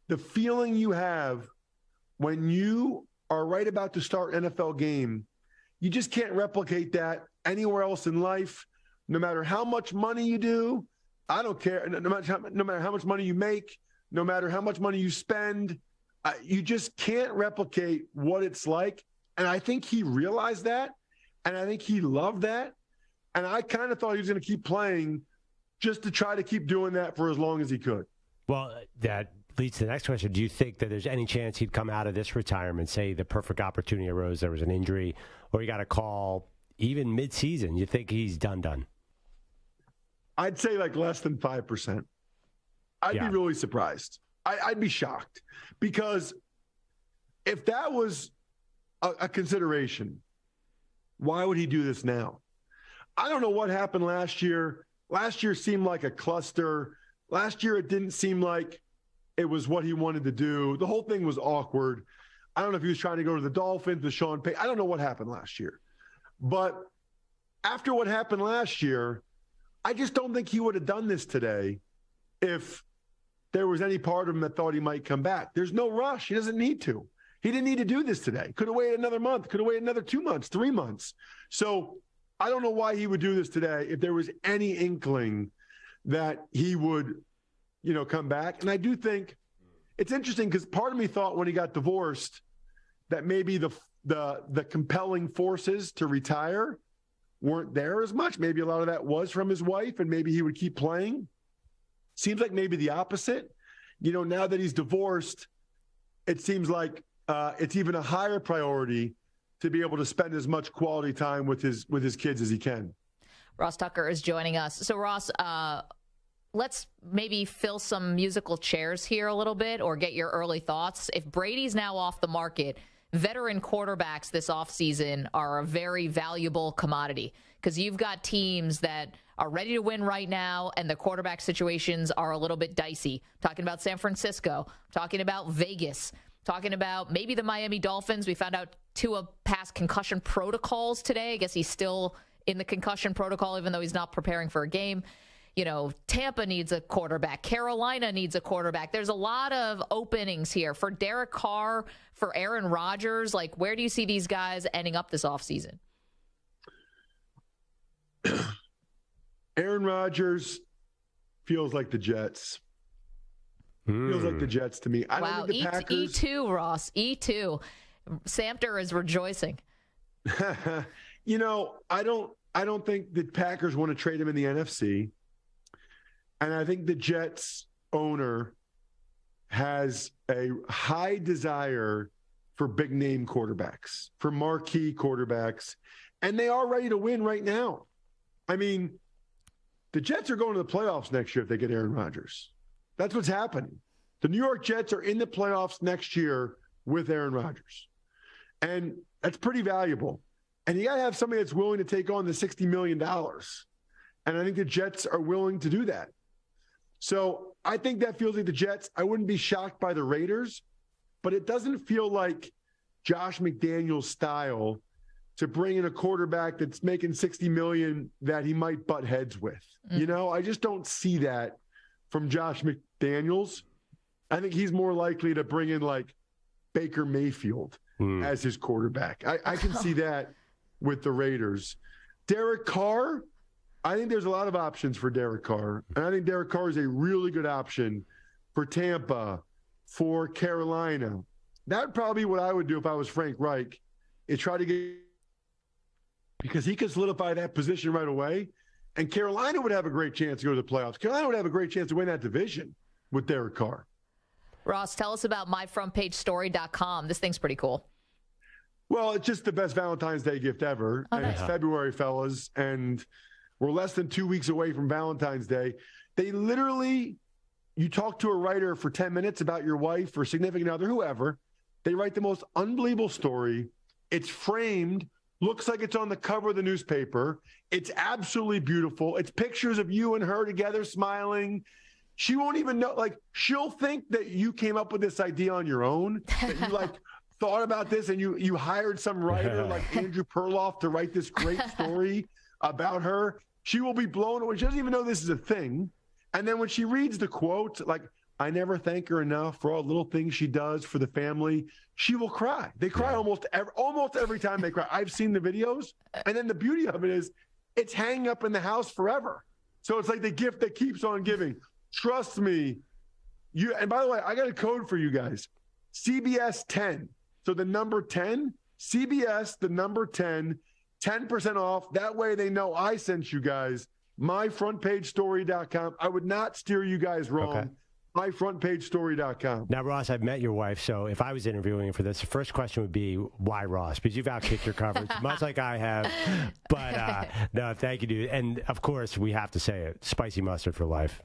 the feeling you have when you are right about to start an NFL game, you just can't replicate that anywhere else in life. No matter how much money you do, I don't care. No matter how much money you make, no matter how much money you spend, you just can't replicate what it's like. And I think he realized that. And I think he loved that. And I kind of thought he was going to keep playing just to try to keep doing that for as long as he could. Well, that leads to the next question. Do you think that there's any chance he'd come out of this retirement, say the perfect opportunity arose, there was an injury, or he got a call even mid-season? You think he's done? I'd say like less than 5%. I'd be really surprised. I'd be shocked, because if that was a consideration, why would he do this now? I don't know what happened last year. Last year seemed like a cluster. Last year it didn't seem like it was what he wanted to do. The whole thing was awkward. I don't know if he was trying to go to the Dolphins with Sean Payton. I don't know what happened last year. But after what happened last year, I just don't think he would have done this today if there was any part of him that thought he might come back. There's no rush. He doesn't need to. He didn't need to do this today. Could have waited another month. Could have waited another 2 months, 3 months. So I don't know why he would do this today if there was any inkling that he would, come back. And I do think it's interesting because part of me thought when he got divorced that maybe the compelling forces to retire weren't there as much. Maybe a lot of that was from his wife, and maybe he would keep playing. Seems like maybe the opposite. Now that he's divorced, it seems like it's even a higher priority to be able to spend as much quality time with his kids as he can. Ross Tucker is joining us. So, Ross, let's maybe fill some musical chairs here a little bit, or get your early thoughts. If Brady's now off the market, veteran quarterbacks this offseason are a very valuable commodity, because you've got teams that are ready to win right now, and the quarterback situations are a little bit dicey. I'm talking about San Francisco, I'm talking about Vegas, talking about maybe the Miami Dolphins. We found out Tua passed concussion protocols today. I guess he's still in the concussion protocol, even though he's not preparing for a game. Tampa needs a quarterback. Carolina needs a quarterback. There's a lot of openings here for Derek Carr, for Aaron Rodgers. Like, where do you see these guys ending up this offseason? Aaron Rodgers feels like the Jets. Feels like the Jets to me. I don't think the Packers. E2, Ross. E2. Samter is rejoicing. I don't think the Packers want to trade him in the NFC. And I think the Jets owner has a high desire for big name quarterbacks, for marquee quarterbacks, and they are ready to win right now. I mean, the Jets are going to the playoffs next year if they get Aaron Rodgers. That's what's happening. The New York Jets are in the playoffs next year with Aaron Rodgers. And that's pretty valuable. And you got to have somebody that's willing to take on the $60 million. And I think the Jets are willing to do that. So I think that feels like the Jets. I wouldn't be shocked by the Raiders, but it doesn't feel like Josh McDaniels' style to bring in a quarterback that's making $60 million that he might butt heads with. You know, I just don't see that from Josh McDaniels. I think he's more likely to bring in like Baker Mayfield as his quarterback. I can see that with the Raiders. Derek Carr, I think there's a lot of options for Derek Carr. And I think Derek Carr is a really good option for Tampa, for Carolina. That would probably be what I would do if I was Frank Reich, is try to get, because he could solidify that position right away. And Carolina would have a great chance to go to the playoffs. Carolina would have a great chance to win that division with Derek Carr. Ross, tell us about myfrontpagestory.com. This thing's pretty cool. Well, it's just the best Valentine's Day gift ever. Oh, and nice. It's February, fellas, and we're less than 2 weeks away from Valentine's Day. They literally, you talk to a writer for 10 minutes about your wife or significant other, whoever. They write the most unbelievable story. It's framed, looks like it's on the cover of the newspaper. It's absolutely beautiful. It's pictures of you and her together smiling. She won't even know, like, she'll think that you came up with this idea on your own, that you like thought about this and you hired some writer like Andrew Perloff to write this great story about her. She will be blown away. She doesn't even know this is a thing. And then when she reads the quote, like, I never thank her enough for all the little things she does for the family, she will cry. They cry almost every time they cry. I've seen the videos. And then the beauty of it is it's hanging up in the house forever. So it's like the gift that keeps on giving. Trust me. And by the way, I got a code for you guys. CBS 10. So the number 10, CBS, the number 10, 10% off. That way they know I sent you guys. MyFrontPageStory.com. I would not steer you guys wrong. Okay. MyFrontPageStory.com. Now, Ross, I've met your wife, so if I was interviewing for this, the first question would be, why Ross? Because you've outkicked your coverage, much like I have. But no, thank you, dude. And, of course, we have to say it, spicy mustard for life.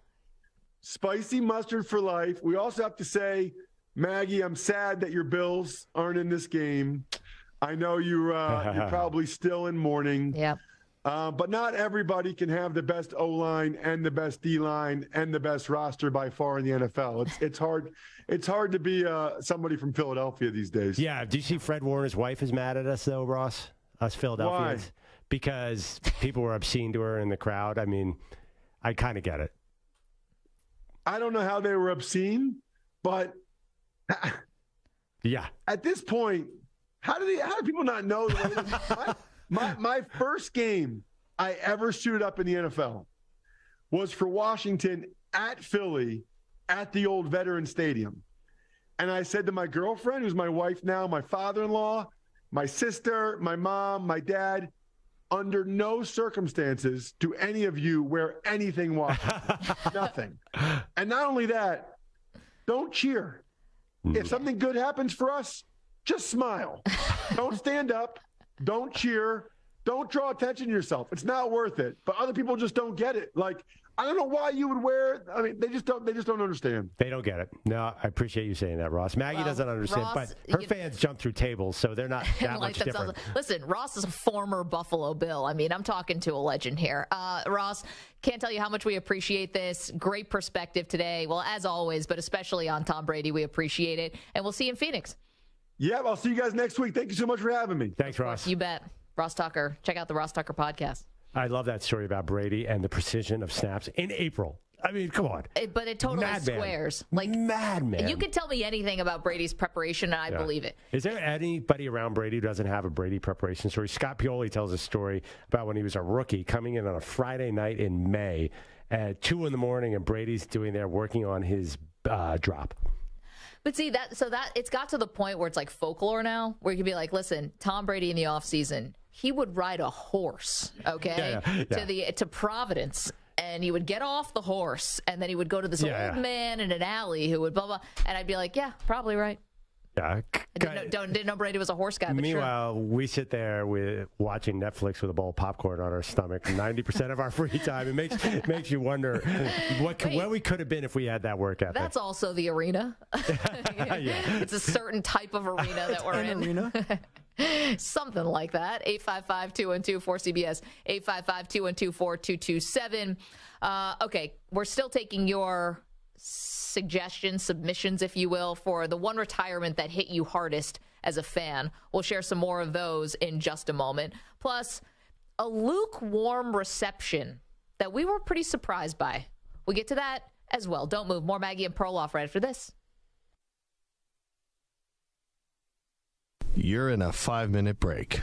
Spicy mustard for life. We also have to say, Maggie, I'm sad that your Bills aren't in this game. I know you're probably still in mourning. Yeah. But not everybody can have the best O-line and the best D-line and the best roster by far in the NFL. It's hard. It's hard to be somebody from Philadelphia these days. Yeah. Do you see Fred Warner's wife is mad at us, though, Ross? Us Philadelphians? Why? Because people were obscene to her in the crowd. I mean, I kind of get it. I don't know how they were obscene, but yeah. At this point, how do people not know? My first game I ever suited up in the NFL was for Washington at Philly at the old Veteran Stadium. And I said to my girlfriend, who's my wife now, my father-in-law, my sister, my mom, my dad, under no circumstances do any of you wear anything Washington. Nothing. And not only that, don't cheer. If something good happens for us, just smile. Don't stand up. Don't cheer. Don't draw attention to yourself. It's not worth it. But other people just don't get it. Like, I don't know why you would wear. I mean, they just don't understand. They don't get it. No, I appreciate you saying that, Ross. Maggie doesn't understand, Ross, but her fans jump through tables, so they're not that like much different. Listen, Ross is a former Buffalo Bill. I mean, I'm talking to a legend here. Ross, can't tell you how much we appreciate this. Great perspective today. Well, as always, but especially on Tom Brady, we appreciate it. And we'll see you in Phoenix. Yeah, I'll see you guys next week. Thank you so much for having me. Thanks, Ross. You bet. Ross Tucker. Check out the Ross Tucker podcast. I love that story about Brady and the precision of snaps in April. I mean, come on. But it totally squares. Like madman. You can tell me anything about Brady's preparation, and I believe it. Is there anybody around Brady who doesn't have a Brady preparation story? Scott Pioli tells a story about when he was a rookie coming in on a Friday night in May at 2 a.m, and Brady's doing there working on his drop. But see, that it's got to the point where it's like folklore now, where you can be like, listen, Tom Brady in the offseason, he would ride a horse, okay, to Providence. And he would get off the horse, and then he would go to this old man in an alley who would blah, blah. And I'd be like, yeah, probably right. Yeah. Didn't know Brady was a horse guy. But meanwhile, we sit there watching Netflix with a bowl of popcorn on our stomach 90% of our free time. It makes you wonder where we could have been if we had that work ethic. That's also the arena. It's a certain type of arena that we're in. Arena. Something like that. 855-212-4CBS. 855-212-4227. Okay, we're still taking your suggestions, submissions, if you will, for the one retirement that hit you hardest as a fan. We'll share some more of those in just a moment. Plus, a lukewarm reception that we were pretty surprised by. We'll get to that as well. Don't move. More Maggie and Perloff right after this. You're in a 5-minute break.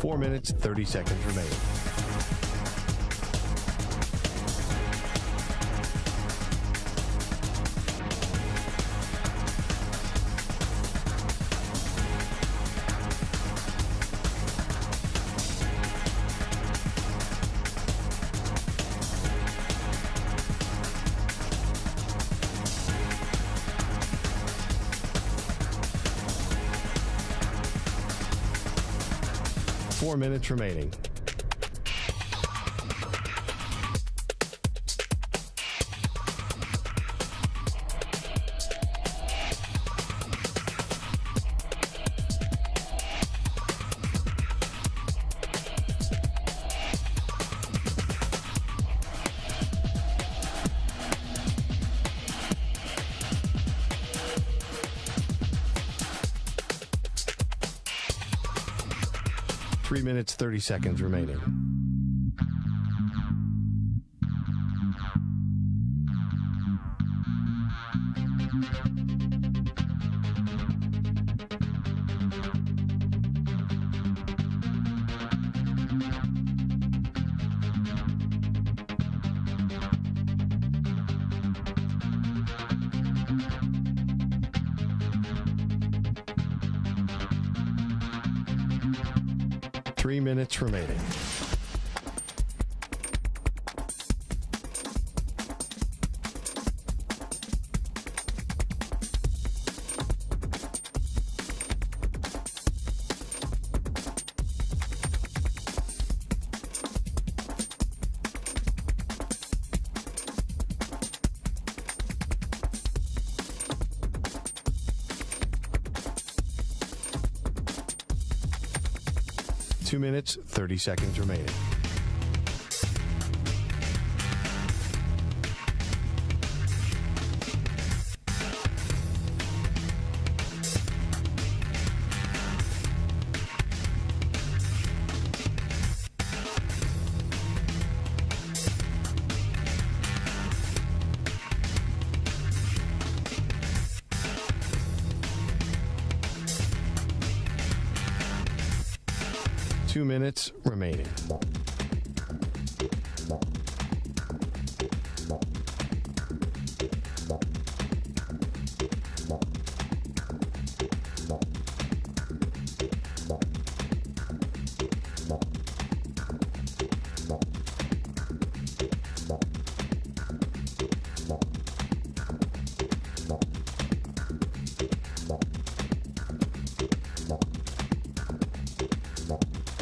Four minutes, 30 seconds remaining. Four minutes remaining. Three minutes, 30 seconds remaining. Three minutes remaining. Two minutes, 30 seconds remaining. Two minutes remaining.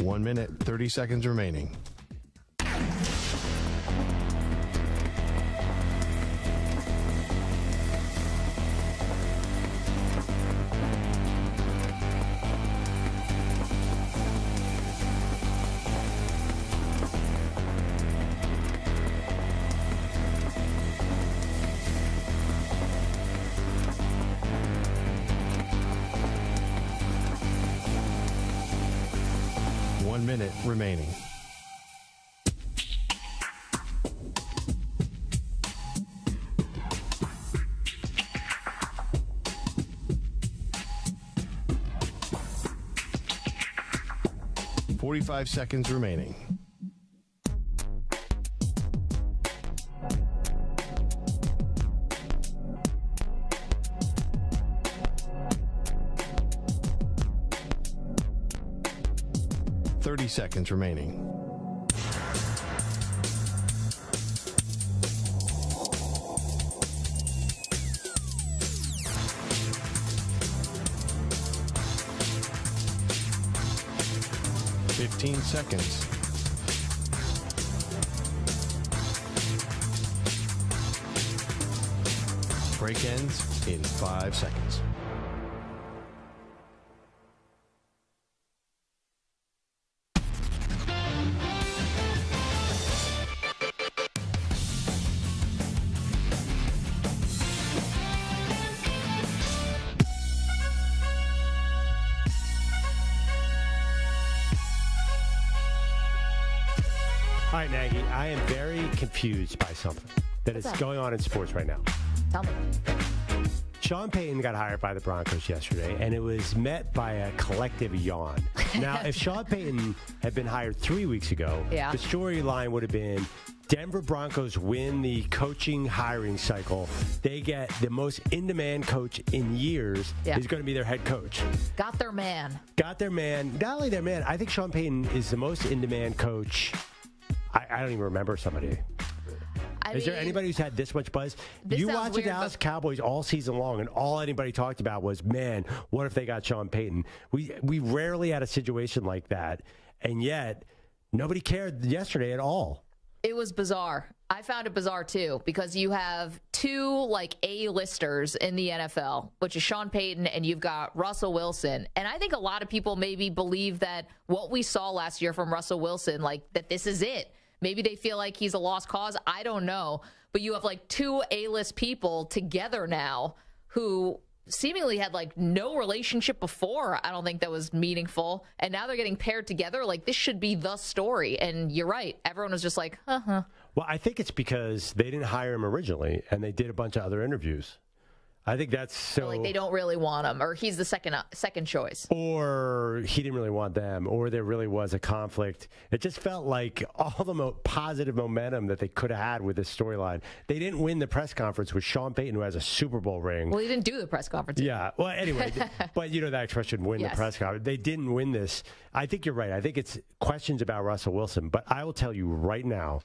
One minute, 30 seconds remaining. Minute remaining. $45 seconds remaining. $30 seconds remaining. $15 seconds. Break ends in 5 seconds. All right, Maggie, I am very confused by something that is going on in sports right now. Tell me. Sean Payton got hired by the Broncos yesterday, and it was met by a collective yawn. Now, if Sean Payton had been hired 3 weeks ago, the storyline would have been Denver Broncos win the coaching hiring cycle. They get the most in-demand coach in years is going to be their head coach. Got their man. Got their man. Not only their man, I think Sean Payton is the most in-demand coach. I don't even remember somebody. Is there anybody who's had this much buzz? You watch the Dallas Cowboys all season long, and all anybody talked about was, man, what if they got Sean Payton? We rarely had a situation like that, and yet nobody cared yesterday at all. It was bizarre. I found it bizarre, too, because you have two, A-listers in the NFL, which is Sean Payton, and you've got Russell Wilson. And I think a lot of people maybe believe that what we saw last year from Russell Wilson, that this is it. Maybe they feel like he's a lost cause. I don't know. But you have two A-list people together now who seemingly had no relationship before. I don't think that was meaningful. And now they're getting paired together. This should be the story. And you're right. Everyone was just like, uh-huh. Well, I think it's because they didn't hire him originally and they did a bunch of other interviews. I think that's so. They don't really want him, or he's the second choice, or he didn't really want them, or there really was a conflict. It just felt like all the positive momentum that they could have had with this storyline. They didn't win the press conference with Sean Payton, who has a Super Bowl ring. Well, he didn't do the press conference. Yeah. Well, anyway, but that expression, win the press conference. They didn't win this. I think you're right. I think it's questions about Russell Wilson, but I will tell you right now,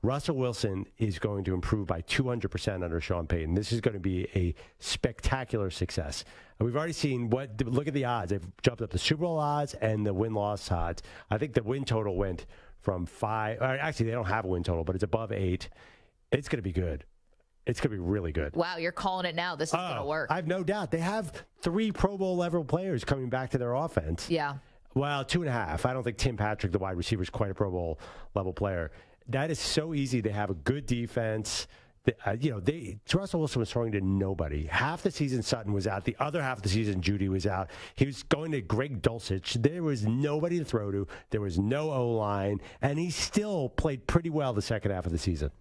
Russell Wilson is going to improve by 200% under Sean Payton. This is going to be a spectacular success. We've already seen look at the odds. They've jumped up the Super Bowl odds and the win-loss odds. I think the win total went from 5. Actually, they don't have a win total, but it's above 8. It's going to be good. It's going to be really good. Wow, you're calling it now. This is going to work. I have no doubt. They have 3 Pro Bowl level players coming back to their offense. Yeah. Well, 2.5. I don't think Tim Patrick, the wide receiver, is quite a Pro Bowl level player. That is so easy. They have a good defense. Russell Wilson was throwing to nobody. Half the season Sutton was out. The other half of the season Judy was out. He was going to Greg Dulcich. There was nobody to throw to. There was no O-line. And he still played pretty well the second half of the season.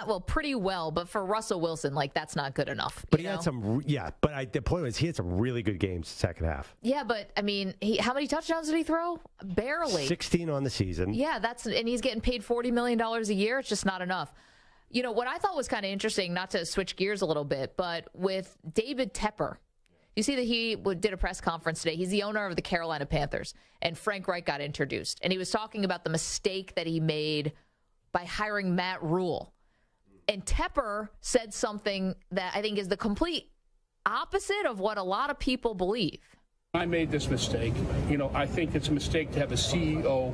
Well, pretty well, but for Russell Wilson, that's not good enough. But he had some, but the point was he had some really good games the second half. Yeah, but I mean, how many touchdowns did he throw? Barely. 16 on the season. Yeah, and he's getting paid $40 million a year. It's just not enough. What I thought was kind of interesting, not to switch gears a little bit, but with David Tepper, you see that he did a press conference today. He's the owner of the Carolina Panthers, and Frank Reich got introduced, and he was talking about the mistake that he made by hiring Matt Rule. And Tepper said something that I think is the complete opposite of what a lot of people believe. I made this mistake. I think it's a mistake to have a CEO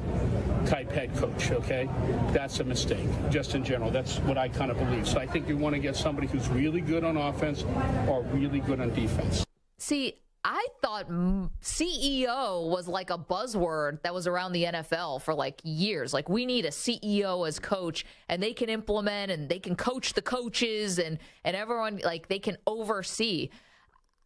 type head coach, okay? That's a mistake, just in general. That's what I kind of believe. So I think you want to get somebody who's really good on offense or really good on defense. See, I thought CEO was a buzzword that was around the NFL for years. We need a CEO as coach, and they can implement and they can coach the coaches and everyone, they can oversee.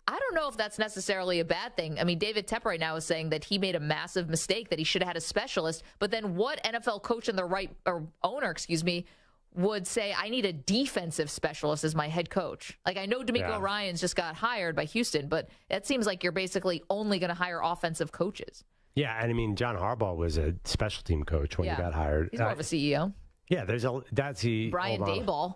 I don't know if that's necessarily a bad thing. I mean, David Tepper right now is saying that he made a massive mistake, that he should have had a specialist. But then what NFL coach and owner would say, I need a defensive specialist as my head coach? I know DeMeco Ryans just got hired by Houston, but it seems like you're basically only going to hire offensive coaches. Yeah, and I mean, John Harbaugh was a special team coach when he got hired. He's more of a CEO. Yeah, that's Brian Daboll.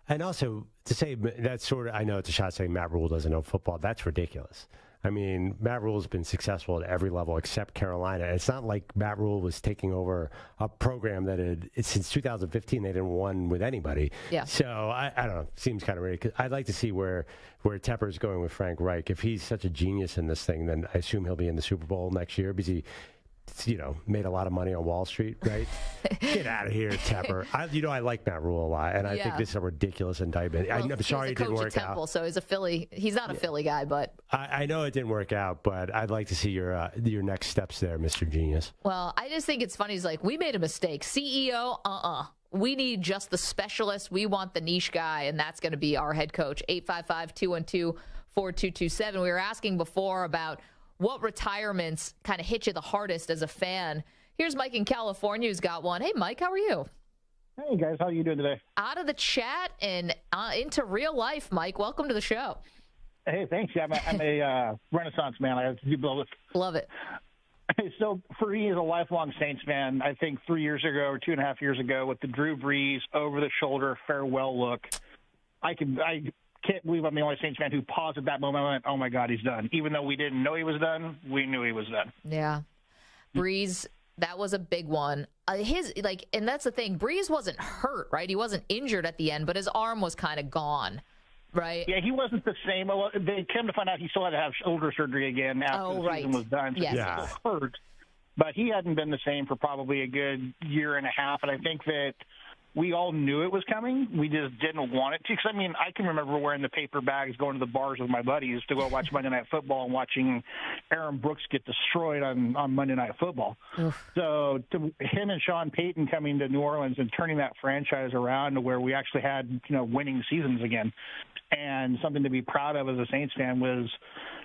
And also, to say that's I know it's a shot saying Matt Rule doesn't know football. That's ridiculous. I mean, Matt Rule's been successful at every level except Carolina. It's not like Matt Rule was taking over a program that since 2015 they didn't won with anybody. Yeah. So I don't know. Seems kind of ridiculous. I'd like to see where Tepper's going with Frank Reich. If he's such a genius in this thing, then I assume he'll be in the Super Bowl next year because made a lot of money on Wall Street, right? Get out of here, Tepper. I like Matt Rule a lot, and I think this is a ridiculous indictment. Well, I'm sorry it didn't work Temple, out. So he's a Philly. He's not a Philly guy, but I know it didn't work out, but I'd like to see your next steps there, Mr. Genius. Well, I just think it's funny. He's like, we made a mistake. CEO, we need just the specialist. We want the niche guy, and that's going to be our head coach. 855-212-4227. We were asking before about what retirements kind of hit you the hardest as a fan. Here's Mike in California who's got one. Hey, Mike, how are you? Hey, guys. How are you doing today? Out of the chat and into real life, Mike. Welcome to the show. Hey, thanks. Yeah, I'm a Renaissance man. I do both. Love it. So for me, as a lifelong Saints fan, I think 3 years ago or 2.5 years ago with the Drew Brees over-the-shoulder farewell look, I can't believe I'm the only Saints fan who paused at that moment and went, oh, my God, he's done. Even though we didn't know he was done, we knew he was done. Yeah. Brees, that was a big one. And that's the thing. Brees wasn't hurt, right? He wasn't injured at the end, but his arm was kind of gone, right? Yeah, he wasn't the same. Well, they came to find out he still had to have shoulder surgery again after the season was done. So yes. he was still hurt. But he hadn't been the same for probably a good year and a half, and I think that we all knew it was coming. We just didn't want it to. Because, I can remember wearing the paper bags, going to the bars with my buddies to go watch Monday Night Football and watching Aaron Brooks get destroyed on Monday Night Football. So to him and Sean Payton coming to New Orleans and turning that franchise around to where we actually had, winning seasons again, and something to be proud of as a Saints fan was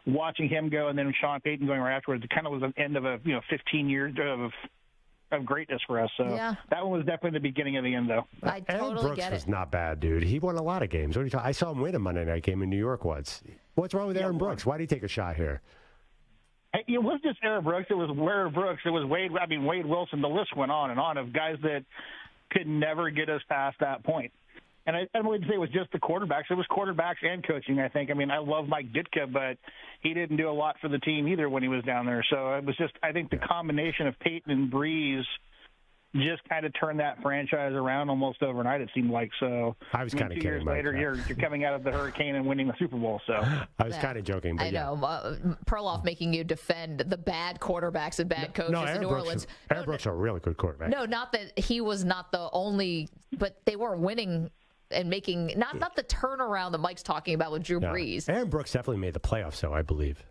watching him go and then Sean Payton going right afterwards. It kind of was the end of 15 years of greatness for us. So that one was definitely the beginning of the end, though. I totally Brooks get it. was not bad, dude. He won a lot of games. What are you talking? I saw him win a Monday night game in New York once. What's wrong with Aaron Brooks? Why did he take a shot here? It wasn't just Aaron Brooks. It was Aaron Brooks. It was Wade Wilson. The list went on and on of guys that could never get us past that point. And I don't believe to say it was just the quarterbacks. It was quarterbacks and coaching, I think. I love Mike Ditka, but he didn't do a lot for the team either when he was down there. So it was just, I think the combination of Peyton and Brees just kind of turned that franchise around almost overnight, it seemed like. So I was kind of 2 years later, you're coming out of the hurricane and winning the Super Bowl. So I was kind of joking. But I know. Perloff making you defend the bad quarterbacks and bad coaches in New Orleans. Aaron Brooks is a really good quarterback. No, not that he was not the only, but they weren't winning and making not the turnaround that Mike's talking about with Drew Brees. Aaron Brooks definitely made the playoffs, though, I believe.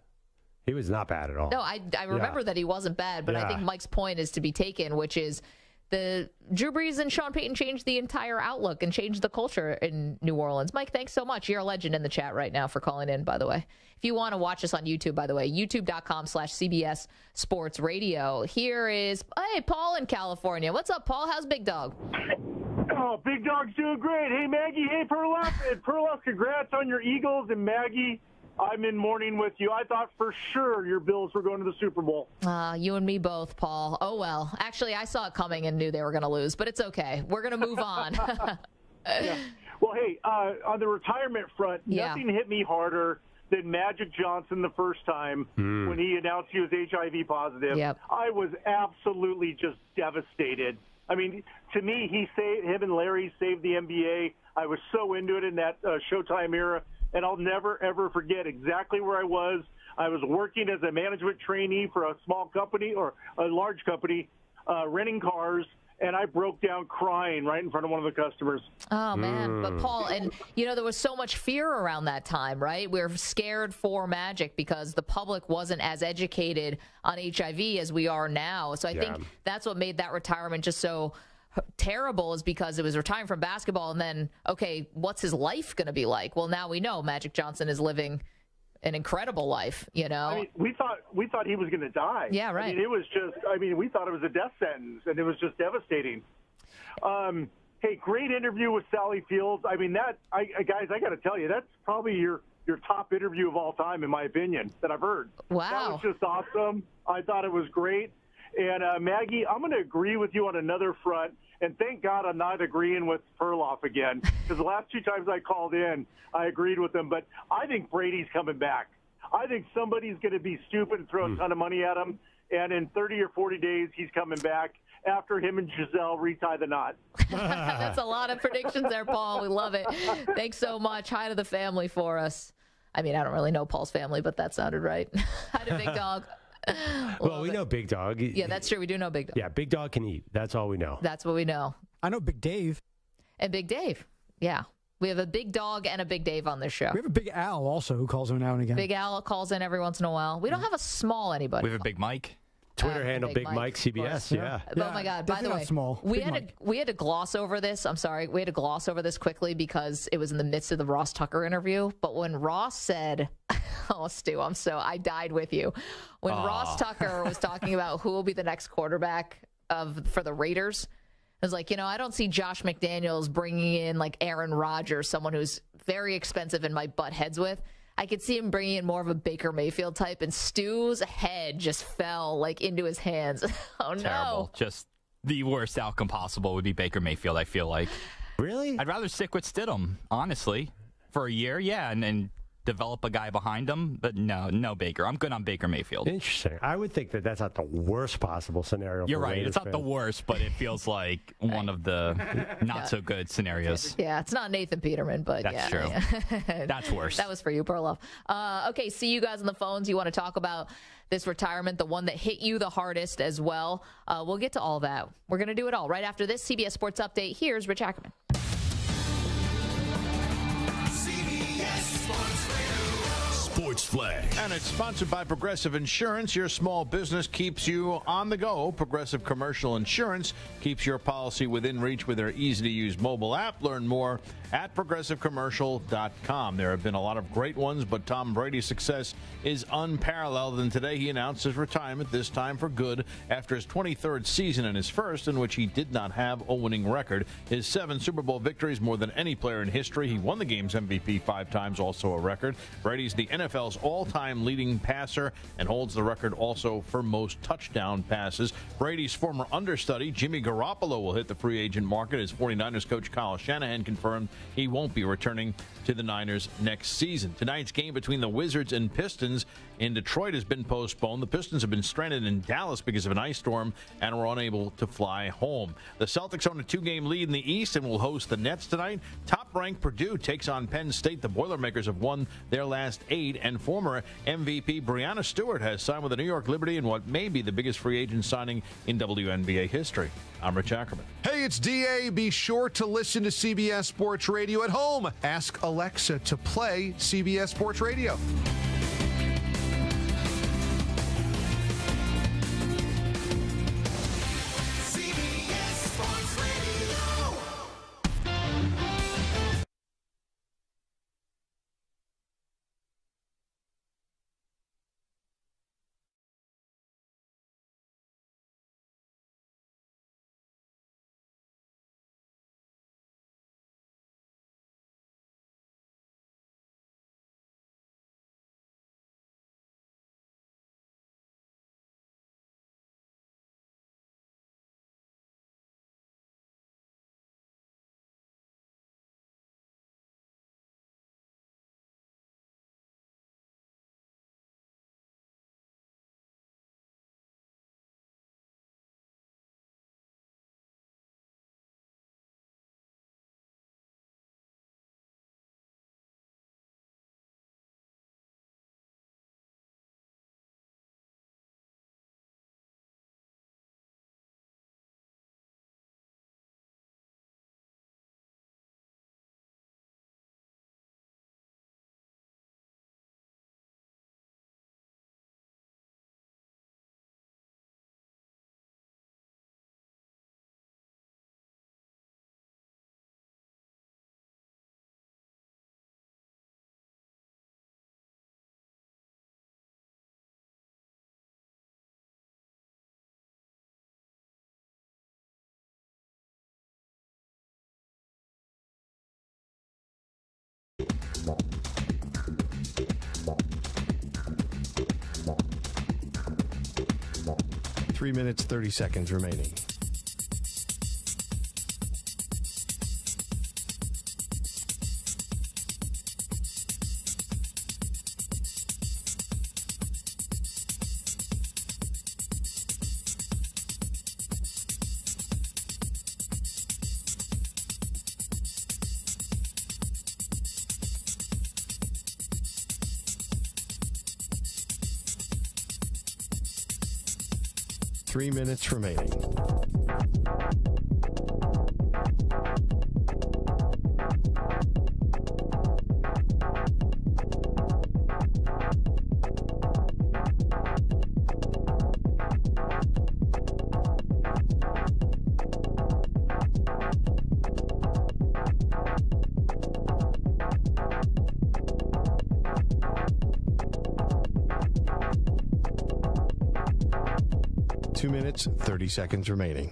He was not bad at all. No, I remember that he wasn't bad, but I think Mike's point is to be taken, which is the Drew Brees and Sean Payton changed the entire outlook and changed the culture in New Orleans. Mike, thanks so much. You're a legend in the chat right now for calling in, by the way. If you want to watch us on YouTube, by the way, youtube.com/CBS Sports Radio. Here is, hey, Paul in California. What's up, Paul? How's Big Dog? Oh, Big Dog's doing great. Hey, Maggie. Hey, Perloff. And Perloff, congrats on your Eagles. And Maggie, I'm in mourning with you. I thought for sure your Bills were going to the Super Bowl. You and me both, Paul. Oh, well. Actually, I saw it coming and knew they were going to lose, but it's okay. We're going to move on. Yeah. Well, hey, on the retirement front, nothing hit me harder than Magic Johnson the first time when he announced he was HIV positive. I was absolutely just devastated. I mean, to me, him and Larry saved the NBA. I was so into it in that Showtime era, and I'll never, ever forget exactly where I was. I was working as a management trainee for a small company or a large company, renting cars, and I broke down crying right in front of one of the customers. Oh, man. But, Paul, and, there was so much fear around that time, right? We were scared for Magic because the public wasn't as educated on HIV as we are now. So I think that's what made that retirement just so terrible, is because it was retiring from basketball and then, okay, what's his life going to be like? Well, now we know Magic Johnson is living an incredible life, I mean, we thought he was going to die. Yeah, right. I mean, it was just, we thought it was a death sentence, and it was just devastating. Hey, great interview with Sally Fields. I mean, guys, I got to tell you, that's probably your top interview of all time, in my opinion, that I've heard. Wow. That was just awesome. I thought it was great. And, Maggie, I'm going to agree with you on another front. And thank God I'm not agreeing with Perloff again, because the last 2 times I called in, I agreed with him. But I think Brady's coming back. I think somebody's going to be stupid and throw a ton of money at him. And in 30 or 40 days, he's coming back after him and Giselle retie the knot. That's a lot of predictions there, Paul. We love it. Thanks so much. Hi to the family for us. I mean, I don't really know Paul's family, but that sounded right. Hi to Big Dog. Well, we know Big Dog. Yeah, that's true. We do know Big Dog. Yeah, Big Dog can eat. That's all we know. That's what we know. I know Big Dave. And Big Dave. Yeah. We have a Big Dog and a Big Dave on this show. We have a Big Al also who calls him now and again. Big Al calls in every once in a while. We don't have a small anybody. We have a Big Mike. Twitter handle Big Mike CBS. Yeah. Oh my God! By the way, we had to gloss over this. I'm sorry, we had to gloss over this quickly because it was in the midst of the Ross Tucker interview. But when Ross said, "Oh, Stu, I died with you," when Ross Tucker was talking about who will be the next quarterback for the Raiders, I was like, I don't see Josh McDaniels bringing in like Aaron Rodgers, someone who's very expensive and might butt heads with. I could see him bringing in more of a Baker Mayfield type, and Stu's head just fell like into his hands. Oh, Terrible. No. Just the worst outcome possible would be Baker Mayfield, I feel like. Really? I'd rather stick with Stidham, honestly, for a year, yeah, and develop a guy behind him. But no Baker. I'm good on Baker Mayfield. Interesting. I would think that that's not the worst possible scenario. You're for right. Raiders It's not fans. the worst, but it feels like one of the not-so-good scenarios. Yeah, it's not Nathan Peterman, but That's yeah. true. Yeah. That's worse. That was for you, Perloff. Okay, see you guys on the phones. You want to talk about this retirement, the one that hit you the hardest as well. We'll get to all that. We're going to do it all right after this CBS Sports Update. Here's Rich Ackerman. CBS Sports Radio. Sports Flag. And it's sponsored by Progressive Insurance. Your small business keeps you on the go. Progressive Commercial Insurance keeps your policy within reach with their easy-to-use mobile app. Learn more at progressivecommercial.com. There have been a lot of great ones, but Tom Brady's success is unparalleled, and today he announced his retirement, this time for good, after his 23rd season and his first in which he did not have a winning record. His 7 Super Bowl victories, more than any player in history. He won the game's MVP 5 times, also a record. Brady's the NFL's all-time leading passer and holds the record also for most touchdown passes. Brady's former understudy, Jimmy Garoppolo, will hit the free agent market as 49ers coach Kyle Shanahan confirmed he won't be returning to the Niners next season. Tonight's game between the Wizards and Pistons in Detroit has been postponed. The Pistons have been stranded in Dallas because of an ice storm and were unable to fly home. The Celtics own a 2-game lead in the East and will host the Nets tonight. Top-ranked Purdue takes on Penn State. The Boilermakers have won their last 8, and former MVP Breanna Stewart has signed with the New York Liberty in what may be the biggest free agent signing in WNBA history. I'm Rich Ackerman. Hey, it's DA. Be sure to listen to CBS Sports Radio at home. Ask Alexa to play CBS Sports Radio. CBS Sports Radio. Three minutes, 30 seconds remaining. 3 minutes remaining. Two minutes, 30 seconds remaining.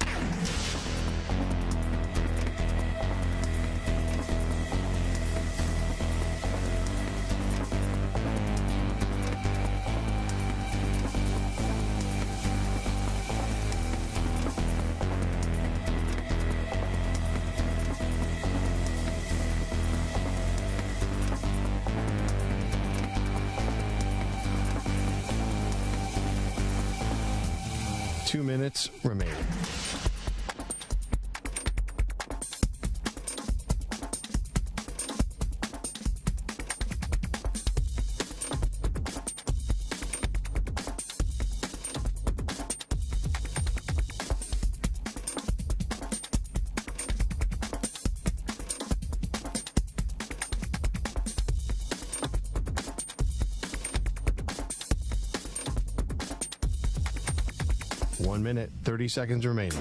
Two minutes remaining. One minute, 30 seconds remaining.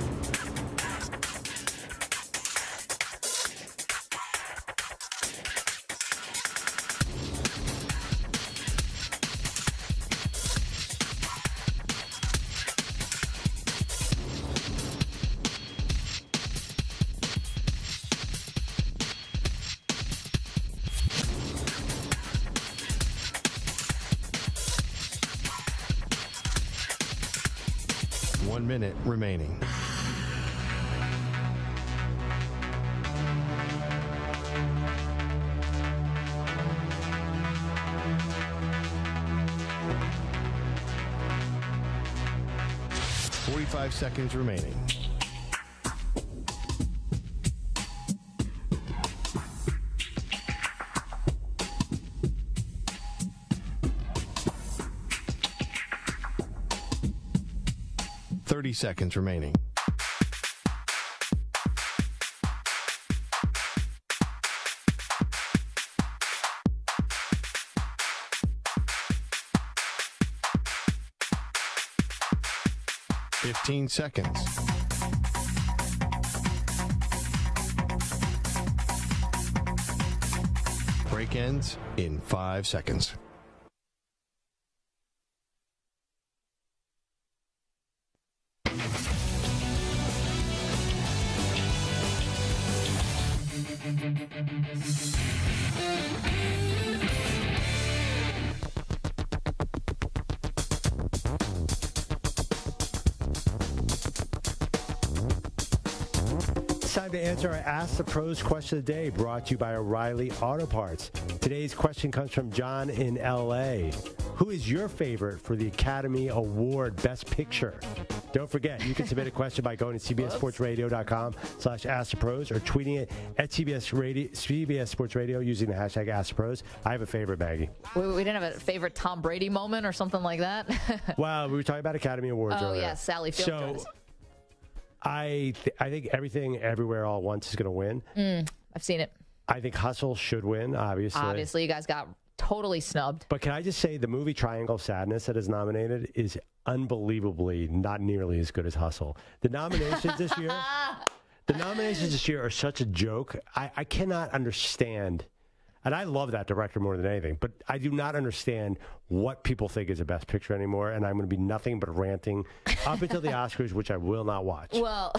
One minute remaining. Five seconds remaining. Seconds remaining. Fifteen seconds. Break ends in 5 seconds. Time to answer our Ask the Pros question of the day, brought to you by O'Reilly Auto Parts. Today's question comes from John in L.A. Who is your favorite for the Academy Award Best Picture? Don't forget, you can submit a question by going to cbssportsradio.com/askthepros or tweeting it at CBS Sports Radio using the hashtag AskThePros. I have a favorite, Maggie. We didn't have a favorite Tom Brady moment or something like that? Well, we were talking about Academy Awards earlier. Oh, yes, Sally Field. I think Everything Everywhere All at Once is going to win. I've seen it. I think Hustle should win, obviously. Obviously, you guys got totally snubbed. But can I just say the movie Triangle of Sadness that is nominated is unbelievably not nearly as good as Hustle. The nominations this year are such a joke. I cannot understand. And I love that director more than anything, but I do not understand what people think is the best picture anymore, and I'm going to be nothing but ranting up until the Oscars, which I will not watch. Well,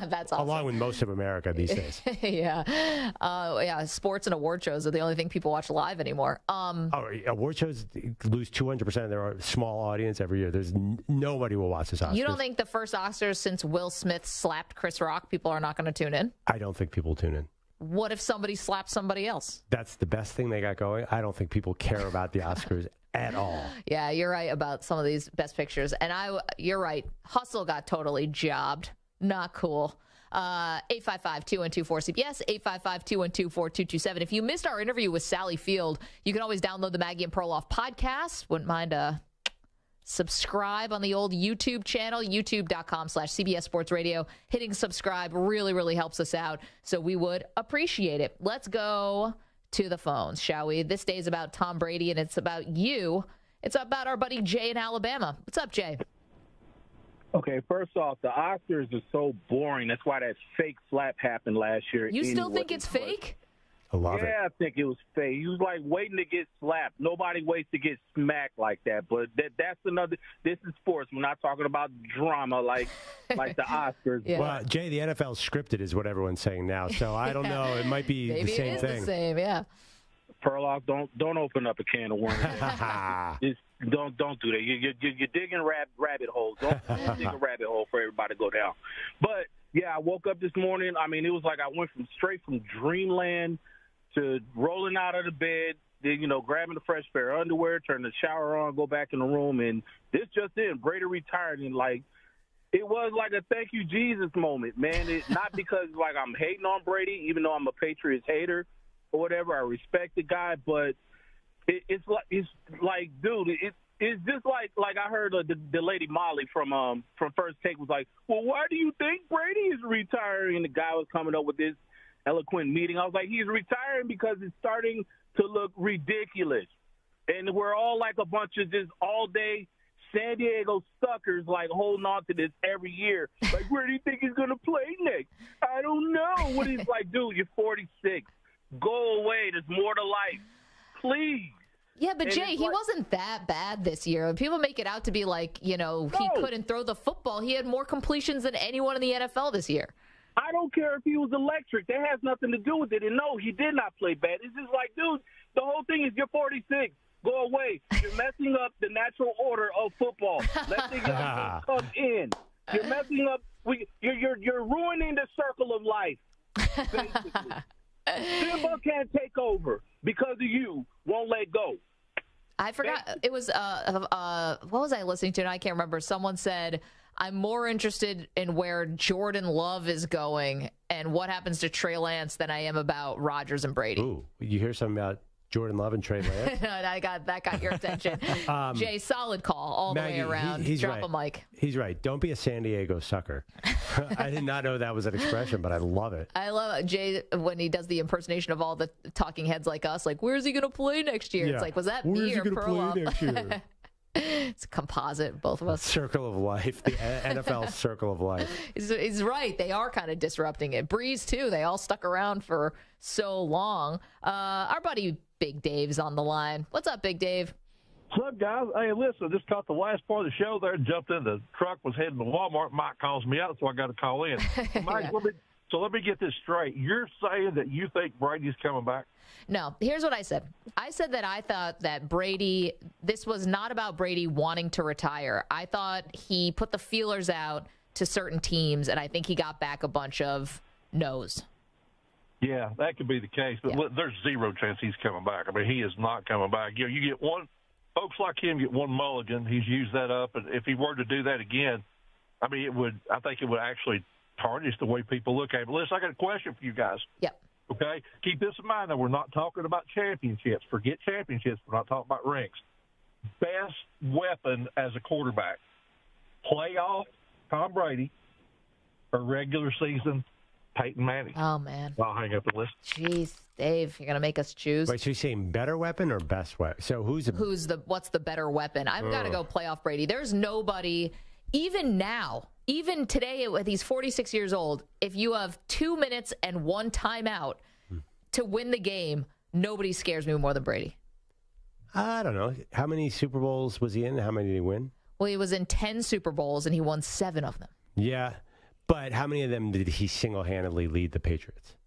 that's awesome. Along with most of America these days. Yeah. Sports and award shows are the only thing people watch live anymore. Award shows lose 200% of their small audience every year. There's nobody will watch this Oscars. You don't think the first Oscars since Will Smith slapped Chris Rock, people are not going to tune in? I don't think people tune in. What if somebody slaps somebody else? That's the best thing they got going. I don't think people care about the Oscars at all. Yeah, you're right about some of these best pictures. And you're right. Hustle got totally jobbed. Not cool. 855-212-4CBS, 855-212-4227. If you missed our interview with Sally Field, you can always download the Maggie and Perloff podcast. Wouldn't mind subscribe on the old YouTube channel, youtube.com/CBS Sports Radio. Hitting subscribe really, really helps us out, so we would appreciate it. Let's go to the phones, shall we? This day is about Tom Brady, and it's about you. It's about our buddy Jay in Alabama. What's up, Jay? Okay, first off, the Oscars are so boring. That's why that fake slap happened last year. You still think it's fake? I love it. Yeah, I think it was fake. He was like waiting to get slapped. Nobody waits to get smacked like that. But that's another. This is sports. We're not talking about drama like the Oscars. Yeah. Well, Jay, the NFL scripted is what everyone's saying now. So I don't know. It might be Maybe the same it is thing. the same, yeah. Perloff, don't open up a can of worms. Just don't do that. You're digging rabbit holes. Don't dig a rabbit hole for everybody to go down. But yeah, I woke up this morning. I mean, it was like I went straight from dreamland to rolling out of the bed, then, grabbing a fresh pair of underwear, turn the shower on, go back in the room, and this just in, Brady retired, and it was like a thank you Jesus moment, man. It's not because I'm hating on Brady, even though I'm a Patriots hater or whatever. I respect the guy, but it's like, dude, it's just like I heard the lady Molly from First Take was like, well, why do you think Brady is retiring? And the guy was coming up with this eloquent meeting. I was like, he's retiring because it's starting to look ridiculous. And we're all like a bunch of just all-day San Diego suckers, holding on to this every year. Where do you think he's going to play next? I don't know. What he's like, dude, you're 46. Go away. There's more to life. Please. Yeah, but Jay, he wasn't that bad this year. People make it out to be he couldn't throw the football. He had more completions than anyone in the NFL this year. I don't care if he was electric. That has nothing to do with it. And no, he did not play bad. It's just like, dude, the whole thing is you're 46. Go away. You're messing up the natural order of football. Let the young come in. You're messing up. You're ruining the circle of life, basically. Simba can't take over because of you. Won't let go. I forgot. It was, what was I listening to? And I can't remember. Someone said, I'm more interested in where Jordan Love is going and what happens to Trey Lance than I am about Rodgers and Brady. Ooh, you hear something about Jordan Love and Trey Lance? That got your attention. Jay, solid call all Maggie, the way around. He's Drop right. a mic. He's right. Don't be a San Diego sucker. I did not know that was an expression, but I love it. I love Jay when he does the impersonation of all the talking heads like us. Where's he going to play next year? Yeah. It's like, was that Where's me he or gonna Perloff? play next year? It's a composite, both of us. Circle of life, the NFL circle of life. He's right. They are kind of disrupting it. Breeze, too. They all stuck around for so long. Our buddy Big Dave's on the line. What's up, Big Dave? What's up, guys? Hey, listen, just caught the last part of the show there, jumped in the truck, was heading to Walmart. Mike calls me out, so I got to call in. Mike, let me get this straight. You're saying that you think Brady's coming back? No, here's what I said. I said that I thought that Brady, this was not about Brady wanting to retire. I thought he put the feelers out to certain teams, and I think he got back a bunch of no's. Yeah, that could be the case, but there's zero chance he's coming back. I mean, he is not coming back. You get one, folks like him get one mulligan. He's used that up, and if he were to do that again, I mean, I think it would actually tarnish the way people look at it. But listen, I got a question for you guys. Yep. Okay? Keep this in mind, that we're not talking about championships. Forget championships. We're not talking about rings. Best weapon as a quarterback, playoff Tom Brady or regular season Peyton Manning? Oh, man. I'll hang up the list. Jeez, Dave, you're going to make us choose? Wait, so you're saying better weapon or best weapon? So what's the better weapon? I've got to go playoff Brady. There's nobody, even now, even today, when he's 46 years old, if you have 2 minutes and one timeout to win the game, nobody scares me more than Brady. I don't know. How many Super Bowls was he in? How many did he win? Well, he was in 10 Super Bowls, and he won 7 of them. Yeah, but how many of them did he single-handedly lead the Patriots?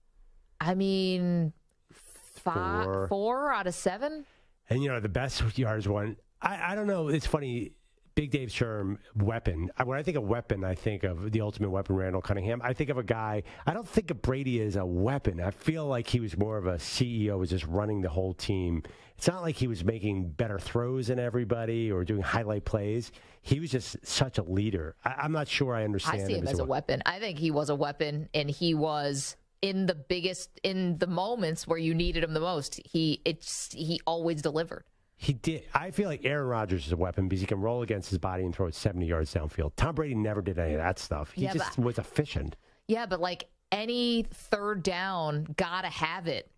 I mean, 4 out of 7. And, the best yards one, I don't know. It's funny. Big Dave's term, weapon. When I think of weapon, I think of the ultimate weapon, Randall Cunningham. I think of a guy, I don't think of Brady as a weapon. I feel like he was more of a CEO, was just running the whole team. It's not like he was making better throws than everybody or doing highlight plays. He was just such a leader. I'm not sure I understand. I see him as a weapon. I think he was a weapon, and he was in the moments where you needed him the most. He always delivered. He did. I feel like Aaron Rodgers is a weapon because he can roll against his body and throw it 70 yards downfield. Tom Brady never did any of that stuff. He just was efficient. Yeah, but like any third down, gotta have it.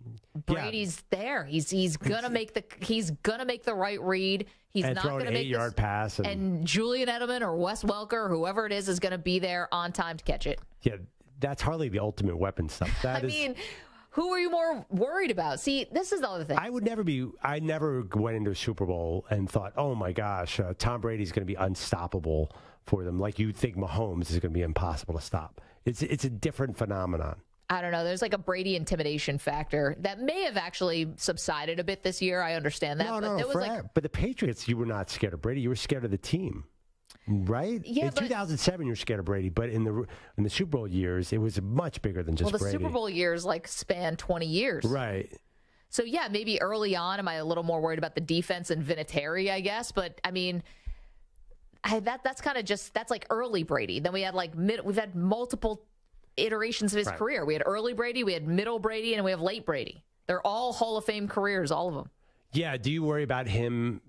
Brady's there. He's gonna make the right read. He's and not throw gonna an make 8-yard pass. And Julian Edelman or Wes Welker or whoever it is gonna be there on time to catch it. Yeah, that's hardly the ultimate weapon stuff. That I mean, who are you more worried about? See, this is the other thing. I never went into a Super Bowl and thought, oh my gosh, Tom Brady's going to be unstoppable for them. Like you'd think Mahomes is going to be impossible to stop. It's a different phenomenon. I don't know. There's like a Brady intimidation factor that may have actually subsided a bit this year. I understand that. But the Patriots, you were not scared of Brady. You were scared of the team. Right? Yeah, in 2007, you're scared of Brady, but in the Super Bowl years, it was much bigger than just Brady. Brady. Super Bowl years like span 20 years. Right. So, yeah, maybe early on, am I a little more worried about the defense and Vinatieri, I guess? But, I mean, that's kind of that's like early Brady. Then we had we've had multiple iterations of his career. We had early Brady, we had middle Brady, and we have late Brady. They're all Hall of Fame careers, all of them. Yeah. Do you worry about him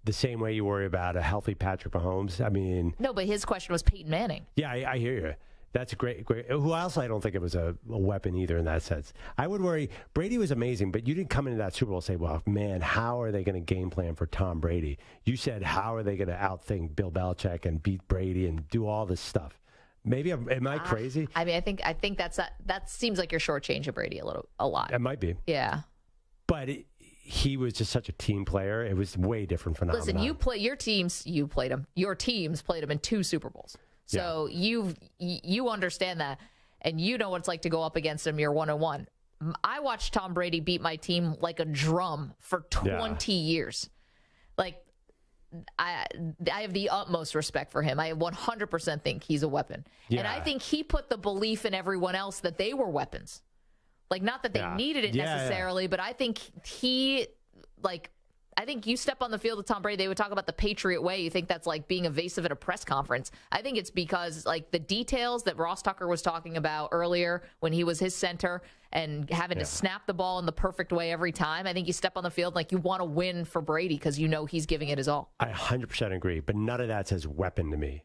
the same way you worry about a healthy Patrick Mahomes? I mean, no, but his question was Peyton Manning. Yeah, I hear you. That's great. Who else? I don't think it was a weapon either in that sense. I would worry. Brady was amazing, but you didn't come into that Super Bowl and say, well, man, how are they going to game plan for Tom Brady? You said, how are they going to outthink Bill Belichick and beat Brady and do all this stuff? Maybe am I crazy? I mean, I think that seems like you're shortchanging Brady a lot. It might be. Yeah. But he was just such a team player. It was way different phenomenon. Listen, your teams played him in 2 Super Bowls. So you understand that, and you know what it's like to go up against him. You're 1-1. I watched Tom Brady beat my team like a drum for 20 years. Like, I have the utmost respect for him. I 100% think he's a weapon. Yeah. And I think he put the belief in everyone else that they were weapons. Like, not that they needed it necessarily, but I think I think you step on the field with Tom Brady, they would talk about the Patriot way. You think that's like being evasive at a press conference. I think it's because like the details that Ross Tucker was talking about earlier when he was his center and having to snap the ball in the perfect way every time. I think you step on the field like you want to win for Brady because you know he's giving it his all. I 100% agree, but none of that says weapon to me.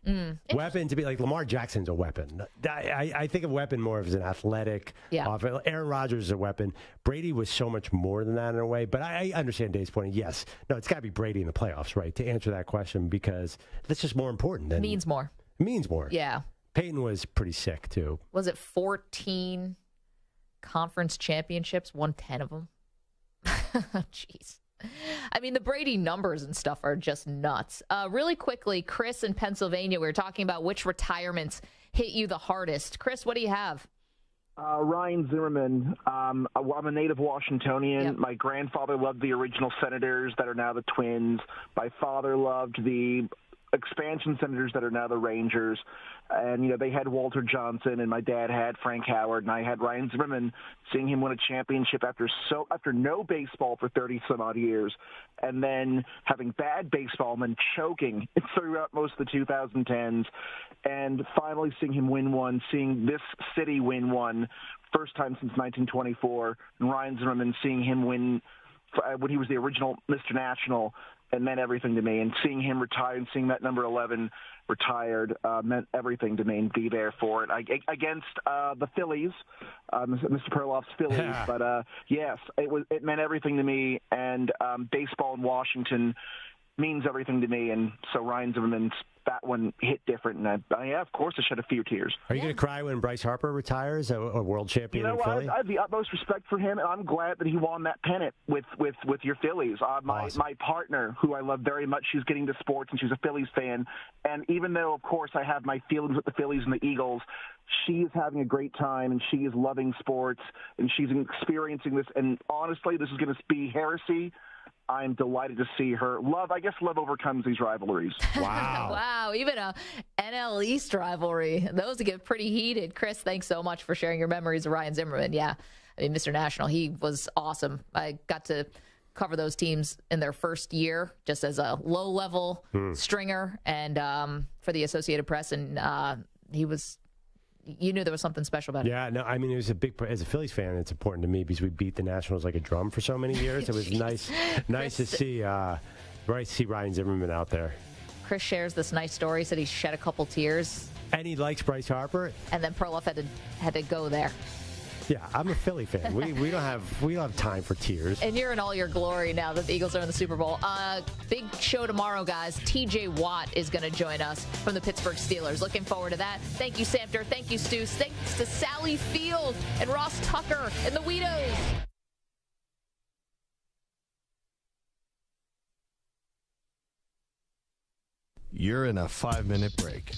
Weapon to be like Lamar Jackson's a weapon. I think of weapon more as an athletic. Aaron Rodgers is a weapon. Brady was so much more than that in a way, but I understand Dave's point. Yes. No, it's got to be Brady in the playoffs, right, to answer that question because that's just more important. Means more. Means more. Yeah. Peyton was pretty sick, too. Was it 14 conference championships, won 10 of them? Jeez. I mean, the Brady numbers and stuff are just nuts. Really quickly, Chris in Pennsylvania, we were talking about which retirements hit you the hardest. Chris, what do you have? Ryan Zimmerman. I'm a native Washingtonian. Yep. My grandfather loved the original Senators that are now the Twins. My father loved the expansion Senators that are now the Rangers. And, they had Walter Johnson, and my dad had Frank Howard, and I had Ryan Zimmerman, seeing him win a championship after no baseball for 30-some-odd years, and then having bad baseball and then choking throughout most of the 2010s, and finally seeing him win one, seeing this city win one, first time since 1924, and Ryan Zimmerman, seeing him win when he was the original Mr. National, and meant everything to me. And seeing him retire and seeing that number 11 retired meant everything to me, and be there for it. Against the Phillies, Mr. Perloff's Phillies. Yeah. But, yes, it meant everything to me, and baseball in Washington means everything to me. And so Ryan Zimmerman's, that one hit different. And of course, I shed a few tears. Are you going to cry when Bryce Harper retires, a world champion in Philly? I have the utmost respect for him, and I'm glad that he won that pennant with your Phillies. My partner, who I love very much, she's getting to sports, and she's a Phillies fan. And even though, of course, I have my feelings with the Phillies and the Eagles, she is having a great time, and she is loving sports, and she's experiencing this. And honestly, this is going to be heresy. I'm delighted to see her. Love overcomes these rivalries. Wow. Wow, even a NL East rivalry. Those get pretty heated. Chris, thanks so much for sharing your memories of Ryan Zimmerman. Yeah, I mean, Mr. National, he was awesome. I got to cover those teams in their first year just as a low-level stringer and for the Associated Press, and he was you knew there was something special about it. Yeah, no, I mean, it was as a Phillies fan, it's important to me because we beat the Nationals like a drum for so many years. It was nice to see Ryan Zimmerman out there. Chris shares this nice story. Said he shed a couple tears. And he likes Bryce Harper. And then Perloff had to go there. Yeah, I'm a Philly fan. We don't have time for tears. And you're in all your glory now that the Eagles are in the Super Bowl. Big show tomorrow, guys. TJ Watt is going to join us from the Pittsburgh Steelers. Looking forward to that. Thank you, Samter. Thank you, Stu. Thanks to Sally Field and Ross Tucker and the Weekdays. You're in a 5-minute break.